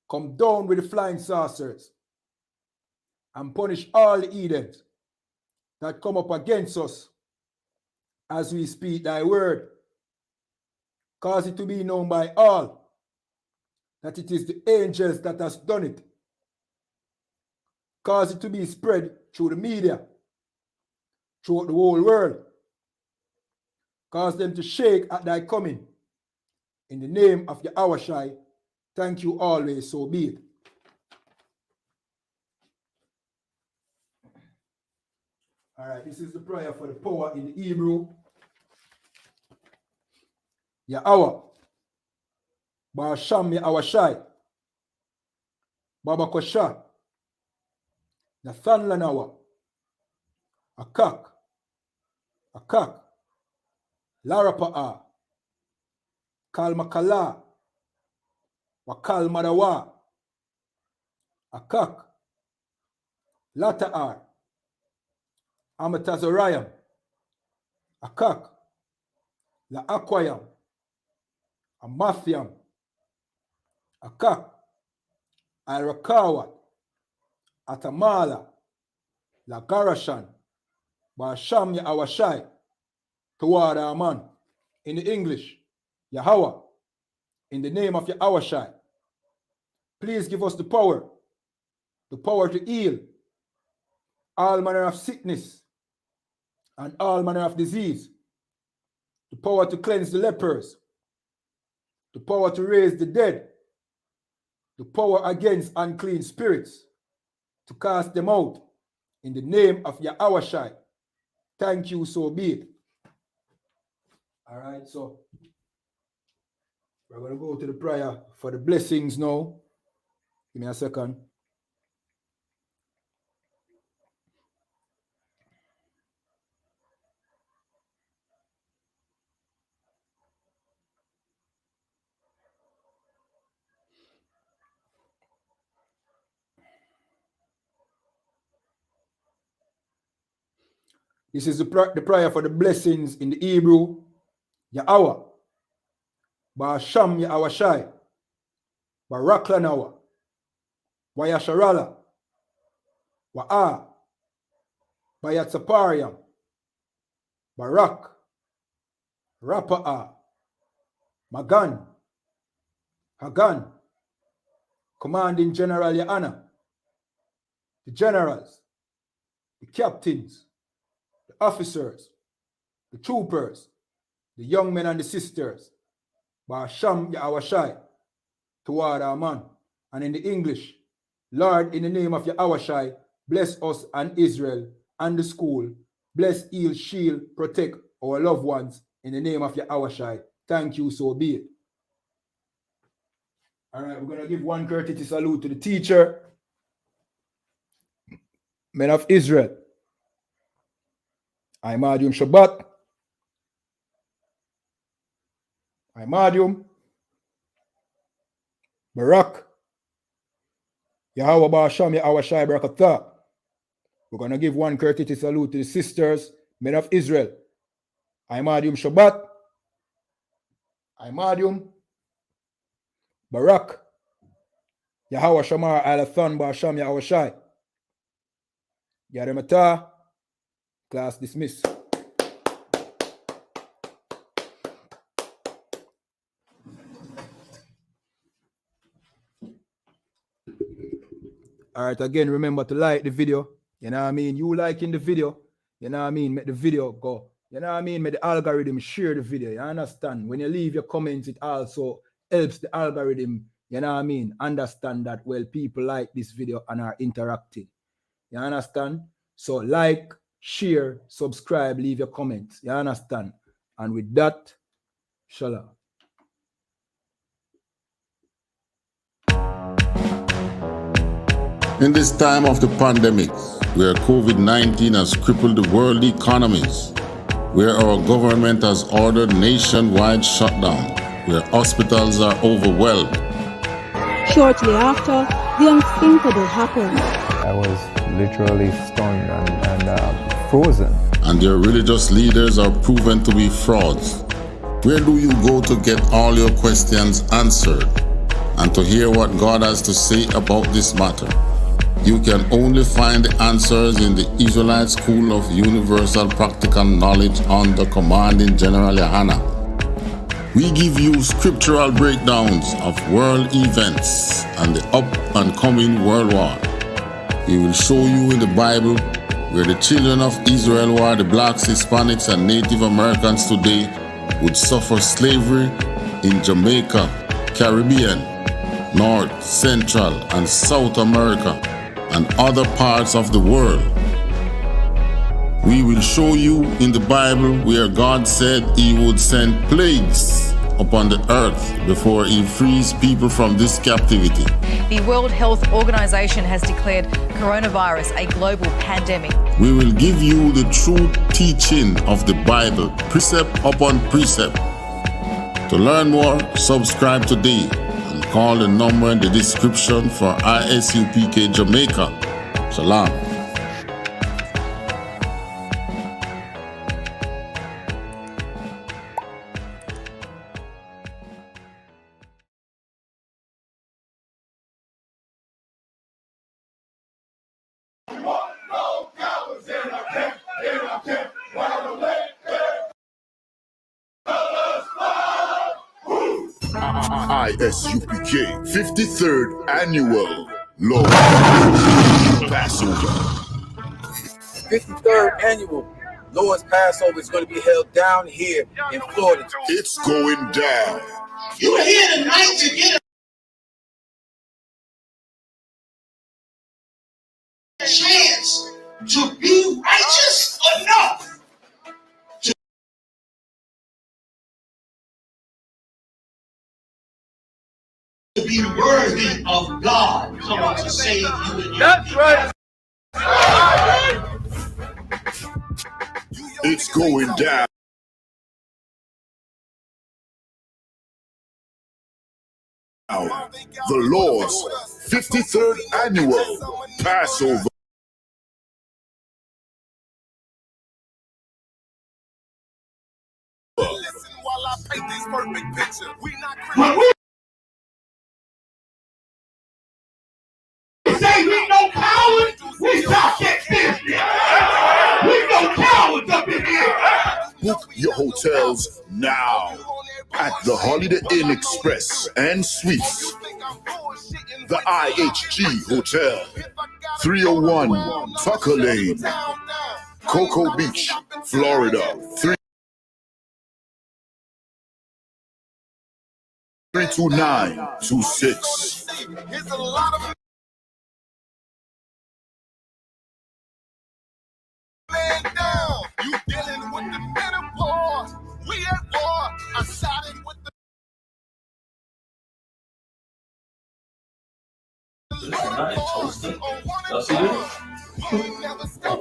come down with the flying saucers and punish all the Edens that come up against us as we speak thy word. Cause it to be known by all that it is the angels that has done it. Cause it to be spread through the media, throughout the whole world. Cause them to shake at thy coming. In the name of Yahawashi, thank you always, so be it. All right, this is the prayer for the power in the Hebrew. Yahweh, Ba'asham Yahawashi, Baba Kosha, Nathan Lanawa, Akak, Larapa'a, Kalmakala, Wakal Madawa, Akak, Lata'ar, Amatazorayam, Akak, La Aquayam, Amathiam, Akak, Irakawat, Atamala, Lagarashan, Basham Yahawashai, toward Aman. In the English, Yahweh, in the name of Yahawashai, please give us the power to heal all manner of sickness and all manner of disease, the power to cleanse the lepers, the power to raise the dead, the power against unclean spirits, to cast them out in the name of Yahawashai. Thank you, so be it. All right, so we're going to go to the prayer for the blessings now. Give me a second. This is the prayer for the blessings in the Hebrew. Yahweh, Ba'asham Yahawashai, Baraklanawa, Wayasharala, Wa'a, Bayatsapariam, Barak, Rapa'a, Magan, Hagan, Commanding General YAHANNA, the generals, the captains, the officers, the troopers, the young men and the sisters, Ba'asham Yahawashai, toward Aman. And in the English, Lord, in the name of Yahawashai, bless us and Israel and the school. Bless, heal, shield, protect our loved ones in the name of Yahawashai. Thank you, so be it. All right, we're going to give one courtesy salute to the teacher, men of Israel. Imadium Shabbat. Imadium. Barak. Yahweh Ba'asham Yahawashai Barakatah. We're going to give one courtesy salute to the sisters, men of Israel. Imadium Shabbat. Imadium. Barak. Yahweh Shamar Alathan Ba'asham Yahawashai. Yadamata. Class dismissed. All right, again, remember to like the video. You know what I mean? You liking the video, you know what I mean? Make the video go. You know what I mean? Make the algorithm share the video. You understand? When you leave your comments, it also helps the algorithm, you know what I mean? Understand that, well, people like this video and are interacting. You understand? So like, share, subscribe, leave your comments. You understand? And with that, shalom. In this time of the pandemic, where COVID-19 has crippled the world economies, where our government has ordered nationwide shutdown, where hospitals are overwhelmed. Shortly after, the unthinkable happened. I was literally stunned and frozen. And their religious leaders are proven to be frauds. Where do you go to get all your questions answered and to hear what God has to say about this matter? You can only find the answers in the Israelite School of Universal Practical Knowledge under Commanding General YAHANNA. We give you scriptural breakdowns of world events and the up and coming world war. We will show you in the Bible where the children of Israel were the blacks, Hispanics, and Native Americans today would suffer slavery in Jamaica, Caribbean, North, Central, and South America, and other parts of the world. We will show you in the Bible where God said he would send plagues upon the earth before he frees people from this captivity. The World Health Organization has declared coronavirus a global pandemic. We will give you the true teaching of the Bible, precept upon precept. To learn more, subscribe today. Call the number in the description for I.S.U.P.K Jamaica. Shalom. I.S.U.P.K. 53rd Annual Lord Passover. 53rd Annual Lord's Passover is going to be held down here in Florida. It's going down. You are here tonight to get a chance to be righteous enough to be worthy of God coming to save you and your That's right. It's going down. The Lord's 53rd Annual Passover. When we say we no cowards, we talk that business. We no cowards up in here. Book your hotels now at the Holiday Inn Express and Suites, the IHG Hotel, 301 Tucker Lane, Cocoa Beach, Florida, 32926. You dealing with the metaphor. We at war. I sided with the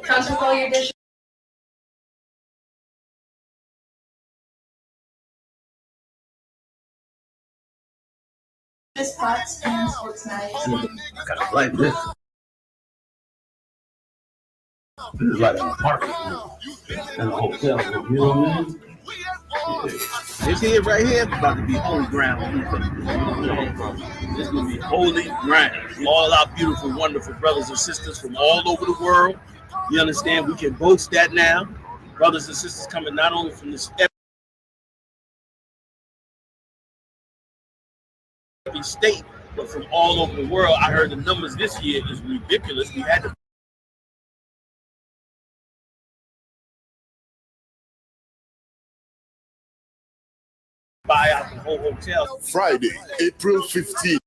Council, call your dish. Pots and sports knives. I gotta like this. This is like an apartment and a hotel, you know what I mean? Yeah. This here right here is about to be holy ground. This is going to be holy ground. All our beautiful, wonderful brothers and sisters from all over the world. You understand? We can boast that now. Brothers and sisters coming not only from this every state, but from all over the world. I heard the numbers this year is ridiculous. We had to buy out the whole hotel. Friday, April 15th.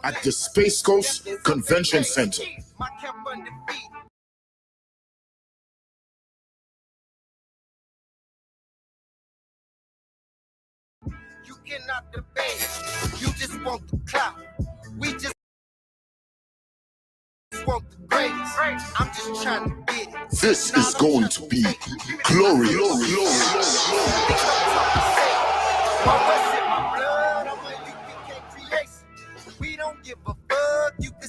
At the Space Coast Convention Center. You cannot debate. You just want the clout. We just want the grades. I'm just trying to get it. This is going to be glorious. We don't give a fuck. You can